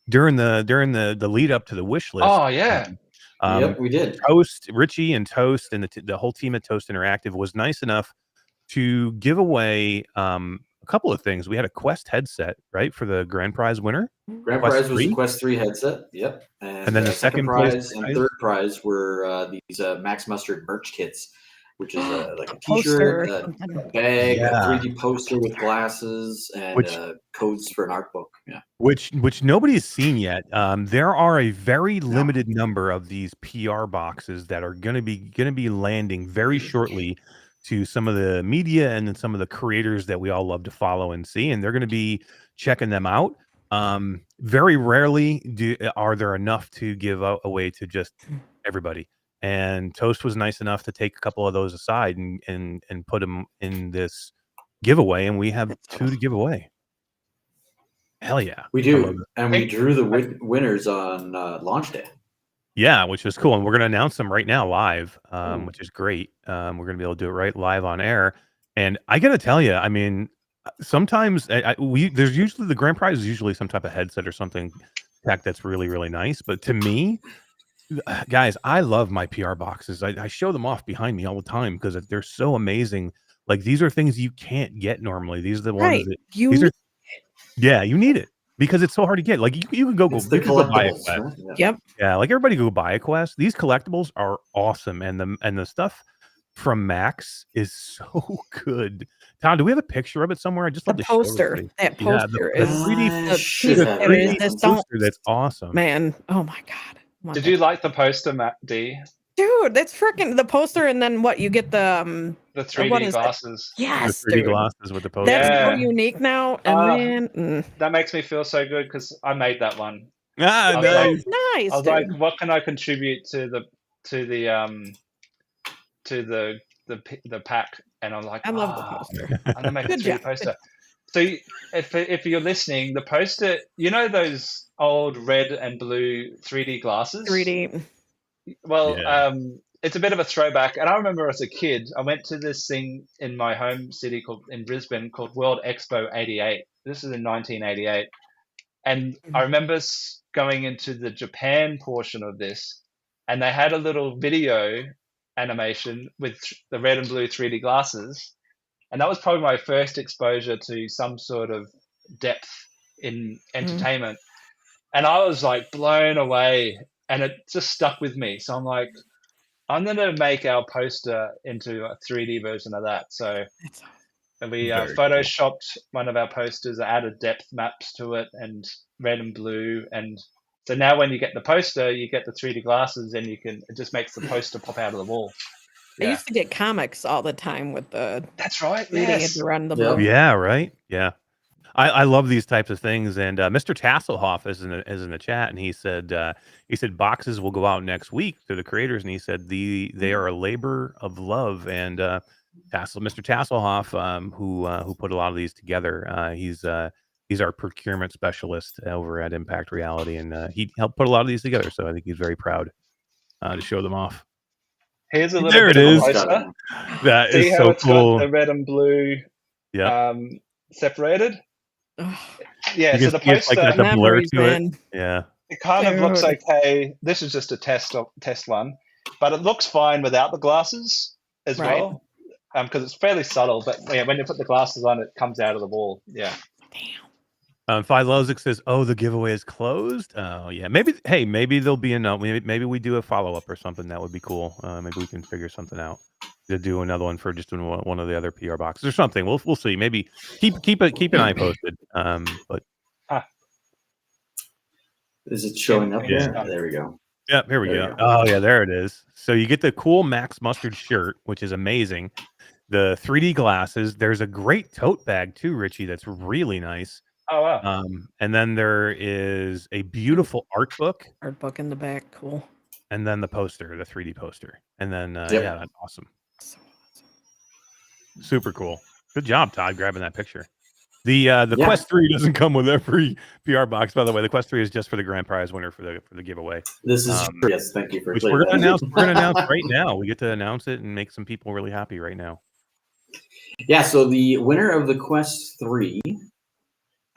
during the lead up to the wish list. Oh yeah. Yep, we did. Richie and Toast and the whole team at Toast Interactive was nice enough to give away a couple of things. We had a Quest headset, right, for the grand prize winner. Grand prize was the Quest 3 headset. Yep. And then the second prize and third prize were these Max Mustard merch kits, which is like a T-shirt, a bag, a 3D poster with glasses, and codes for an art book. Yeah, which nobody has seen yet. There are a very limited number of these PR boxes that are going to be landing very shortly to some of the media and then some of the creators that we all love to follow and see, and they're going to be checking them out. Very rarely are there enough to give away to just everybody. And Toast was nice enough to take a couple of those aside and put them in this giveaway, and we have 2 to give away. Hell yeah, we do, and we drew the winners on launch day. Yeah, which is cool, and we're gonna announce them right now live, which is great. We're gonna be able to do it right live on air, and I gotta tell you, I mean, sometimes there's usually the grand prize is usually some type of headset or something tech that's really, really nice, but to me, guys, I love my PR boxes. I show them off behind me all the time because they're so amazing. Like, these are things you can't get normally. These are the ones Right. that You these need are yeah, you need it because it's so hard to get. Like, you can It's the you can go buy a collectibles, Quest. right? Yeah. Yep. Yeah, like, everybody go buy a Quest. These collectibles are awesome, and the stuff from Max is so good. Todd, do we have a picture of it somewhere? I'd just The love to show poster. everybody. That Yeah, poster the is 3D the Should piece. the have It is 3D it. this don't poster that's awesome. man. Oh my god. Want Did that. you like the poster, Matt D? Dude, that's freaking the poster, and then what you get The what 3D is it? glasses. The Yes, 3D dude. glasses with the poster. That's so Yeah. unique now. And Ah, man, That makes me feel so good because I made that one. Ah, I was like, nice. nice, I was dude. like, what can I contribute to the pack? And I'm like, I love the poster. I'm gonna make a Good 3D job. poster. So if you're listening, the poster, you know those old red and blue 3D glasses? 3D. Well, Yeah. it's a bit of a throwback. And I remember as a kid, I went to this thing in my home city in Brisbane called World Expo 88. This is in 1988. And I remember going into the Japan portion of this, and they had a little video animation with the red and blue 3D glasses. And that was probably my first exposure to some sort of depth in entertainment. And I was like blown away, and it just stuck with me. So I'm like, I'm going to make our poster into a 3D version of that. So That's we Very cool. photoshopped one of our posters, added depth maps to it, and red and blue. And so now when you get the poster, you get the 3D glasses, and it just makes the poster pop out of the wall. I Yeah, used to get comics all the time with the that's right. reading it Yes. around the Yep. blue. Yeah, right. Yeah. I love these types of things, and Mr. Tasselhoff is in the chat, and he said boxes will go out next week to the creators, and he said they are a labor of love, and Mr. Tasselhoff, who put a lot of these together, he's our procurement specialist over at Impact Reality, and he helped put a lot of these together, so I think he's very proud to show them off. Here's a little There bit it of a is. poster. That See is how so it's cool. got the red and blue Yeah, separated? Ugh, Yeah, you so can the see it's like poster, there's a blur memories, to it. man. Yeah. it kind of looks Dude. okay. This is just a test one, but it looks fine without the glasses as Right. well, because it's fairly subtle. But yeah, when you put the glasses on, it comes out of the wall. Yeah. Damn. Filozic says, "Oh, the giveaway is closed." Oh, yeah. Maybe. Hey, maybe there'll be maybe we do a follow up or something. That would be cool. Maybe we can figure something out to do another one for just doing one of the other PR boxes or something. We'll see. Maybe keep an eye posted. But Is it showing up? Yeah. Yeah. There we go. yeah, here we There you go. go. Oh yeah, there it is. So you get the cool Max Mustard shirt, which is amazing. The 3D glasses. There's a great tote bag too, Richie. That's really nice. Oh wow. And then there is a beautiful art book, Art book in the back. Cool. and then the poster, the 3D poster, and then Yep. yeah, that's awesome. So awesome. Super cool. Good job, Todd, grabbing that picture. The Yeah. Quest 3 doesn't come with every PR box, by the way. The Quest 3 is just for the grand prize winner for the giveaway. This is yes. Thank you for Which clearing we're gonna that. announce. We're gonna announce right now. We get to announce it and make some people really happy right now. Yeah. So the winner of the Quest 3.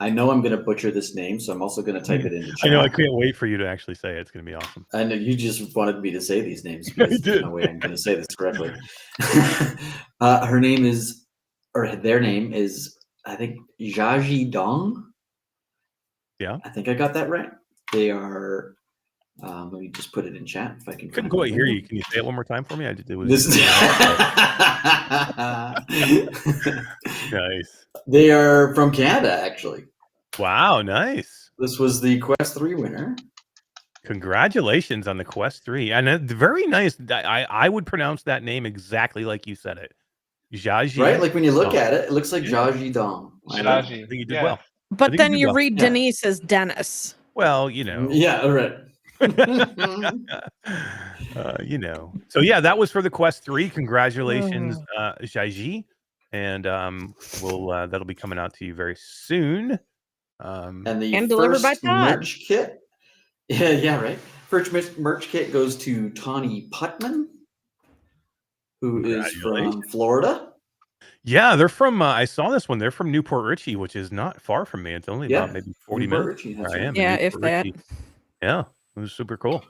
I know I'm going to butcher this name, so I'm also going to type it into chat. I know. I can't wait for you to actually say it. It's gonna be awesome. I know you just wanted me to say these names because there's no way I'm going to say this correctly. Her name is, or their name is, I think, Jaji Dong. Yeah. I think I got that right. They are. Let me just put it in chat if I can. Couldn't find quite it. hear you. Can you say it one more time for me? It was This nice. They are from Canada, actually. Wow, nice. This was the Quest 3 winner. Congratulations on the Quest 3. And very nice. I would pronounce that name exactly like you said it. Jaji. Right? Like when you look Dong. at it, it looks like Yeah. Jaji Dong. I think you did well. But think then you did you well. read Yeah. Denise as Dennis. Well, you know. Yeah, all right. You know. So yeah, that was for the Quest 3. Congratulations, Jaji. And we'll that'll be coming out to you very soon. And the And delivered by first Todd. merch kit. Yeah, right. First merch kit goes to Tawny Putman, who is from Florida. Yeah, they're from. I saw this one. They're from Newport Richie, which is not far from me. It's only about maybe 40 Newport minutes. Richie, that's where I right. am. Yeah, in if Newport that. Richie. Yeah, it was super cool.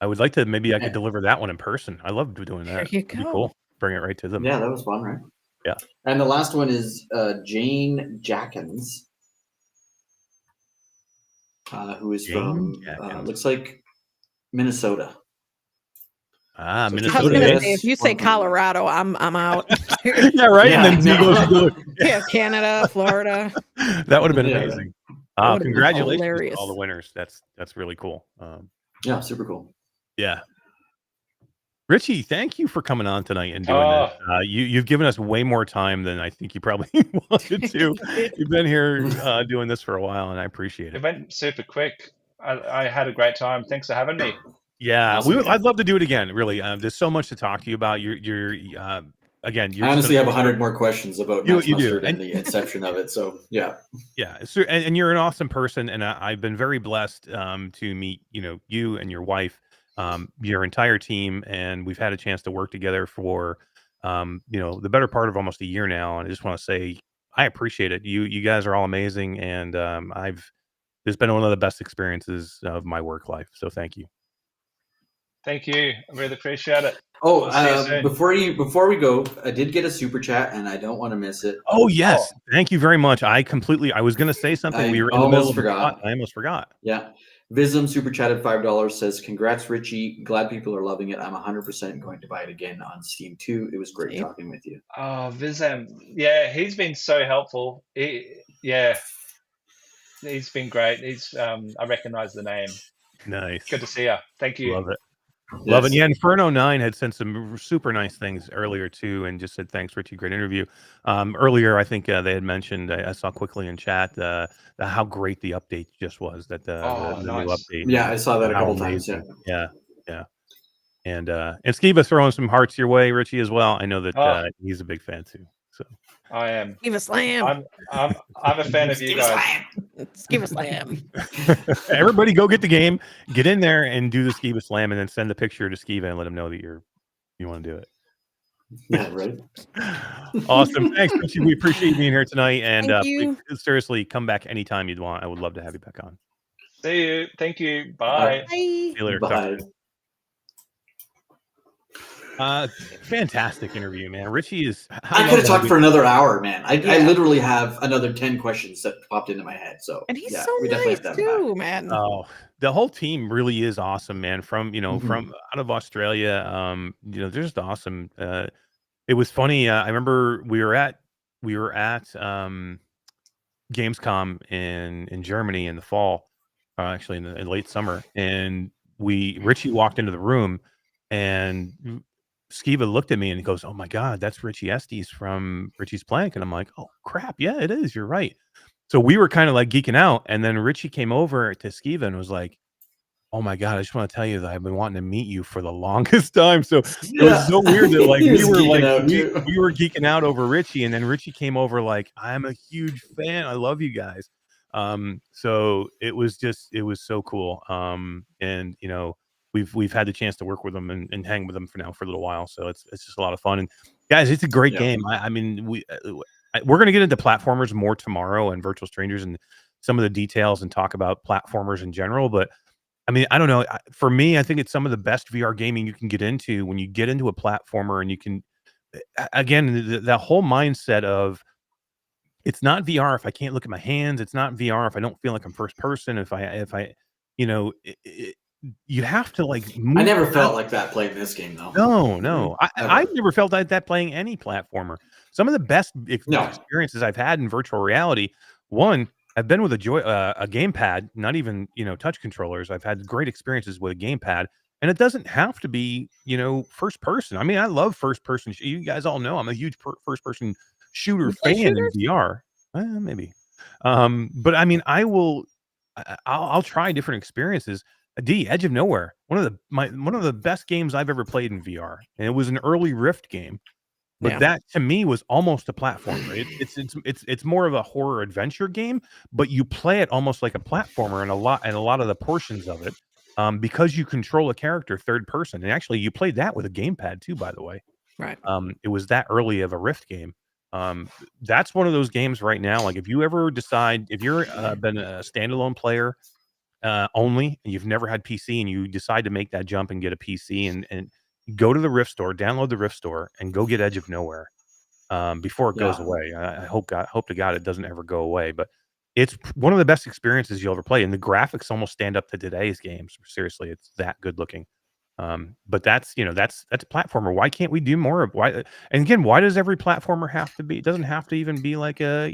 I would like to. Maybe I could deliver that one in person. I love doing that. There you It'd be go. cool. Bring it right to them. Yeah, that was fun, right? Yeah. And the last one is Jane Jackins, who is from looks like Minnesota. Ah, So Minnesota. I was gonna Minnesota. say, if you say Colorado, I'm out. Yeah, right. Yeah, and then no. Yeah, Canada, Florida. That would have been Yeah. amazing. That would've been Congratulations to hilarious. all the winners. That's really cool. Yeah, super cool. Yeah. Richie, thank you for coming on tonight and doing this. You've given us way more time than I think you probably wanted to. You've been here doing this for a while, and I appreciate It it. went super quick. I had a great time. Thanks for having me. Yeah, Awesome. I'd love to do it again. Really, there's so much to talk to you about. You're again. You're I honestly just have 100 more questions about You- Max you do. Mustard and And- the inception of it. So yeah, Yeah, so, and you're an awesome person, and I've been very blessed to meet you and your wife, your entire team, and we've had a chance to work together for the better part of almost a year now. And I just want to say I appreciate it. You guys are all amazing, and it's been one of the best experiences of my work life. So thank you. Thank you. I really appreciate it. Oh, See you soon. before we go, I did get a super chat, and I don't want to miss it. Oh yes, thank you very much. I was going to say something. I We were in the middle almost of forgot. I almost forgot. Yeah, Vism super chatted $5. Says, "Congrats, Richie. Glad people are loving it. I'm 100% going to buy it again on Steam too. It was great Same. talking with you." Oh, Vizam. Yeah, he's been so helpful. He's been great. I recognize the name. Nice. Good to see you. Thank you. Love it. Yes. Love it. Yeah, Inferno 9 had sent some super nice things earlier too, and just said thanks, Richie. Great interview. Earlier, I think they had mentioned. I saw quickly in chat how great the update just was. That the nice. new update. Yeah, I saw that a How couple times. amazing. Yeah. And Skeeva throwing some hearts your way, Richie, as well. I know that he's a big fan too. So I am. Skeeva Slam. I'm a fan of you guys. Skeeva Slam. everybody go get the game, get in there and do the Skeeva Slam, and then send the picture to Skeeva and let him know that you want to do it. Yeah, right. Awesome. Thanks, Richie. We appreciate you being here tonight. And Thank you. please, seriously, come back anytime you'd want. I would love to have you back on. See you. Thank you. Bye. Bye. See you later. Talk Bye. soon. Fantastic interview, man. Richie is. I could have talked for another hour, man. I literally have another 10 questions that popped into my head. So And he's yeah, so we definitely nice have to have him too, back. man. Oh, the whole team really is awesome, man. From Mhm. from out of Australia, they're just awesome. It was funny. I remember we were at Gamescom in Germany in the fall, actually in late summer, and Richie walked into the room, and Skeeva looked at me and he goes, "Oh my God, that's Richie Estes from Richie's Plank," and I'm like, "Oh crap, yeah, it is. You're right." So we were kind of like geeking out, and then Richie came over to Skeeva and was like, "Oh my God, I just want to tell you that I've been wanting to meet you for the longest time." So it was so weird that like He we was were geeking like out, too. we were geeking out over Richie, and then Richie came over like, "I'm a huge fan. I love you guys." So it was so cool. And we've had the chance to work with them and hang with them for a little while. So it's just a lot of fun. And guys, it's a great Yeah. game. I mean, we're gonna get into platformers more tomorrow and Virtual Strangers and some of the details and talk about platformers in general, but I mean, I don't know. For me, I think it's some of the best VR gaming you can get into when you get into a platformer, and you can, again, that whole mindset of it's not VR if I can't look at my hands. It's not VR if I don't feel like I'm first person. If I, you have to like. I never felt like that playing this game, though. No. Never. I've never felt like that playing any platformer. Some of the best No. experiences I've had in virtual reality. One, I've been with a gamepad, not even touch controllers. I've had great experiences with a gamepad, and it doesn't have to be first person. I mean, I love first person. You guys all know I'm a huge first person shooter You play fan shooters? in VR. Maybe, but I mean, I'll try different experiences. Edge of Nowhere, one of the best games I've ever played in VR, and it was an early Rift game. But Yeah. that to me was almost a platformer. It's more of a horror adventure game, but you play it almost like a platformer in a lot of the portions of it. because you control a character third person. And actually, you played that with a gamepad too, by the way. Right. It was that early of a Rift game. That's one of those games right now. Like, if you ever decide, if you're been a standalone player only, and you've never had PC, and you decide to make that jump and get a PC, and go to the Rift store, download the Rift store, and go get Edge of Nowhere before it goes away. I hope to God it doesn't ever go away. But it's one of the best experiences you'll ever play, and the graphics almost stand up to today's games. Seriously, it's that good looking. But that's a platformer. Why can't we do more of why? And again, why does every platformer have to be? It doesn't have to even be like a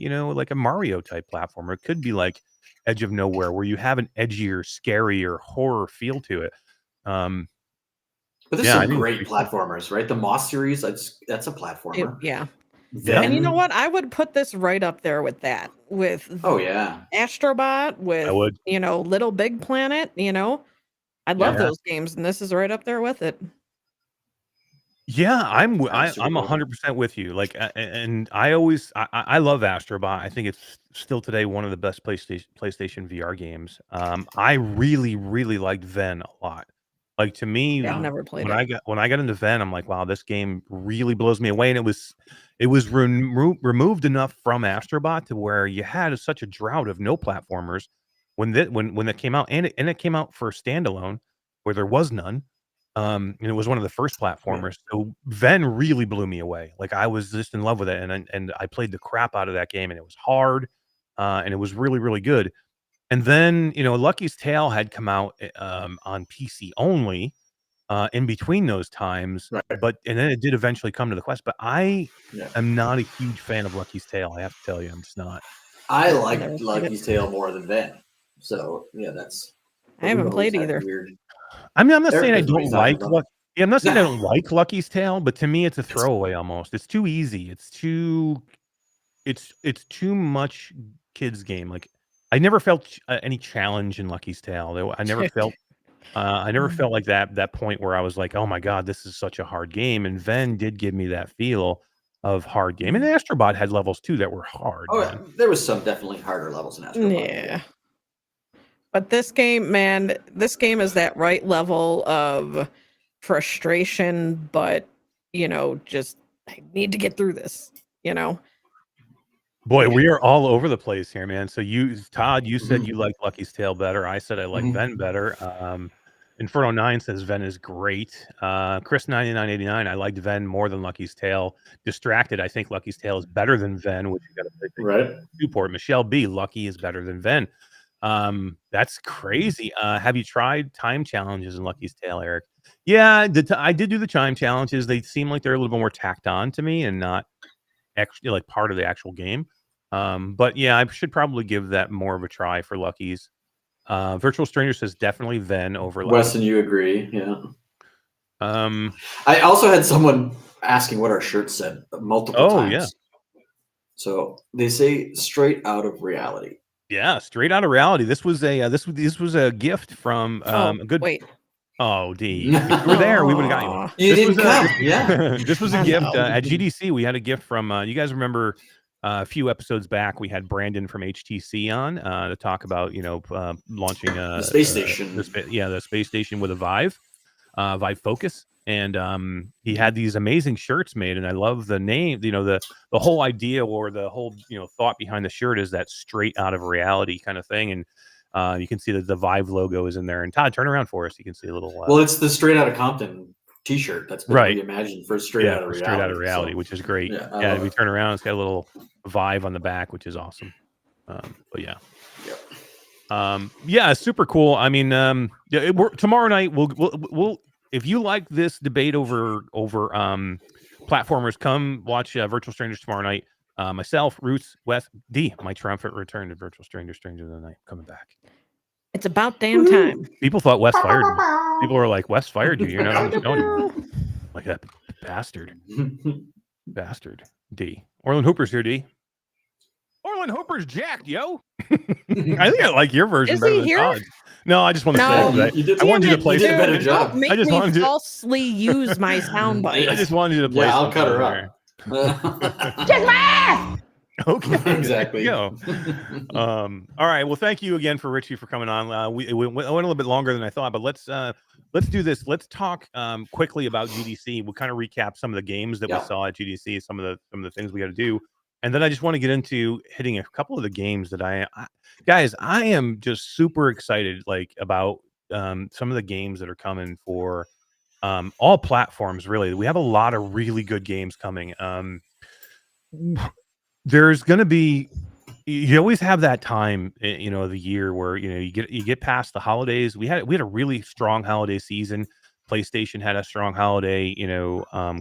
Mario type platformer. It could be like Edge of Nowhere, where you have an edgier, scarier horror feel to it. But there's some great platformers, right? The Moss series, that's a platformer. Yeah. Then, and you know what? I would put this right up there with that. With Astrobot, with Little Big Planet. I love those games, and this is right up there with it. Yeah, I'm 100% with you. Like, and I love Astrobot. I think it's still today one of the best PlayStation VR games. I really, really liked Ven a lot. Like, to me, I've never played when I got into Ven, I'm like, wow, this game really blows me away. And it was removed enough from Astrobot to where you had such a drought of no platformers when that came out, and it came out for standalone where there was none. And it was one of the first platformers. So Ven really blew me away. Like, I was just in love with it, and I played the crap out of that game, and it was hard, and it was really, really good. And then, Lucky's Tale had come out on PC only in between those times. Right. And then it did eventually come to the Quest. But I am not a huge fan of Lucky's Tale. I have to tell you, I'm just not. I like Lucky's Tale more than Ven. So, I haven't played either. I mean, I'm not saying I don't like I'm not saying I don't like Lucky's Tale, but to me, it's a throwaway almost. It's too easy. It's too much kids game. Like, I never felt any challenge in Lucky's Tale. I never felt like that point where I was like, oh my God, this is such a hard game. And Ven did give me that feel of hard game. And Astrobot had levels too that were hard. Oh, there was some definitely harder levels in Astrobot. Yeah. But this game, man, is that right level of frustration, but just I need to get through this, Boy, we are all over the place here, man. So Todd, you said you like Lucky's Tale better. I said I like Ven better. Inferno 9 says Ven is great. Chris 9989, I liked Ven more than Lucky's Tale. Distracted, I think Lucky's Tale is better than Ven, which you got to play right. Newport. Michelle B, Lucky is better than Ven. That's crazy. Have you tried time challenges in Lucky's Tale, Eric? Yeah, I did do the time challenges. They seem like they're a little bit more tacked on to me and not actually like part of the actual game. But yeah, I should probably give that more of a try for Lucky's. Virtual Stranger says definitely Ven over Lucky. Weston, you agree? Yeah. I also had someone asking what our shirt said multiple times. Yeah. So they say straight out of reality. Yeah, straight out of reality. This was a gift from a good. Wait. Oh, D. If you were there, we would have got you. You didn't come. Yeah. This was a gift at GDC. We had a gift from. You guys remember a few episodes back? We had Brandon from HTC on to talk about launching the space station. The space station with a Vive Focus. And he had these amazing shirts made, and I love the name. The whole idea or the whole thought behind the shirt is that straight out of reality kind of thing. And you can see that the Vive logo is in there. And Todd, turn around for us. You can see a little. Well, it's the Straight Outta Compton T-shirt that's been reimagined for Straight Out of Reality. Straight Out of Reality, so, which is great. Yeah, we turn around. It's got a little Vive on the back, which is awesome. But yeah. Yeah, super cool. I mean, tomorrow night we'll if you like this debate over platformers, come watch Virtual Strangers tomorrow night. Myself, Roots, Wes, D, my triumphant return to Virtual Stranger of the Night, coming back. It's about damn time. People thought Wes fired me. People were like, Wes fired you. You're not on the show anymore. Like that bastard. Bastard. D. Orland Hooper's here, D. Orland Hooper's jacked, yo. I think I like your version better than Todd's. No, I just want to say I wanted you to play. You did a better job. I just wanted to falsely use my soundbite. I just wanted you to play. Yeah, I'll cut her up. Okay, Exactly. there you go. All right. Well, thank you again for Richie for coming on. It went a little bit longer than I thought, but let's do this. Let's talk quickly about GDC. We'll kind of recap some of the games that we saw at GDC, some of the things we got to do, and then I just want to get into hitting a couple of the games that guys, I am just super excited about some of the games that are coming for all platforms. Really, we have a lot of really good games coming. There's going to be, you always have that time, the year where you get past the holidays. We had a really strong holiday season. PlayStation had a strong holiday.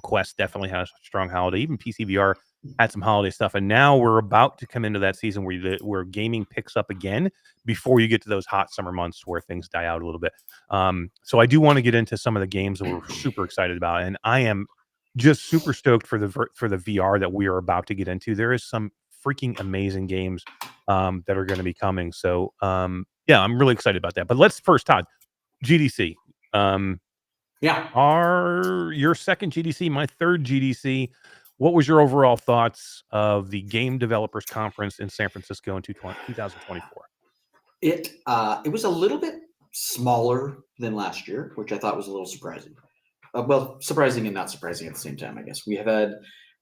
Quest definitely had a strong holiday. Even PCVR had some holiday stuff, and now we're about to come into that season where gaming picks up again before you get to those hot summer months where things die out a little bit. So I do want to get into some of the games that we're super excited about, and I am just super stoked for the VR that we are about to get into. There is some freaking amazing games that are going to be coming. So yeah, I'm really excited about that. But let's first, Todd, GDC. Your second GDC, my third GDC. What was your overall thoughts of the Game Developers Conference in San Francisco in 2024? It was a little bit smaller than last year, which I thought was a little surprising. Well, surprising and not surprising at the same time, I guess. We have had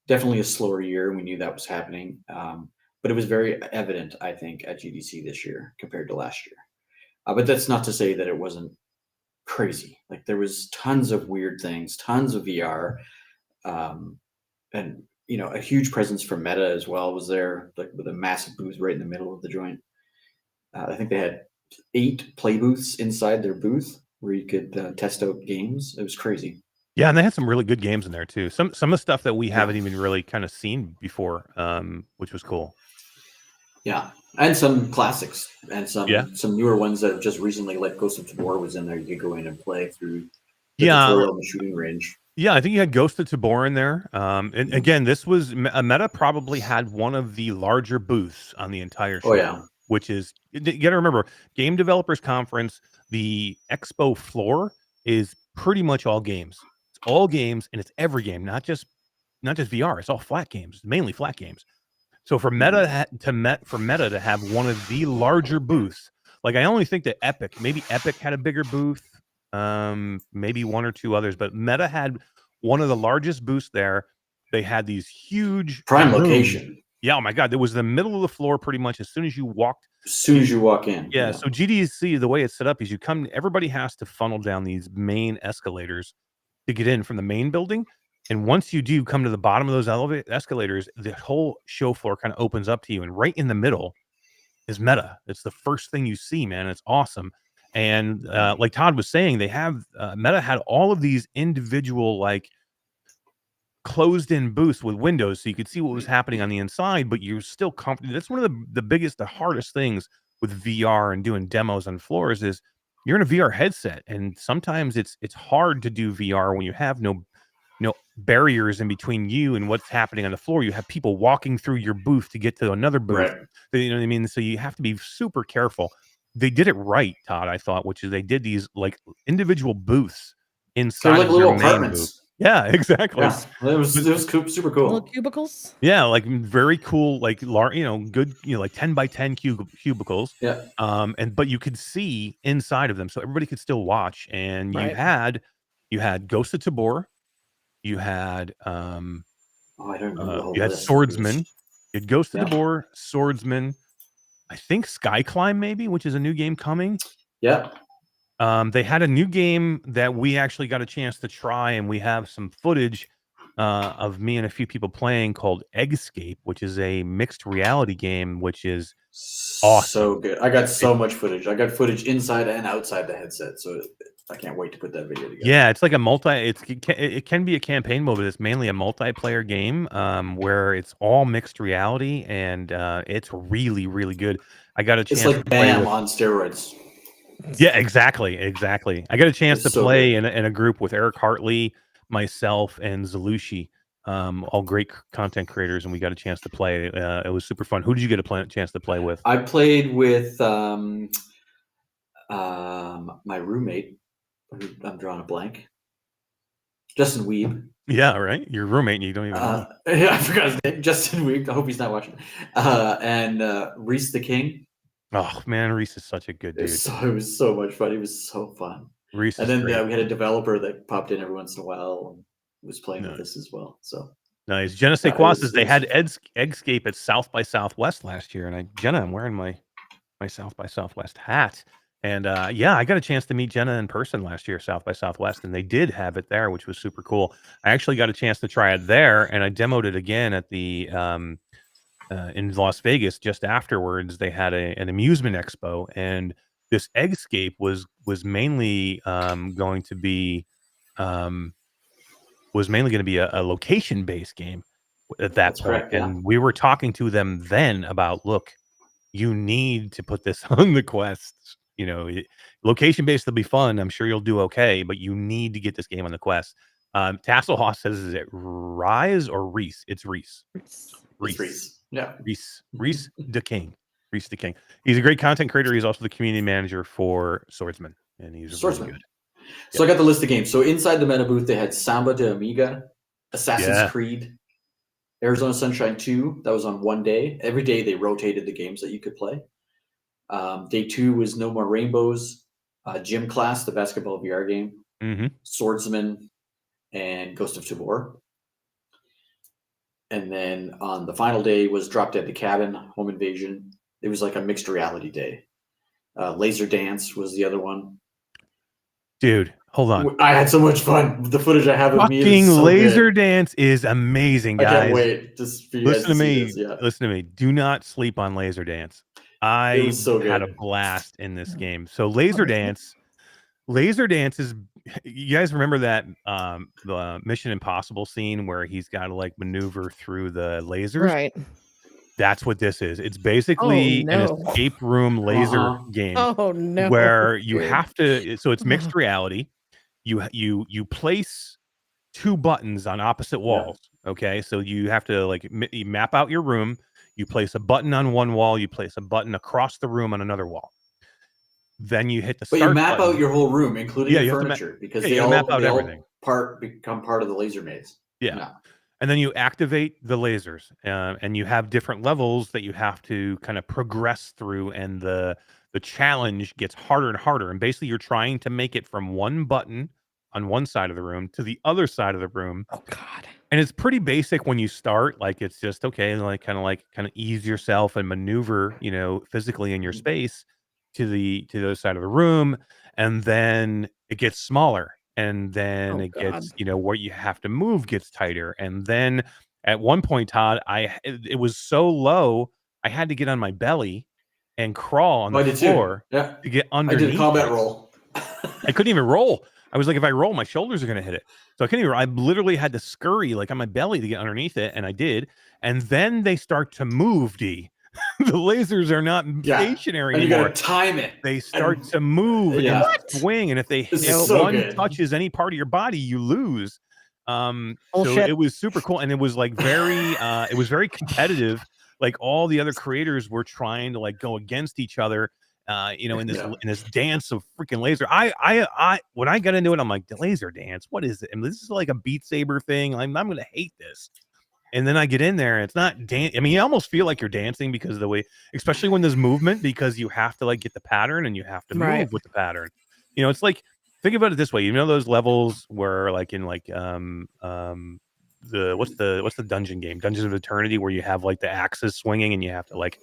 definitely a slower year, and we knew that was happening. But it was very evident, I think, at GDC this year compared to last year. But that's not to say that it wasn't crazy. Like, there was tons of weird things, tons of VR, and a huge presence from Meta as well was there, like with a massive booth right in the middle of the joint. I think they had 8 play booths inside their booth where you could test out games. It was crazy. Yeah, and they had some really good games in there too. Some of the stuff that we haven't even really kind of seen before, which was cool. Yeah, and some classics and some newer ones that have just recently, like Ghost of Tabor was in there. You could go in and play through the tutorial in the shooting range. Yeah, I think you had Ghost of Tabor in there. And again, this was Meta probably had one of the larger booths on the entire show. Oh yeah. Which is, you got to remember, Game Developers Conference, the expo floor is pretty much all games. It's all games, and it's every game, not just VR. It's all flat games, mainly flat games. So for Meta to have one of the larger booths, like I only think that maybe Epic had a bigger booth, maybe one or two others, but Meta had one of the largest booths there. They had these huge prime location. Yeah, oh my God, it was the middle of the floor pretty much as soon as you walked. As soon as you walk in. Yeah, so GDC, the way it's set up is everybody has to funnel down these main escalators to get in from the main building. And once you do come to the bottom of those escalators, the whole show floor kind of opens up to you. And right in the middle is Meta. It's the first thing you see, man. It's awesome. And like Todd was saying, they have Meta had all of these individual closed-in booths with windows, so you could see what was happening on the inside, but you're still comfortable. That's one of the hardest things with VR and doing demos on floors is you're in a VR headset, and sometimes it's hard to do VR when you have no barriers in between you and what's happening on the floor. You have people walking through your booth to get to another booth. Right. You know what I mean? So you have to be super careful. They did it right, Todd, I thought, which is they did these individual booths inside like of little their main apartments. booth. Yeah, exactly. Yeah, it was super cool. Little cubicles. Yeah, very cool, good, 10 by 10 cubicles. Yeah. But you could see inside of them, so everybody could still watch. And Right. you had Ghost of Tabor, you had I don't remember the whole you had list. Swordsman, you had Ghost of Tabor, Swordsman, I think Skyclimb maybe, which is a new game coming. Yeah. They had a new game that we actually got a chance to try, and we have some footage of me and a few people playing called Eggscape, which is a mixed reality game, which is awesome. So good. I got so much footage. I got footage inside and outside the headset, so I can't wait to put that video together. Yeah, it's like it can be a campaign mode, but it's mainly a multiplayer game where it's all mixed reality, and it's really, really good. I got a chance. It's like BAM on steroids. Yeah, exactly. I got a chance to play in a group with Eric Hartley, myself, and Zalushi, all great content creators, and we got a chance to play. It was super fun. Who did you get a chance to play with? I played with my roommate. I'm drawing a blank. Justin Weeb. Yeah, right. Your roommate, and you don't even know. Yeah, I forgot his name. Justin Week. I hope he's not watching. And Reese the King. Oh man, Reese is such a good dude. It was so much fun. It was so fun. Reese And is then great. we had a developer that popped in every once in a while and was playing with us as well. So nice. Jenna it Sequoia was- says it they was- had Eggscape at South by Southwest last year, and Jenna, I'm wearing my South by Southwest hat. And yeah, I got a chance to meet Jenna in person last year, South by Southwest, and they did have it there, which was super cool. I actually got a chance to try it there, and I demoed it again at the in Las Vegas just afterwards. They had an amusement expo, and this Eggscape was mainly going to be a location based game at that That's point. correct, yeah. And we were talking to them then about, look, you need to put this on the Quest. You know, location based will be fun. I'm sure you'll do okay, but you need to get this game on the Quest. Tasselhoff says, is it Rise or Reese? It's Reese. It's Reese. Yeah. Reese the King. Reese the King. He's a great content creator. He's also the community manager for Swordsman, and he's really good. So I got the list of games. So inside the meta booth, they had Samba de Amiga, Assassin's Yeah. Creed, Arizona Sunshine 2. That was on one day. Every day they rotated the games that you could play. Day 2 was No More Rainbows, Gym Class, the basketball VR game, Mm-hmm. Swordsman, and Ghost of Tabor. And then on the final day was Drop Dead the Cabin, Home Invasion. It was like a mixed reality day. Laser Dance was the other one. Dude, hold on. I had so much fun. The footage I have of me Fucking is so Laser good. Dance is amazing, guys. I can't wait just for you Listen guys to see me. this. Yeah. Listen to me. Do not sleep on Laser Dance. It I was so had a good. blast in this game. So Laser Dance is, you guys remember that the Mission Impossible scene where he's got to like maneuver through the lasers? Right. That's what this is. It's basically no. an escape room laser game Oh no. where you dude. have to, so it's mixed reality. You place 2 buttons on opposite walls. Okay, so you have to like you map out your room. You place a button on one wall. You place a button across the room on another wall. Then you hit the But start you map button. out your whole room, including Yeah, the you have to furniture, because yeah, they you all map out everything. become part of the laser maze. Yeah. And then you activate the lasers, and you have different levels that you have to kind of progress through, and the challenge gets harder and harder. And basically, you're trying to make it from one button on one side of the room to the other side of the room. Oh God. And it's pretty basic when you start. Like it's just okay, like kind of ease yourself and maneuver, you know, physically in your space to the other side of the room, and then it gets smaller. And then Oh, it God. gets, you know, what you have to move gets tighter. And then at one point, Todd, it was so low, I had to get on my belly and crawl on I the did floor too. Yeah. to get I underneath. did a combat it. roll. I couldn't even roll. I was like, if I roll, my shoulders are going to hit it. So I couldn't even, I literally had to scurry like on my belly to get underneath it. And I did. And then they start to move, D. The lasers are not stationary and you anymore. got to time it. They start to move and swing, and if one touches any part of your body, you lose. So it was super cool, and it was like very competitive. Like all the other creators were trying to like go against each other, you know, in this dance of freaking laser. I when I got into it, I'm like, the laser dance, what is it? I mean, this is like a Beat Saber thing. I'm gonna hate this. And then I get in there, and it's not I mean, you almost feel like you're dancing because of the way, especially when there's movement, because you have to like get the pattern and you have to move with the pattern. You know, it's like, think about it this way. You know those levels where like in like what's the dungeon game, Dungeons of Eternity, where you have like the axes swinging and you have to like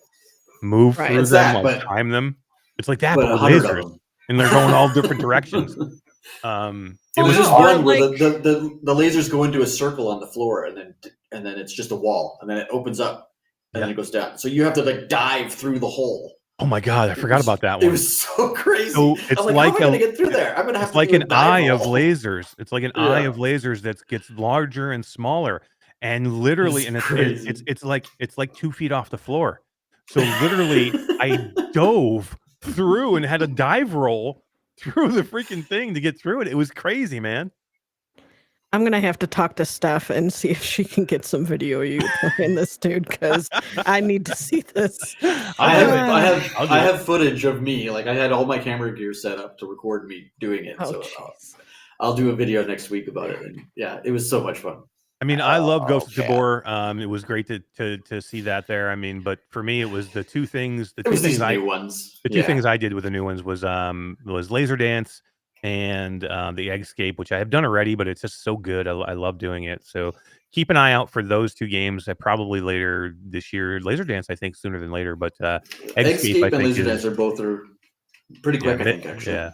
move through them, like time them. It's like that, but with lasers, and they're going all different directions. It was just one where the lasers go into a circle on the floor, and then it's just a wall, and then it opens up, and then it goes down. So you have to like dive through the hole. Oh my God, I forgot about that one. It was so crazy. So it's like how am I gonna get through there? I'm gonna have it's to like do an eye of lasers. It's like an eye of lasers that gets larger and smaller, and literally, it's like 2 feet off the floor. So literally, I dove through and had a dive roll through the freaking thing to get through it. It was crazy, man. I'm gonna have to talk to Steph and see if she can get some video of you playing this, dude, because I need to see this. I have footage of me. Like I had all my camera gear set up to record me doing it. I'll do a video next week about it. And yeah, it was so much fun. I mean, I love Ghost of Tabor. It was great to see that there. I mean, but for me, it was the two things. The two things new ones. The two things I did with the new ones was Laser Dance and the Eggscape, which I have done already, but it's just so good. I love doing it. So keep an eye out for those two games. Probably later this year. Laser Dance, I think, sooner than later. But Eggscape and Laser Dance are both pretty quick. I think actually. Yeah.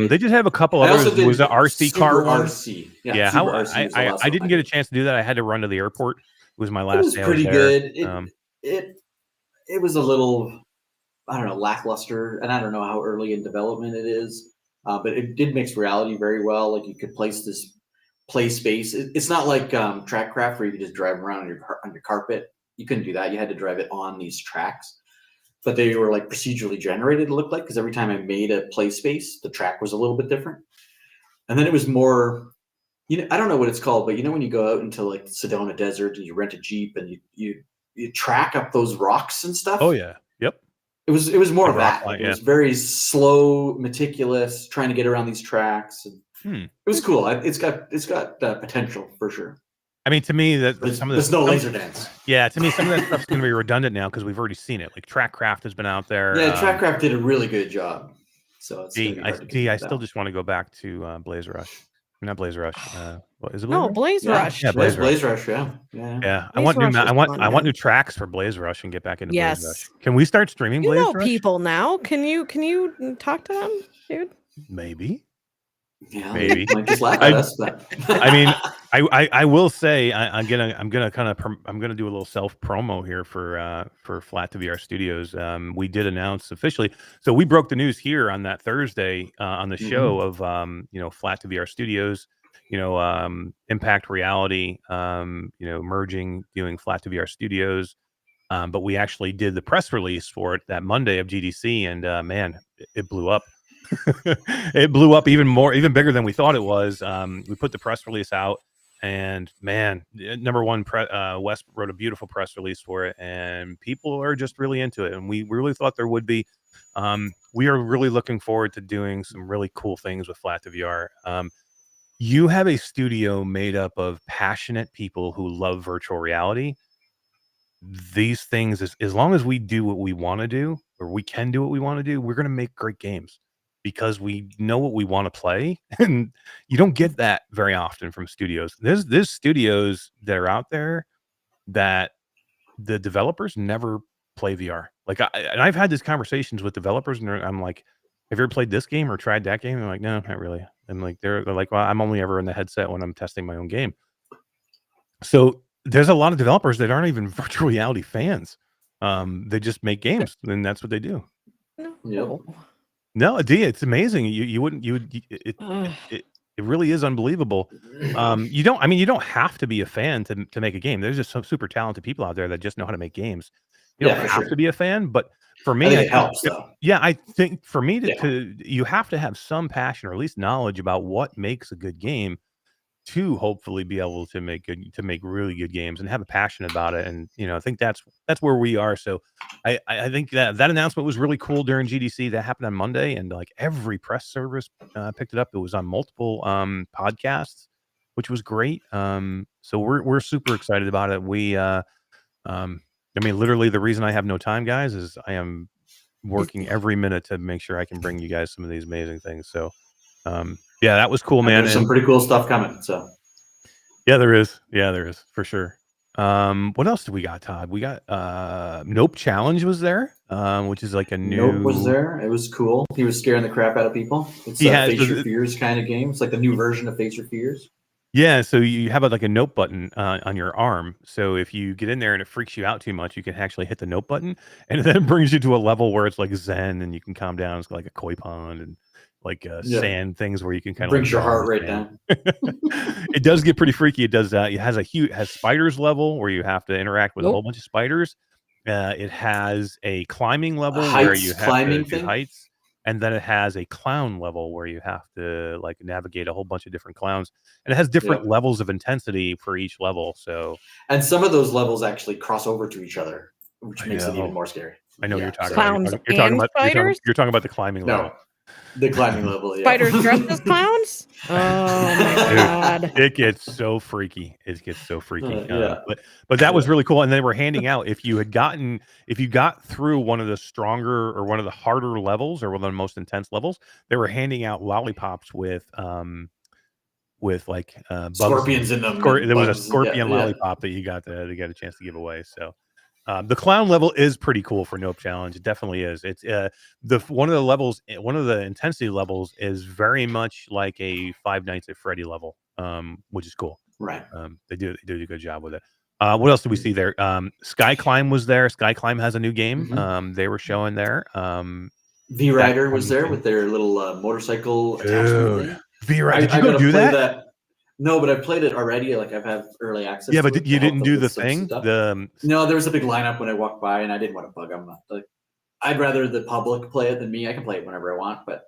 They did have a couple others. There was an RC car one. RC. Yeah, I didn't get a chance to do that. I had to run to the airport. It was my last day. It was pretty good. It was a little, I don't know, lackluster, and I don't know how early in development it is, but it did mix reality very well. Like you could play space. It's not like Trackcraft where you could just drive around on your carpet. You couldn't do that. You had to drive it on these tracks. But they were like procedurally generated, it looked like, because every time I made a play space, the track was a little bit different. And then it was more, I don't know what it's called, but when you go out into like Sedona Desert and you rent a Jeep and you track up those rocks and stuff. Oh yeah, yep. It was more of that. It was very slow, meticulous, trying to get around these tracks. And it was cool. It's got potential for sure. I mean, to me, there's no Laser Dance. Yeah, to me, some of that stuff's going to be redundant now because we've already seen it. Like Trackcraft has been out there. Yeah, Trackcraft did a really good job. So it's I still just want to go back to Blaze Rush. Not Blaze Rush. What is it? Blaze Rush. Yeah, Blaze Rush. Yeah. I want new tracks for Blaze Rush and get back into Blaze Rush. Can we start streaming Blaze Rush? People now. Can you talk to them, dude? Maybe. Yeah, maybe. Might just laugh at us, but I mean, I will say I'm gonna do a little self promo here for Flat to VR Studios. We did announce officially, so we broke the news here on that Thursday on the show of Flat to VR Studios, Impact Reality, merging, doing Flat to VR Studios. But we actually did the press release for it that Monday of GDC, and man, it blew up. It blew up even bigger than we thought it was. We put the press release out, and man, number one, Wes wrote a beautiful press release for it, and people are just really into it. And we really thought there would be. We are really looking forward to doing some really cool things with Flat to VR. You have a studio made up of passionate people who love virtual reality. These things, as long as we do what we want to do, or we can do what we want to do, we're going to make great games. Because we know what we want to play, and you don't get that very often from studios. There's studios that are out there that the developers never play VR. Like I've had these conversations with developers, and I'm like, "Have you ever played this game or tried that game?" And they're like, "No, not really." And like they're like, "Well, I'm only ever in the headset when I'm testing my own game." So there's a lot of developers that aren't even virtual reality fans. They just make games, and that's what they do. Yep. No, it's amazing. It really is unbelievable. You don't have to be a fan to make a game. There's just some super talented people out there that just know how to make games. You don't have to be a fan, but for me, it helps though. Yeah, I think for me you have to have some passion or at least knowledge about what makes a good game to hopefully be able to make really good games and have a passion about it. And I think that's where we are. So I think that announcement was really cool during GDC. That happened on Monday, and like every press service picked it up. It was on multiple podcasts, which was great. So we're super excited about it. We I mean, literally the reason I have no time, guys, is I am working every minute to make sure I can bring you guys some of these amazing things. So yeah, that was cool, man. There's some pretty cool stuff coming. So yeah, there is for sure. What else do we got, Todd? We got Nope Challenge was there, which is like a new. Nope was there. It was cool. He was scaring the crap out of people. It's a Face Your Fears kind of game. It's like the new version of Face Your Fears. Yeah, so you have like a nope button on your arm. So if you get in there and it freaks you out too much, you can actually hit the nope button, and then it brings you to a level where it's like Zen, and you can calm down. It's like a koi pond and like sand things where you can kind of brings your heart rate down. It does get pretty freaky. It does. It has spiders level where you have to interact with a whole bunch of spiders. It has a climbing level where you have to do heights, and then it has a clown level where you have to like navigate a whole bunch of different clowns, and it has different levels of intensity for each level. So, and some of those levels actually cross over to each other, which makes it even more scary. I know you're talking about. You're talking about the climbing level. The climbing level, yeah. Spiders dressed as clowns? Oh my god. It gets so freaky. It gets so freaky. Yeah. But that was really cool. And they were handing out, if you got through one of the stronger or one of the harder levels or one of the most intense levels, they were handing out lollipops with like bugs. Scorpions in them. There was a bugs, scorpion yeah. lollipop that you got a chance to give away. So the clown level is pretty cool for Nope Challenge. It definitely is. It's one of the intensity levels is very much like a Five Nights at Freddy level, which is cool. Right. They do a good job with it. What else did we see there? Sky Climb was there. Sky Climb has a new game. They were showing there. V Rider was there with their little motorcycle attachment thing. V Rider, did you go do that? No, but I played it already. Like I've had early access. Yeah, to but it you to help didn't them do the with some thing. stuff. No, there was a big lineup when I walked by, and I didn't want to bug them. Like, I'd rather the public play it than me. I can play it whenever I want, but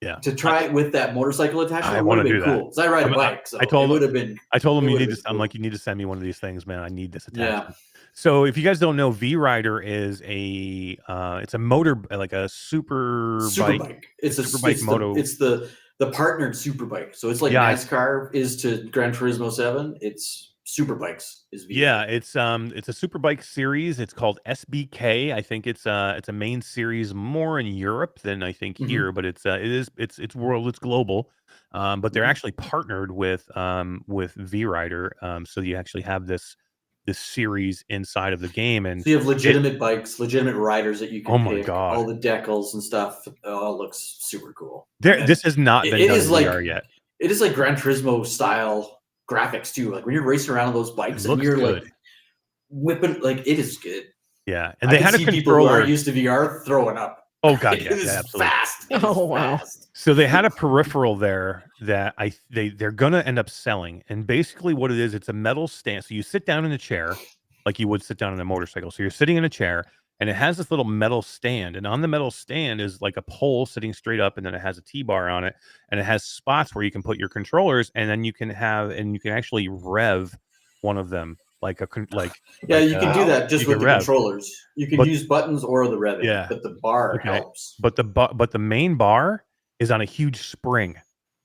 yeah, to try it with that motorcycle attachment, I want to do cool. that Because I ride a bike, so I told would have been. I told him you need to. Cool. I'm like, you need to send me one of these things, man. I need this attachment. Yeah. So if you guys don't know, V Rider is it's a motor, like a super bike. It's a super bike moto. It's the partnered super bike. So it's like NASCAR is to Gran Turismo 7. It's super bikes is V. Yeah, it's a super bike series. It's called SBK. I think it's a main series more in Europe than I think here, but it's world, it's global. But they're actually partnered with V Rider. So you actually have this series inside of the game, and so you have legitimate bikes, legitimate riders that you can pick. God. All the decals and stuff. All looks super cool. This has not been done in VR yet. It is like Gran Turismo style graphics too. Like when you're racing around on those bikes and you're good. like whipping, like it is good. Yeah, and they had a controller. People who are used to VR throwing up. Oh god, It yeah, is absolutely. fast. Oh wow. Fast. So they had a peripheral there that they're gonna end up selling, and basically what it is, it's a metal stand. So you sit down in a chair, like you would sit down in a motorcycle. So you're sitting in a chair, and it has this little metal stand, and on the metal stand is like a pole sitting straight up, and then it has a T-bar on it, and it has spots where you can put your controllers, and then you can actually rev one of them. You can do that just with the controllers. You can use buttons or the revving. Yeah, but the bar helps. But the main bar is on a huge spring,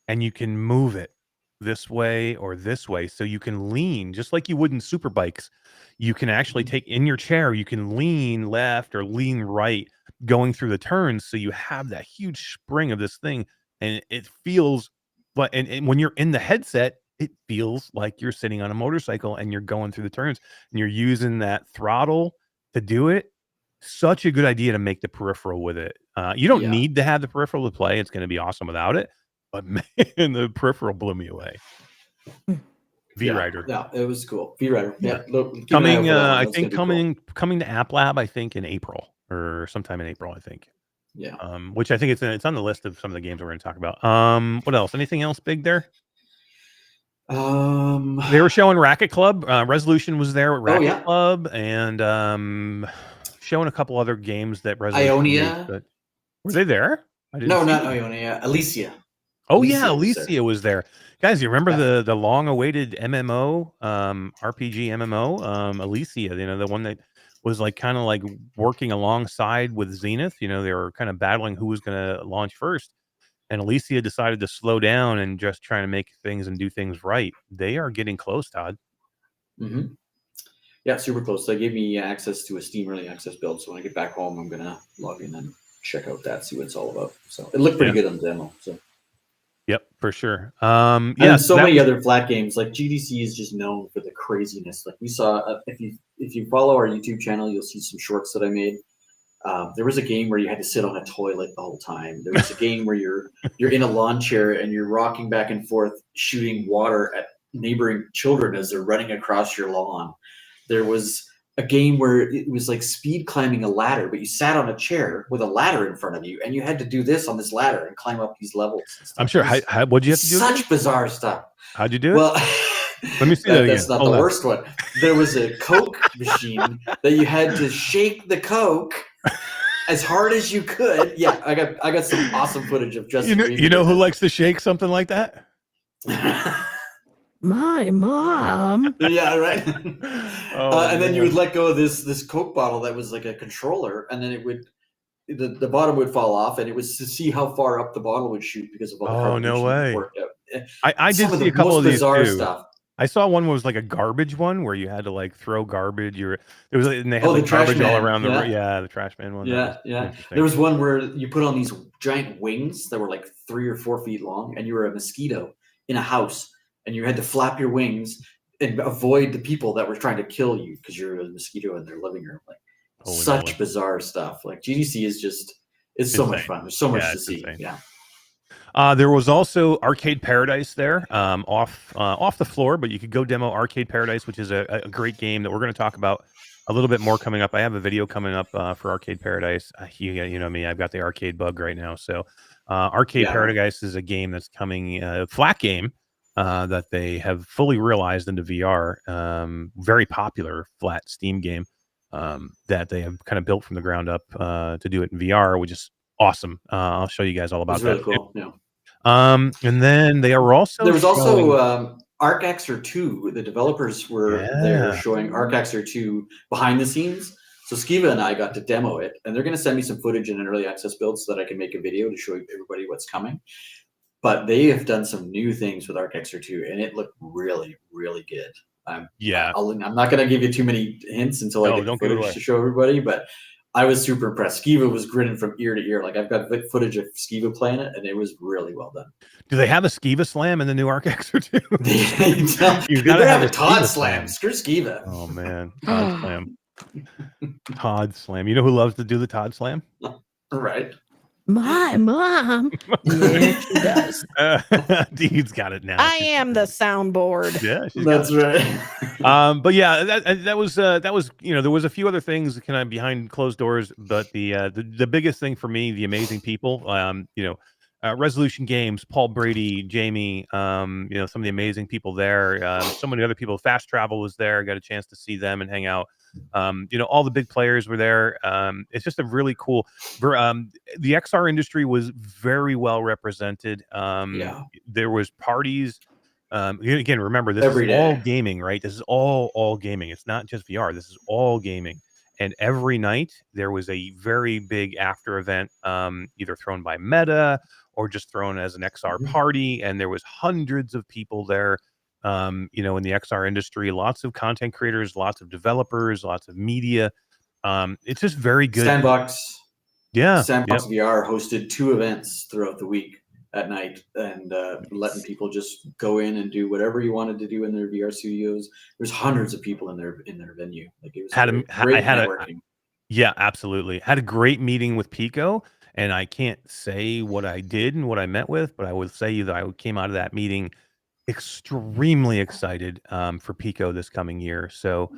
and you can move it this way or this way, so you can lean just like you would in super bikes. You can actually take in your chair. You can lean left or lean right, going through the turns. So you have that huge spring of this thing, and it feels. But and when you're in the headset, it feels like you're sitting on a motorcycle and you're going through the turns and you're using that throttle to do it. Such a good idea to make the peripheral with it. You don't need to have the peripheral to play. It's going to be awesome without it. But man, the peripheral blew me away. V Rider. Yeah, it was cool. V Rider. Yeah. Coming, I think coming to App Lab, I think in April or sometime in April, I think. Yeah. Which I think it's on the list of some of the games we're going to talk about. What else? Anything else big there? They were showing Racket Club. Resolution was there with Racket Club, and showing a couple other games that Resolution Ionia. But were they there? No, not Ionia. Alicia. Oh yeah, Alicia was there. Guys, you remember the long-awaited MMO, RPG MMO, Alicia? You know, the one that was like kind of like working alongside with Zenith. You know, they were kind of battling who was going to launch first. And Alicia decided to slow down and just trying to make things and do things right. They are getting close, Todd. Mm-hmm. Yeah, super close. They gave me access to a Steam Early Access build. So when I get back home, I'm going to log in and check out that, see what it's all about. So it looked pretty good on the demo. So. Yep, for sure. And so many other flat games. Like GDC is just known for the craziness. Like we saw, if you follow our YouTube channel, you'll see some shorts that I made. There was a game where you had to sit on a toilet the whole time. There was a game where you're in a lawn chair and you're rocking back and forth, shooting water at neighboring children as they're running across your lawn. There was a game where it was like speed climbing a ladder, but you sat on a chair with a ladder in front of you, and you had to do this on this ladder and climb up these levels. I'm sure. What'd you have to do? Such bizarre stuff. How'd you do it? Well, let me see that again. That's not the worst one. There was a Coke machine that you had to shake the Coke as hard as you could. Yeah, I got some awesome footage of just. You know who likes to shake something like that? My mom. Yeah, right. And then you would let go of this Coke bottle that was like a controller, and then it would the bottom would fall off, and it was to see how far up the bottle would shoot because of all the Oh, no carbonation that way. worked out. I did Some of see a the couple most of these bizarre too. stuff. I saw one was like a garbage one where you had to like throw garbage. It was and they had Oh, the like trash garbage all man. around Yeah. the trash man one. That Yeah, was yeah. interesting. There was one where you put on these giant wings that were like 3 or 4 feet long, and you were a mosquito in a house, and you had to flap your wings and avoid the people that were trying to kill you because you're a mosquito in their living room. Like Holy such moly. bizarre stuff. Like GDC is just it's so much Insane. fun. There's so much Yeah, to it's see. insane. Yeah. There was also Arcade Paradise there, off the floor, but you could go demo Arcade Paradise, which is a great game that we're going to talk about a little bit more coming up. I have a video coming up for Arcade Paradise. You know me, I've got the arcade bug right now. So Arcade Yeah. Paradise is a game that's coming, flat game that they have fully realized into VR. Very popular flat Steam game that they have kind of built from the ground up to do it in VR, which is awesome. I'll show you guys all about It's really that. cool. Yeah. And then they are also There was showing... also ArcXer 2. The developers were there showing ArcXer 2 behind the scenes. So Skeeva and I got to demo it, and they're going to send me some footage in an early access build so that I can make a video to show everybody what's coming. But they have done some new things with ArcXer 2, and it looked really, really good. I'm not going to give you too many hints until I get the footage to show everybody, but I was super impressed. Skeeva was grinning from ear to ear. Like I've got footage of Skeeva playing it, and it was really well done. Do they have a Skeeva Slam in the new ArcXer 2? You got to have a Todd Slam. Screw Skeeva. Oh man, Todd Slam. Todd Slam. You know who loves to do the Todd Slam? Right. My mom. Yeah, she does. Deed's got it now. I am the soundboard. Yeah, that's right. But yeah, that was there was a few other things kind of behind closed doors, but the biggest thing for me, the amazing people, Resolution Games, Paul Brady, Jamie, some of the amazing people there. So many other people. Fast Travel was there. Got a chance to see them and hang out. All the big players were there. It's just a really cool. The XR industry was very well represented. There was parties. Again, remember this is all gaming, right? This is all gaming. It's not just VR. This is all gaming. And every night there was a very big after event, either thrown by Meta or just thrown as an XR party. And there was hundreds of people there. In the XR industry, lots of content creators, lots of developers, lots of media. It's just very good. Sandbox VR hosted 2 events throughout the week at night, and letting people just go in and do whatever you wanted to do in their VR studios. There's hundreds of people in their venue. Like it was great networking. Yeah, absolutely. Had a great meeting with Pico, and I can't say what I did and what I met with, but I would say that I came out of that meeting extremely excited for Pico this coming year. So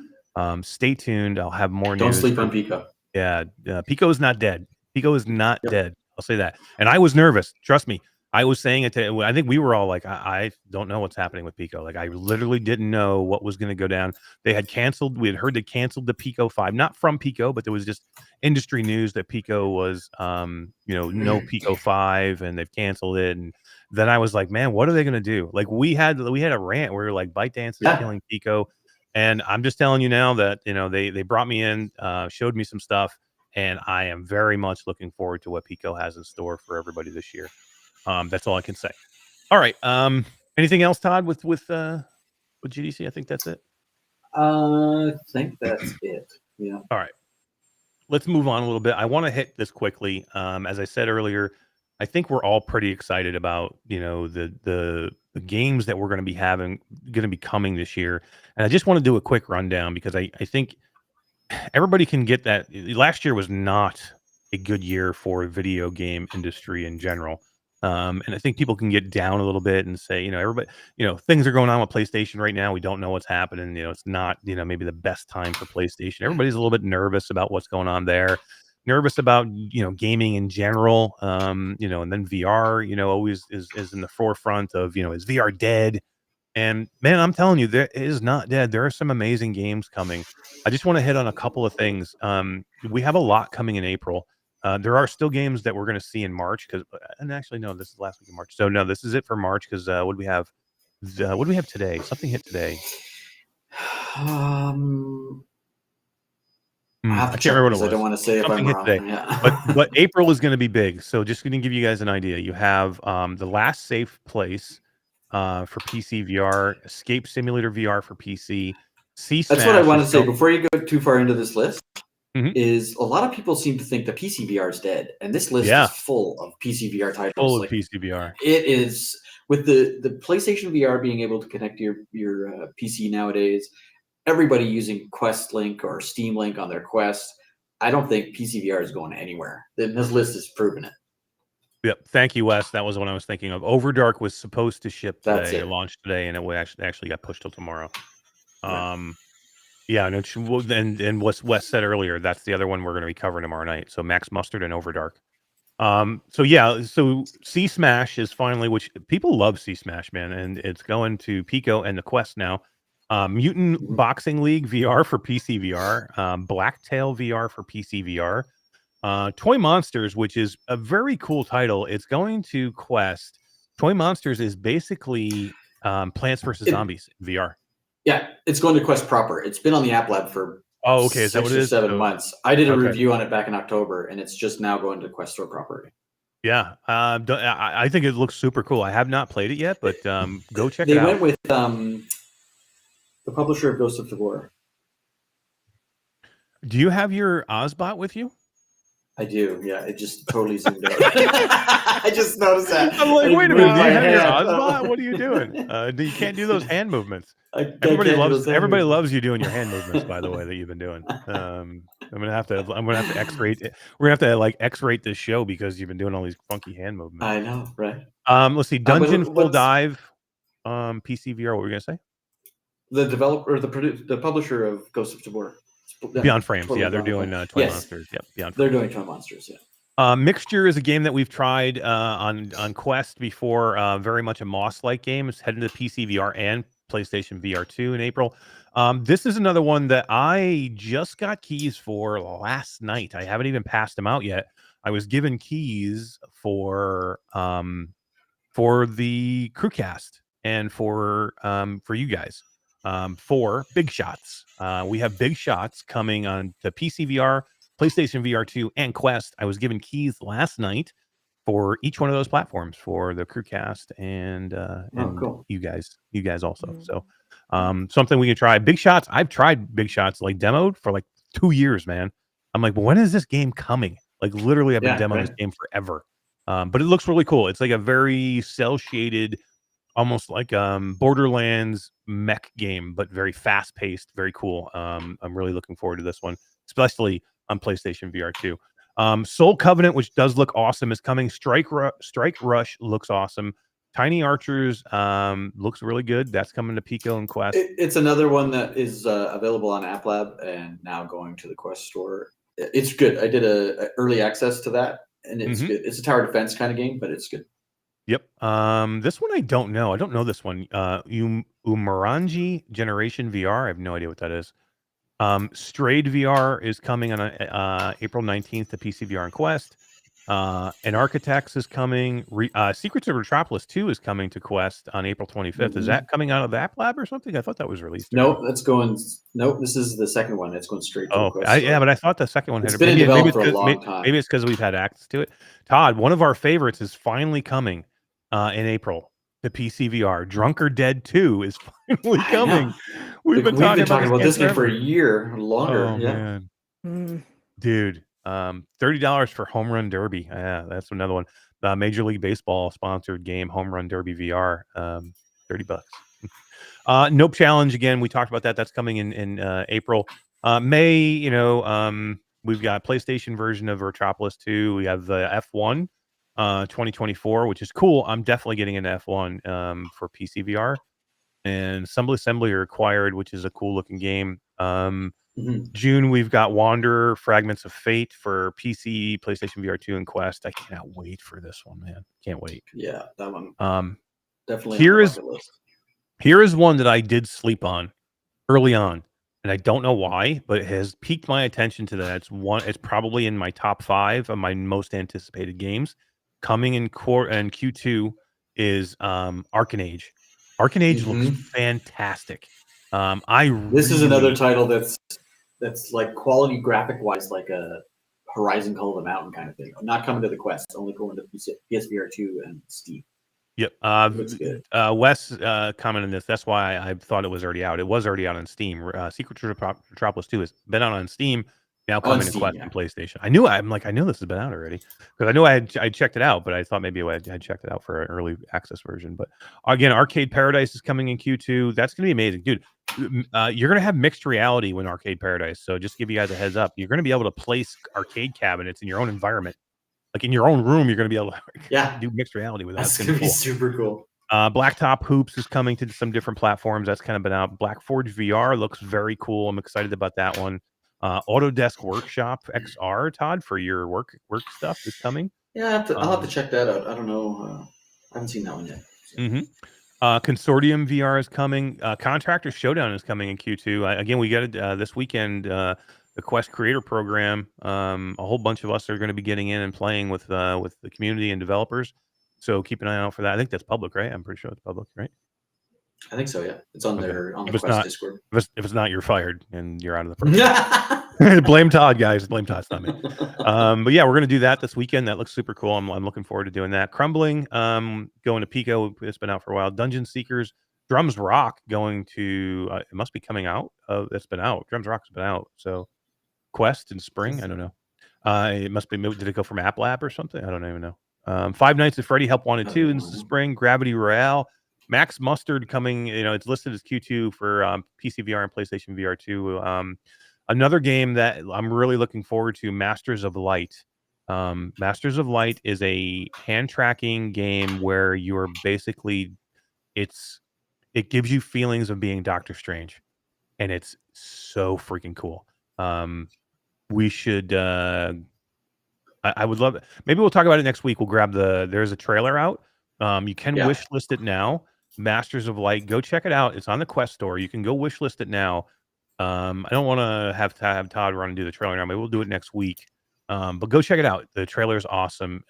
stay tuned. I'll have more news. Don't sleep on Pico. Yeah, Pico is not dead. Pico is not dead. I'll say that. And I was nervous. Trust me. I was saying it to, I think we were all like, I don't know what's happening with Pico. Like, I literally didn't know what was going to go down. They had canceled. We had heard they canceled the Pico 5, not from Pico, but there was just industry news that Pico was, no Pico 5, and they've canceled it. And then I was like, man, what are they going to do? Like, we had a rant where we were like, ByteDance is killing Pico. And I'm just telling you now that, they brought me in, showed me some stuff, and I am very much looking forward to what Pico has in store for everybody this year. That's all I can say. All right. Anything else, Todd, with GDC? I think that's it. I think that's it. Yeah. All right. Let's move on a little bit. I want to hit this quickly. As I said earlier, I think we're all pretty excited about, the games that we're going to be coming this year. And I just want to do a quick rundown because I think everybody can get that. Last year was not a good year for the video game industry in general. And I think people can get down a little bit and say, everybody, things are going on with PlayStation right now. We don't know what's happening. It's not, maybe the best time for PlayStation. Everybody's a little bit nervous about what's going on there. Nervous about, gaming in general. And then VR, always is in the forefront of, is VR dead? And man, I'm telling you, it is not dead. There are some amazing games coming. I just want to hit on a couple of things. We have a lot coming in April. There are still games that we're going to see in March and actually, no, this is last week of March. So no, this is it for March because what do we have? What do we have today? Something hit today. have I to can't check remember what because it I don't was. want to say if Something I'm hit wrong. today. Yeah. But April is going to be big. So just going to give you guys an idea. You have The Last Safe Place for PC VR, Escape Simulator VR for PC, C That's what I Smash want is to say before you go too far into this list. Mhm. Is a lot of people seem to think the PC VR is dead, and this list Yeah. is full of PC VR titles. full of Like, PC VR. it is with the PlayStation VR being able to connect to your PC nowadays. Everybody using Quest Link or Steam Link on their Quest. I don't think PC VR is going anywhere. This list has proven it. Yep. Thank you, Wes. That was what I was thinking of. Overdark was supposed to ship That's today, it. launch today, and it actually got pushed till tomorrow. Right. Yeah, and what Wes said earlier, that's the other one we're going to be covering tomorrow night. So Max Mustard and Overdark. So C Smash is finally, which people love C Smash, man, and it's going to Pico and the Quest now. Mutant Mhm. Boxing League VR for PC VR, Blacktail VR for PC VR, Toy Monsters, which is a very cool title. It's going to Quest. Toy Monsters is basically Plants vs Zombies VR. Yeah, it's going to Quest proper. It's been on the App Lab for Oh, okay. Is that what 6 it or is? 7 So, months. I did a okay. review on it back in October, and it's just now going to Quest Store proper. Yeah, I think it looks super cool. I have not played it yet, but go check it They out. went with the publisher of Ghost of Tabor. Do you have your Ozbot with you? I do. Yeah, it just totally zoomed out. I just noticed that. I'm like, I wait a minute. moved Do you my have your hand. Ozbot? What are you doing? You can't do those hand movements. Everybody Everybody loves you doing your hand movements. By the way, that you've been doing. I'm gonna have to X-rate it. We're gonna have to X-rate this show because you've been doing all these funky hand movements. I know, right? Let's see. Dungeon Full what's- Dive, PC VR. What were we gonna say? The developer, the publisher of Ghost of Tabor. Beyond Frames. Totally Yeah, they're wrong. doing Toy Yes. Monsters. Yep, Beyond Frames. They're doing Toy Monsters. Yeah. Mixture is a game that we've tried on Quest before. Very much a Moss-like game. It's heading to PC VR and PlayStation VR 2 in April. This is another one that I just got keys for last night. I haven't even passed them out yet. I was given keys for the Crewcast and for you guys for Big Shots. We have Big Shots coming on to PC VR, PlayStation VR 2, and Quest. I was given keys last night for each one of those platforms for the Crewcast and cool. you guys also. Mm. So something we can try. Big Shots. I've tried Big Shots like demoed for like 2 years, man. I'm like, when is this game coming? Like literally, I've been demoing this game forever. But it looks really cool. It's like a very cell shaded, almost like Borderlands mech game, but very fast paced, very cool. I'm really looking forward to this one, especially on PlayStation VR 2. Soul Covenant, which does look awesome, is coming. Strike Rush looks awesome. Tiny Archers looks really good. That's coming to Pico and Quest. It's another one that is available on App Lab and now going to the Quest store. It's good. I did a early access to that, and it's good. It's a tower defense kind of game, but it's good. Yep. This one I don't know. I don't know this one. Umurangi Generation VR. I have no idea what that is. Strayed VR is coming on April 19th to PC VR and Quest. And Architects is coming. Secrets of Retropolis 2 is coming to Quest on April 25th. Is that coming out of the App Lab or something? I thought that was released. No, that's going. Nope, this is the second one. It's going straight to the Quest store. Yeah, but I thought the second one It's had been in maybe development it's for a 'cause- long time. Maybe it's because we've had access to it. Todd, one of our favorites is finally coming in April. The PC VR. Drunker Dead 2 is finally I know. coming. We've been talking about this game for a year or longer. Oh yeah. man, Mm. dude. $30 for Home Run Derby. Yeah, that's another one. Major League Baseball sponsored game, Home Run Derby VR. $30. Nope Challenge again. We talked about that. That's coming in April. May. We've got PlayStation version of Retropolis 2. We have the F1 2024, which is cool. I'm definitely getting into F1 for PC VR. And Assembly Required, which is a cool looking game. June, we've got Wanderer, Fragments of Fate for PC, PlayStation VR 2, and Quest. I cannot wait for this one, man. Can't wait. Yeah, that one. Definitely. Here is one that I did sleep on early on, and I don't know why, but it has piqued my attention to that. It's probably in my top 5 of my most anticipated games. Coming in Q2 is Arcanage. Arcanage looks fantastic. This is another title that's that's like quality graphic wise, like a Horizon Call of the Mountain kind of thing. Not coming to the Quest, only going to PSVR 2 and Steam. Yep. Looks good. Wes commented on this. That's why I thought it was already out. It was already out on Steam. Secret Metropolis 2 has been out on Steam. Now coming to Quest and PlayStation. I knew this has been out already because I knew I checked it out, but I thought maybe I had checked it out for an early access version. But again, Arcade Paradise is coming in Q2. That's going to be amazing, dude. You're going to have mixed reality when Arcade Paradise. So just to give you guys a heads up, you're going to be able to place arcade cabinets in your own environment. Like in your own room, you're going to be able to do mixed reality with that. That's going to be super cool. Blacktop Hoops is coming to some different platforms. That's kind of been out. Black Forge VR looks very cool. I'm excited about that one. Autodesk Workshop XR, Todd, for your work stuff is coming. Yeah, I'll have to check that out. I don't know. I haven't seen that one yet. So. Consortium VR is coming. Contractor Showdown is coming in Q2. Again, we got it this weekend. The Quest Creator Program. A whole bunch of us are going to be getting in and playing with the community and developers. So keep an eye out for that. I think that's public, right? I'm pretty sure it's public, right? I think so. Yeah, it's on their on the Quest Discord. If it's not, you're fired and you're out of the program. Blame Todd, guys. Blame Todd. It's not me. But yeah, we're gonna do that this weekend. That looks super cool. I'm looking forward to doing that. Crumbling, going to Pico. It's been out for a while. Dungeon Seekers, Drums Rock going to. It must be coming out. It's been out. Drums Rock's been out. So Quest in spring. I don't know. It must be. Did it go from App Lab or something? I don't even know. Five Nights at Freddy Help Wanted 2 in the spring. Gravity Royale. Max Mustard coming, it's listed as Q2 for PC VR and PlayStation VR 2. Another game that I'm really looking forward to, Masters of Light. Masters of Light is a hand tracking game where you're basically, it gives you feelings of being Doctor Strange, and it's so freaking cool. We should, I would love it. Maybe we'll talk about it next week. We'll grab there's a trailer out. You can wish list it now. Masters of Light, go check it out. It's on the Quest store. You can go wish list it now. I don't want to have Todd run and do the trailer now. Maybe we'll do it next week. But go check it out. The trailer is awesome.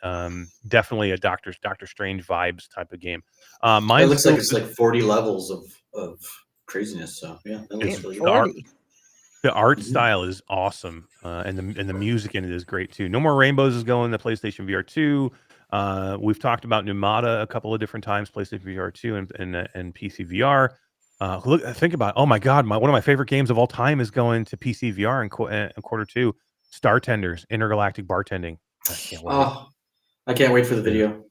Definitely a Doctor Strange vibes type of game. It looks like it's like 40 levels of craziness. So yeah, that looks really good. The art style is awesome, and the music in it is great too. No More Rainbows is going to PlayStation VR 2. We've talked about Numata a couple of different times, PlayStation VR 2 and PC VR. Think about, oh my God, one of my favorite games of all time is going to PC VR in quarter 2. Star Tenders, Intergalactic Bartending. I can't wait. I can't wait for the video.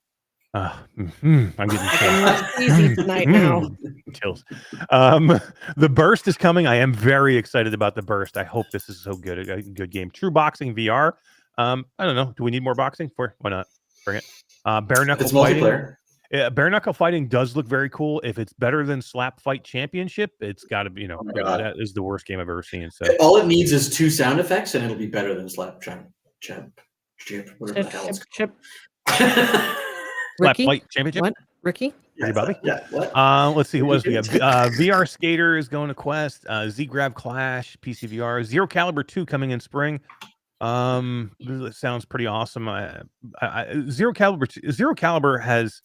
I'm getting chills. Easy tonight now. Chills. The Burst is coming. I am very excited about the Burst. I hope this is so good. A good game. True Boxing VR. I don't know. Do we need more boxing? Why not? Bring it. Bare Knuckle Fighting. Multiplayer. Yeah, Bare Knuckle Fighting does look very cool. If it's better than Slap Fight Championship, it's got to be. That is the worst game I've ever seen. So all it needs is 2 sound effects, and it'll be better than Slap Champ. Whatever the hell it's called. Slap Fight Championship. What? Ricky? Yeah, yeah. What? Let's see. What else we got? VR Skater is going to Quest. Z-Grab Clash, PC VR. Zero Caliber 2 coming in spring. It sounds pretty awesome. Zero Caliber has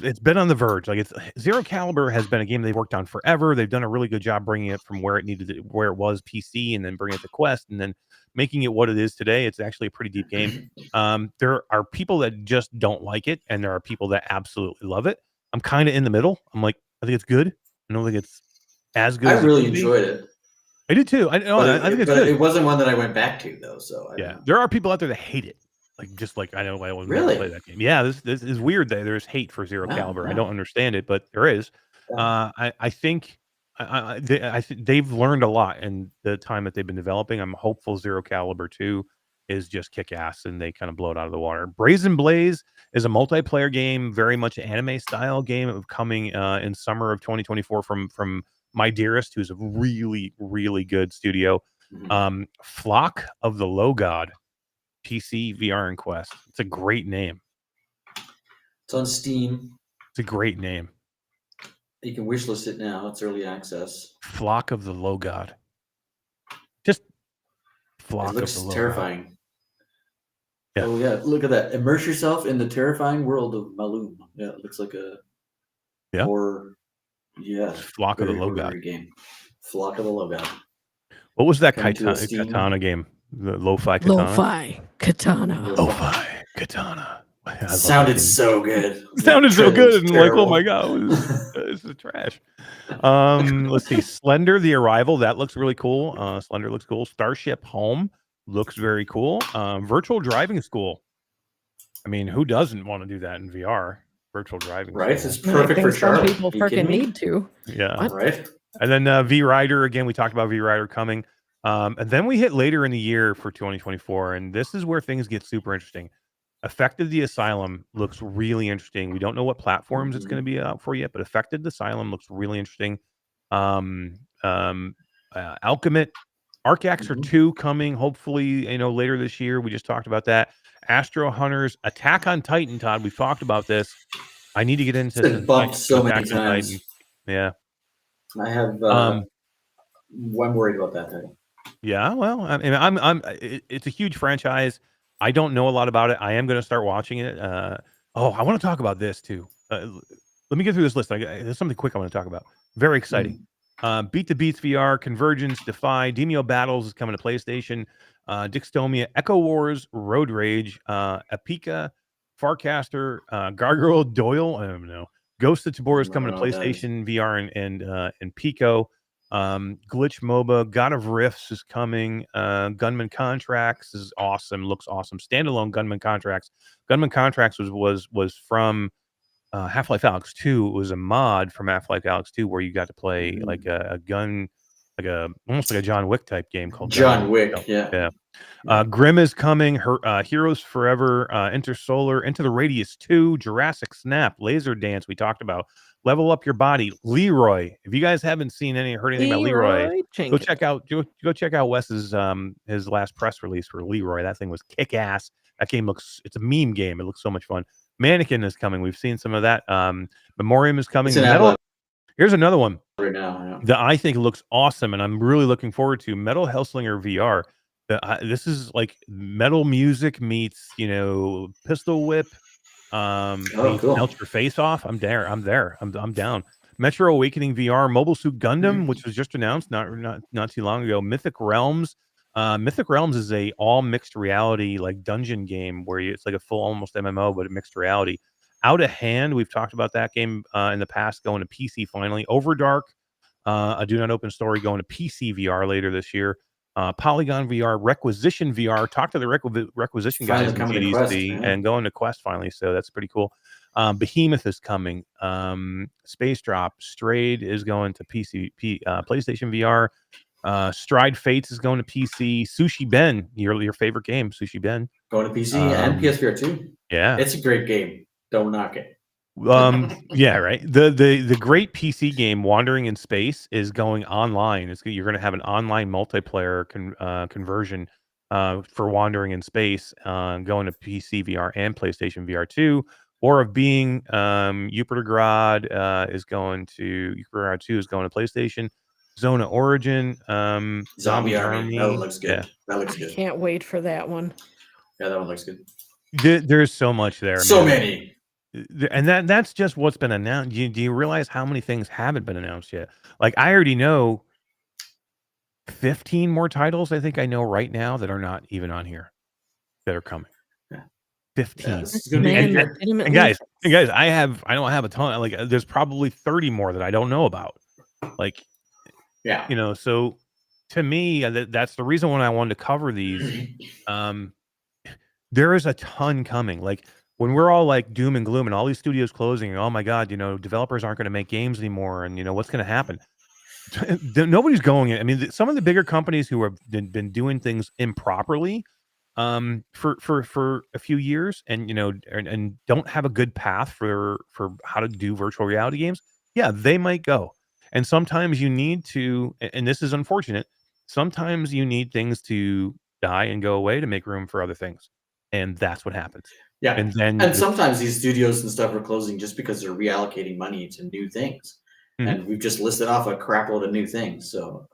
it's been on the verge. Like Zero Caliber has been a game they've worked on forever. They've done a really good job bringing it from where it was PC, and then bringing it to Quest, and then making it what it is today. It's actually a pretty deep game. There are people that just don't like it, and there are people that absolutely love it. I'm kind of in the middle. I'm like, I think it's good. I don't think it's as good. I really enjoyed it. I did too. I think it's good. It wasn't one that I went back to though. So there are people out there that hate it. I know I won't play that game. Yeah, this is weird that there's hate for Zero Caliber. I don't understand it, but there is. I think they've learned a lot in the time that they've been developing. I'm hopeful Zero Caliber 2 is just kick ass and they kind of blow it out of the water. Brazen Blaze is a multiplayer game, very much anime style game of coming in summer of 2024 from My Dearest, who's a really, really good studio. Flock of the Low God, PC, VR, and Quest. It's a great name. It's on Steam. It's a great name. You can wishlist it now. It's early access. Flock of the Low God. Just Flock of the Low God. It looks terrifying. Yeah. Oh, yeah. Look at that. Immerse yourself in the terrifying world of Malum. Yeah, it looks like a horror. Yeah. Flock of the Low God game. Flock of the Low God. What was that Coming to a Steam. katana game? The lo-fi katana. Lo-fi katana. Lo-fi katana. I love Sounded that game. so good. It sounded so Trailer good, was and like, oh terrible. my god, this is trash. Let's see, Slender: The Arrival. That looks really cool. Slender looks cool. Starship Home looks very cool. Virtual Driving School. I mean, who doesn't want to do that in VR? Virtual driving. Right? School. It's perfect for some Charlie. people Are you kidding freaking me? need to. Yeah. What? Right? And then V Rider again. We talked about V Rider coming. And then we hit later in the year for 2024, and this is where things get super interesting. Affected the Asylum looks really interesting. We don't know what platforms it's going to be out for yet, but Affected the Asylum looks really interesting. Alchemist, Arcaxer 2 coming hopefully later this year. We just talked about that. Astro Hunters, Attack on Titan. Todd, we've talked about this. I need to get into It's been bumped so many Attack on times. Titan. Yeah. I have. I'm worried about that title. Yeah, well, I mean, it's a huge franchise. I don't know a lot about it. I am going to start watching it. I want to talk about this too. Let me get through this list. There's something quick I want to talk about. Very exciting. Beat the Beats VR, Convergence, Defy, Demio Battles is coming to PlayStation. Dixtomia, Echo Wars, Road Rage, Epica, Farcaster, Gargoyle Doyle. I don't know. Ghost of Tabor is coming to PlayStation VR and Pico. Glitch MOBA, God of Rifts is coming. Gunman Contracts is awesome. Looks awesome. Standalone Gunman Contracts. Gunman Contracts was from Half-Life Alyx 2. It was a mod from Half-Life Alyx 2 where you got to play like a gun, almost like a John Wick type game called John Wick. Yeah. Grim is coming. Heroes Forever, Intersolar, Into the Radius 2, Jurassic Snap, Laser Dance. We talked about. Level Up Your Body, Leroy. If you guys haven't heard anything about Leroy, go check out Wes's his last press release for Leroy. That thing was kick ass. That game it's a meme game. It looks so much fun. Mannequin is coming. We've seen some of that. Memoriam is coming. Here's another one right now that I think looks awesome, and I'm really looking forward to. Metal Hellslinger VR. This is like metal music meets Pistol Whip. Cool. Melt your face off. I'm there. I'm down. Metro Awakening VR, Mobile Suit Gundam, which was just announced not too long ago. Mythic Realms. Mythic Realms is a all mixed reality like dungeon game where it's like a full almost MMO but a mixed reality. Out of Hand, we've talked about that game in the past, going to PC finally. Overdark, a Do Not Open story, going to PC VR later this year. Polygon VR, Requisition VR. Talk to the Requisition guys in GDC and going to Quest finally. So that's pretty cool. Behemoth is coming. Space Drop, Strayed is going to PC, PlayStation VR. Stride Fates is going to PC. Sushi Ben, your favorite game, Sushi Ben, going to PC and PSVR too. Yeah, it's a great game. Don't knock it. Yeah, right. The great PC game Wandering in Space is going online. You're going to have an online multiplayer conversion for Wandering in Space, going to PC VR and PlayStation VR 2. Or of Being, Jupitergrad is going to Jupitergrad 2 is going to PlayStation. Zona Origin, Zombie Army. That looks good. Yeah. That looks good. I can't wait for that one. Yeah, that one looks good. There's so much there. So many. And that's just what's been announced. Do you realize how many things haven't been announced yet? Like, I already know 15 more titles. I think I know right now that are not even on here that are coming. 15. Yeah, this is gonna be and guys, I don't have a ton. Like, there's probably 30 more that I don't know about. Like, yeah, so to me, that's the reason when I wanted to cover these. There is a ton coming. Like, when we're all like doom and gloom and all these studios closing, and, oh my God, developers aren't going to make games anymore, and what's going to happen? Nobody's going in. I mean, some of the bigger companies who have been doing things improperly for a few years, and and don't have a good path for how to do virtual reality games, yeah, they might go. And sometimes you need to, and this is unfortunate, sometimes you need things to die and go away to make room for other things. And that's what happens. Yeah. And sometimes these studios and stuff are closing just because they're reallocating money to new things. Mm-hmm. And we've just listed off a crap load of new things. So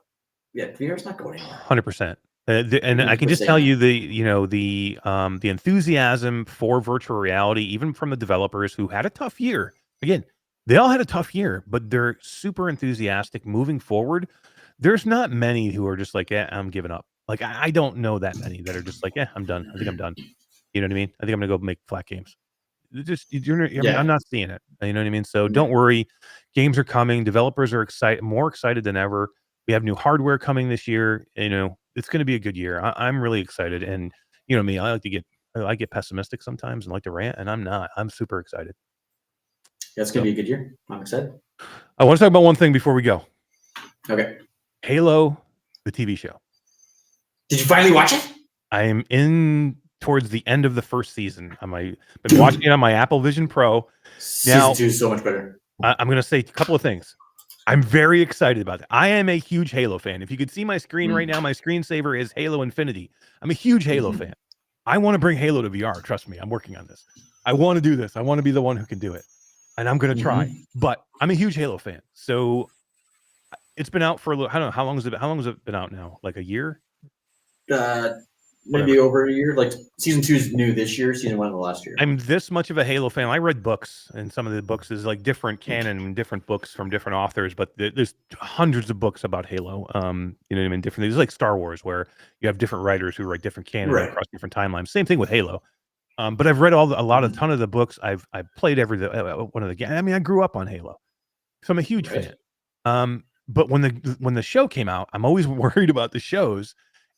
yeah, VR's not going anywhere. 100%. And I can just tell you the enthusiasm for virtual reality, even from the developers who had a tough year. Again, they all had a tough year, but they're super enthusiastic moving forward. there's not many who are just like, yeah, I'm giving up. Like I don't know that many that are just like, yeah, I'm done. I think I'm done. You know what I mean? I think I'm gonna go make flat games. I mean, I'm not seeing it. You know what I mean? So don't worry. Games are coming. Developers are more excited than ever. We have new hardware coming this year. You know, it's going to be a good year. I'm really excited. And you know me, I get pessimistic sometimes and like to rant, and I'm not. I'm super excited. Yeah, it's going to be a good year. I'm excited. I want to talk about one thing before we go. Okay. Halo, the TV show. Did you finally watch it? I am in towards the end of the first season. Been watching it on my Apple Vision Pro. Season 2 is so much better. I'm going to say a couple of things. I'm very excited about it. I am a huge Halo fan. If you could see my screen right now, my screensaver is Halo Infinity. I'm a huge Halo fan. I want to bring Halo to VR. Trust me, I'm working on this. I want to do this. I want to be the one who can do it. And I'm going to try. But I'm a huge Halo fan. So it's been out for a little, I don't know, how long has it been out now? Like a year? Maybe over a year. Like season 2 is new this year. Season 1 was last year. I'm this much of a Halo fan. I read books, and some of the books is like different canon and different books from different authors. But there's hundreds of books about Halo. You know what I mean? Different. It's like Star Wars, where you have different writers who write different canon across different timelines. Same thing with Halo. But I've read a ton of the books. I've played one of the games. I mean, I grew up on Halo, so I'm a huge fan. But when the show came out, I'm always worried about the shows,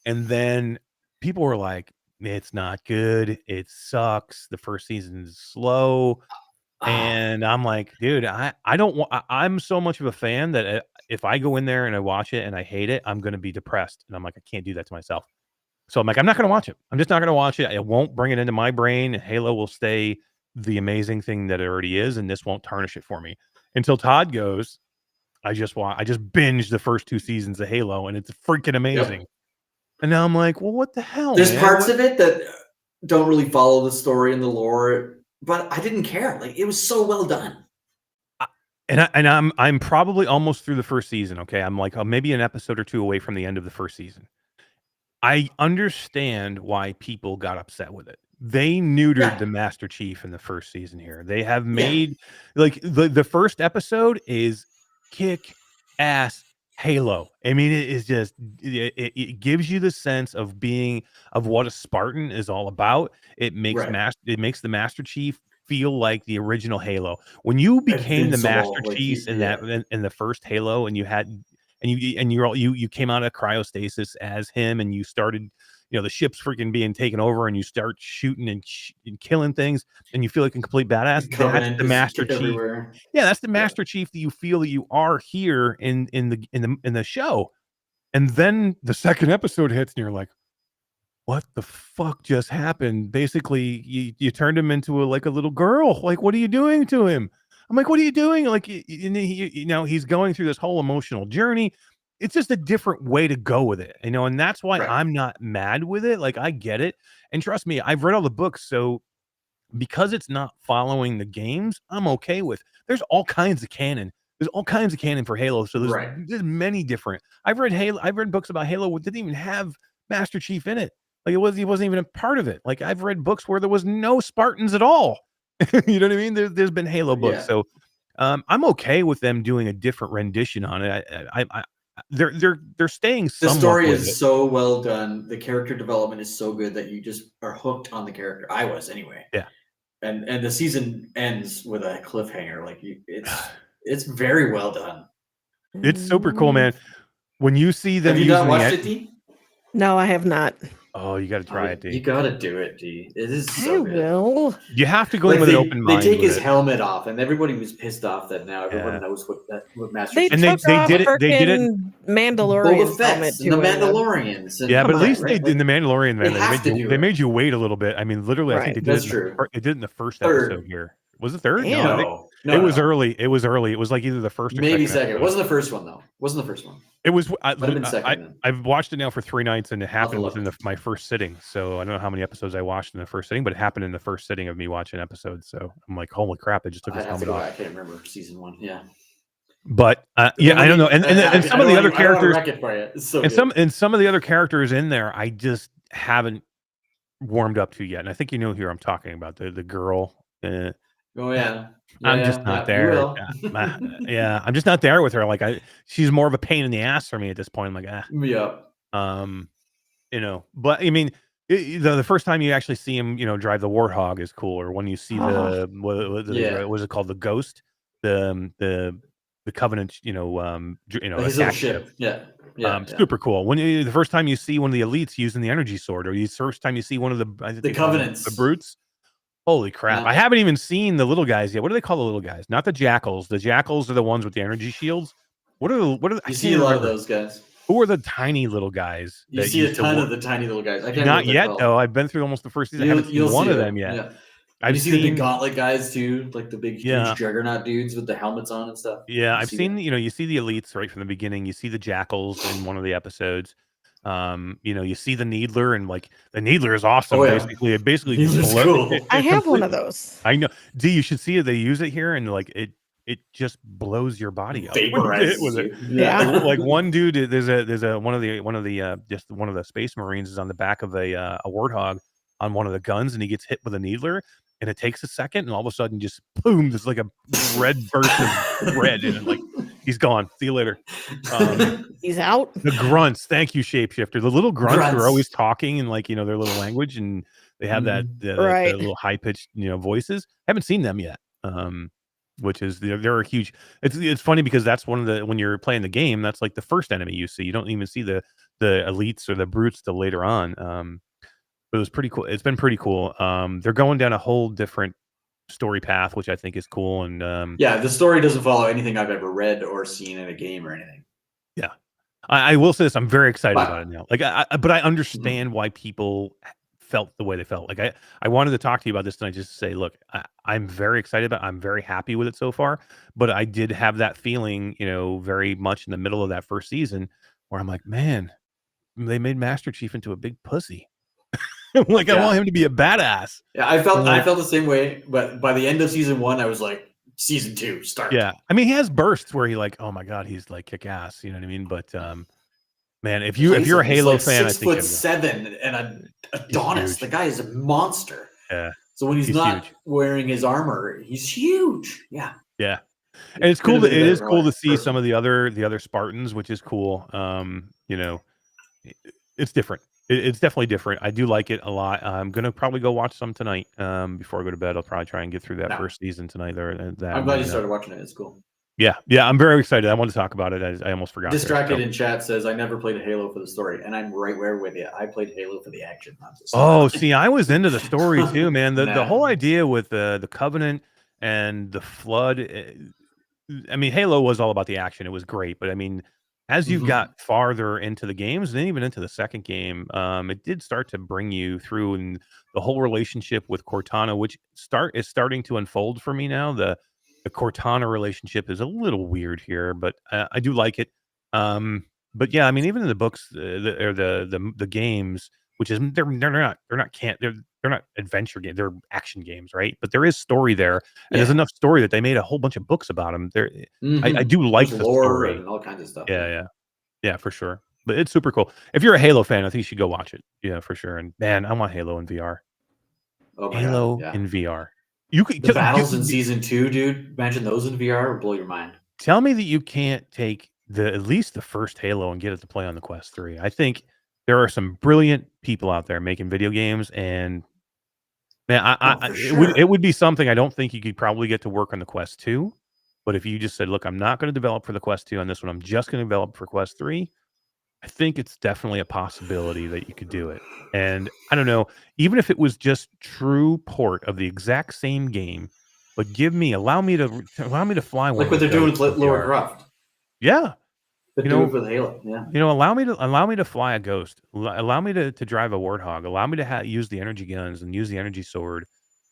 and then people were like, it's not good. It sucks. The first season is slow. And I'm like, dude, I don't want, I'm so much of a fan that if I go in there and I watch it and I hate it, I'm going to be depressed. And I'm like, I can't do that to myself. So I'm like, I'm not going to watch it. I'm just not going to watch it. I won't bring it into my brain. Halo will stay the amazing thing that it already is. And this won't tarnish it for me until Todd goes. I just binged the first 2 seasons of Halo and it's freaking amazing. Yep. And now I'm like, well, what the hell? There's parts of it that don't really follow the story and the lore, but I didn't care. Like it was so well done. I'm probably almost through the first season. Okay, I'm like maybe an episode or 2 away from the end of the first season. I understand why people got upset with it. They neutered the Master Chief in the first season here. They have made like the first episode is kick ass Halo. I mean, it is just it gives you the sense of what a Spartan is all about. It makes it makes the Master Chief feel like the original Halo. When you became the Master Chief in the first Halo, and you came out of cryostasis as him, and you started, you know, the ship's freaking being taken over, and you start shooting and killing things, and you feel like a complete badass. That's the Master Chief. Everywhere. Yeah, that's the Master Chief that you feel that you are here in the show. And then the second episode hits, and you're like, what the fuck just happened? Basically, you turned him into a little girl. Like, what are you doing to him? I'm like, what are you doing? Like, you know, he's going through this whole emotional journey. It's just a different way to go with it, you know, and that's why I'm not mad with it. Like, I get it. And trust me, I've read all the books. So because it's not following the games, I'm okay with. There's all kinds of canon. There's all kinds of canon for Halo. So there's many different. I've read books about Halo that didn't even have Master Chief in it. Like he wasn't even a part of it. Like I've read books where there was no Spartans at all. You know what I mean? There's been Halo books. Yeah. So I'm okay with them doing a different rendition on it. They're staying. The story is so well done. The character development is so good that you just are hooked on the character. I was anyway. Yeah. And the season ends with a cliffhanger. Like it's very well done. It's super cool, man. When you see them, have you not watched it, D? No, I have not. Oh, you got to try it, D. You got to do it, D. It is so good. Will. You have to go in with an open mind. They take his helmet off, and everybody was pissed off that now everyone knows what Master Chief. And they did it. They did it. Mandalorian helmet and the Mandalorians. And but at least in the Mandalorian, man, they made you wait a little bit. I mean, literally, I think they did. That's true. They did it in the first episode here. Was it third? No, it was early. It was early. It was like either the first or maybe second. It wasn't the first one though. Wasn't the first one. It was. I've watched it now for 3 nights, and it happened within my first sitting. So I don't know how many episodes I watched in the first sitting, but it happened in the first sitting of me watching episodes. So I'm like, holy crap! I just took his helmet off. I can't remember season 1. Yeah. But I don't know, and some of the other characters, and some of the other characters in there, I just haven't warmed up to yet. And I think you know who I'm talking about, the girl. Oh yeah. I'm just not You there. will. Yeah, I'm just not there with her. Like she's more of a pain in the ass for me at this point. I'm like, Yeah. But I mean, the first time you actually see him, drive the Warthog is cool. Or when you see what is it called, the Ghost, the Covenant, His little attack ship. Yeah. Yeah. super cool. When the first time you see one of the elites using the energy sword, or the first time you see one of the Covenants, the brutes. Holy crap! I haven't even seen the little guys yet. What do they call the little guys? Not the jackals. The jackals are the ones with the energy shields. What are the? You see a lot of those guys. Who are the tiny little guys? You see a ton of the tiny little guys. I can't Not yet though. I've been through almost the first season. I haven't seen one of them yet. Yeah. I've seen the big gauntlet guys too, like the big huge juggernaut dudes with the helmets on and stuff. Yeah, I've seen. You see the elites right from the beginning. You see the jackals in one of the episodes. You see the Needler, and like the Needler is awesome. Basically, cool. I have one of those. I know. D, you should see it. They use it here, and like it just blows your body up. Vaporizes with you. It. Yeah, like one dude. There's one of the Space Marines is on the back of a Warthog on one of the guns, and he gets hit with a Needler. And it takes a second, and all of a sudden, just boom! There's like a red burst of red, and like he's gone. See you later. He's out. The grunts, thank you, shapeshifter. The little grunts who are always talking in like their little language, and they have that the little high pitched voices. Haven't seen them yet. Which is they're a huge. It's funny because that's one of the when you're playing the game, that's like the first enemy you see. You don't even see the elites or the brutes till later on. It was pretty cool. It's been pretty cool. They're going down a whole different story path, which I think is cool. And the story doesn't follow anything I've ever read or seen in a game or anything. Yeah, I will say this: I'm very excited about it now. Like, but I understand why people felt the way they felt. Like, I wanted to talk to you about this tonight, just to say, look, I'm very excited about it. I'm very happy with it so far. But I did have that feeling, very much in the middle of that first season, where I'm like, man, they made Master Chief into a big pussy. Like, I want him to be a badass. Yeah, I felt the same way, but by the end of season 1, I was like, season 2, start. Yeah, I mean, he has bursts where he like, oh my god, he's like kick ass. You know what I mean? But man, if you're a Halo fan, 6'7" and an Adonis, the guy is a monster. Yeah. So when he's not wearing his armor, he's huge. Yeah. Yeah, and it's cool. It is cool to see some of the other Spartans, which is cool. It's different. It's definitely different. I do like it a lot. I'm gonna probably go watch some tonight. Before I go to bed, I'll probably try and get through that first season tonight. I'm glad you started watching it. It's cool. Yeah, I'm very excited. I want to talk about it. I almost forgot. Distracted in chat says I never played Halo for the story, and I'm right where with you. I played Halo for the action. See, I was into the story too, man. The whole idea with the Covenant and the Flood. I mean, Halo was all about the action. It was great, but I mean, as you got farther into the games, and then even into the second game, it did start to bring you through, and the whole relationship with Cortana, which is starting to unfold for me now. The Cortana relationship is a little weird here, but I do like it. But yeah, I mean, even in the books or the games, which is they're not adventure games, they're action games, right? But there is story there, and there's enough story that they made a whole bunch of books about them. There, I do like the story and all kinds of stuff. Yeah, for sure. But it's super cool. If you're a Halo fan, I think you should go watch it. Yeah, for sure. And man, I want Halo in VR. Oh my Halo God, in VR. You could the battles in season 2, dude. Imagine those in VR would blow your mind. Tell me that you can't take at least the first Halo and get it to play on the Quest 3. I think there are some brilliant people out there making video games, and man, it would be something I don't think you could probably get to work on the Quest 2. But if you just said, look, I'm not going to develop for the Quest 2 on this one, I'm just going to develop for Quest 3, I think it's definitely a possibility that you could do it. And I don't know, even if it was just true port of the exact same game, but allow me to fly one. Like what they're doing with Lara Croft. Yeah. But do it for the Halo. Yeah. Allow me to fly a Ghost. Allow me to drive a Warthog. Allow me to use the energy guns and use the energy sword.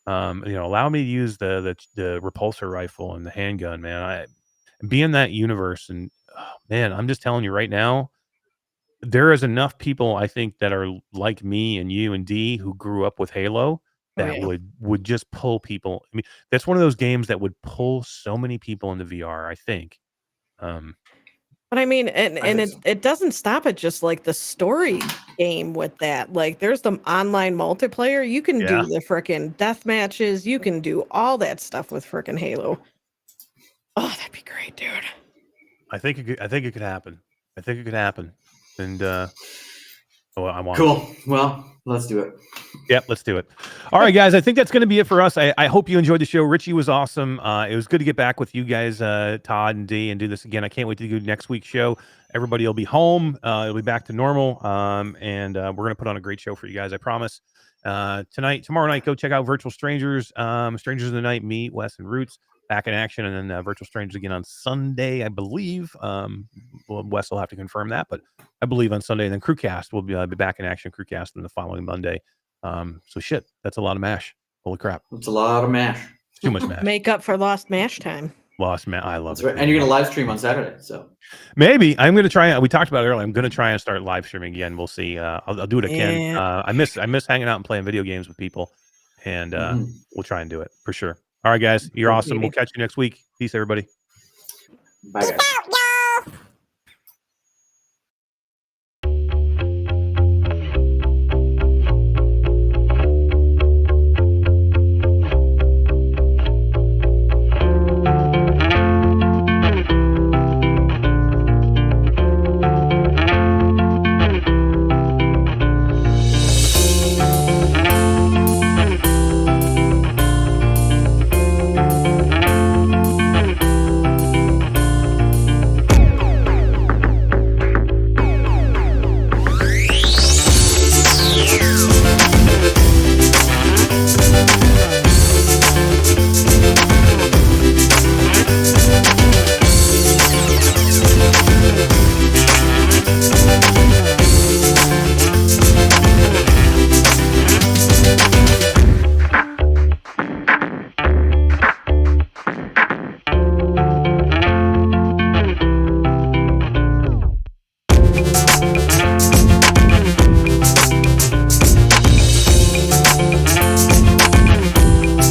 Allow me to use the repulsor rifle and the handgun, man. Be in that universe, and man, I'm just telling you right now, there is enough people I think that are like me and you and D who grew up with Halo that would just pull people. I mean, that's one of those games that would pull so many people into VR, I think. But I mean, and it doesn't stop at just like the story game with that. Like, there's the online multiplayer. You can Yeah. do the frickin' death matches. You can do all that stuff with frickin' Halo. Oh, that'd be great, dude. I think it could happen. I think it could happen. And I want Cool. Well, let's do it. Yep, let's do it. All right, guys. I think that's going to be it for us. I hope you enjoyed the show. Richie was awesome. It was good to get back with you guys, Todd and Dee, and do this again. I can't wait to do next week's show. Everybody will be home. It'll be back to normal. And we're going to put on a great show for you guys. I promise. Tomorrow night, go check out Virtual Strangers. Strangers of the Night, me, Wes, and Roots back in action, and then Virtual Strangers again on Sunday, I believe. Wes will have to confirm that, but I believe on Sunday. And then Crewcast will be back in action. Crewcast on the following Monday. So shit, that's a lot of MASH. Holy crap. It's a lot of MASH. It's too much MASH. Make up for lost MASH time. Lost MASH. I love That's it. right. And you're going to live stream on Saturday. So maybe I'm going to try. We talked about it earlier. I'm going to try and start live streaming again. We'll see. I'll do it again. Yeah. I miss hanging out and playing video games with people, and we'll try and do it for sure. All right, guys, you're awesome. We'll catch you next week. Peace, everybody. bye, guys.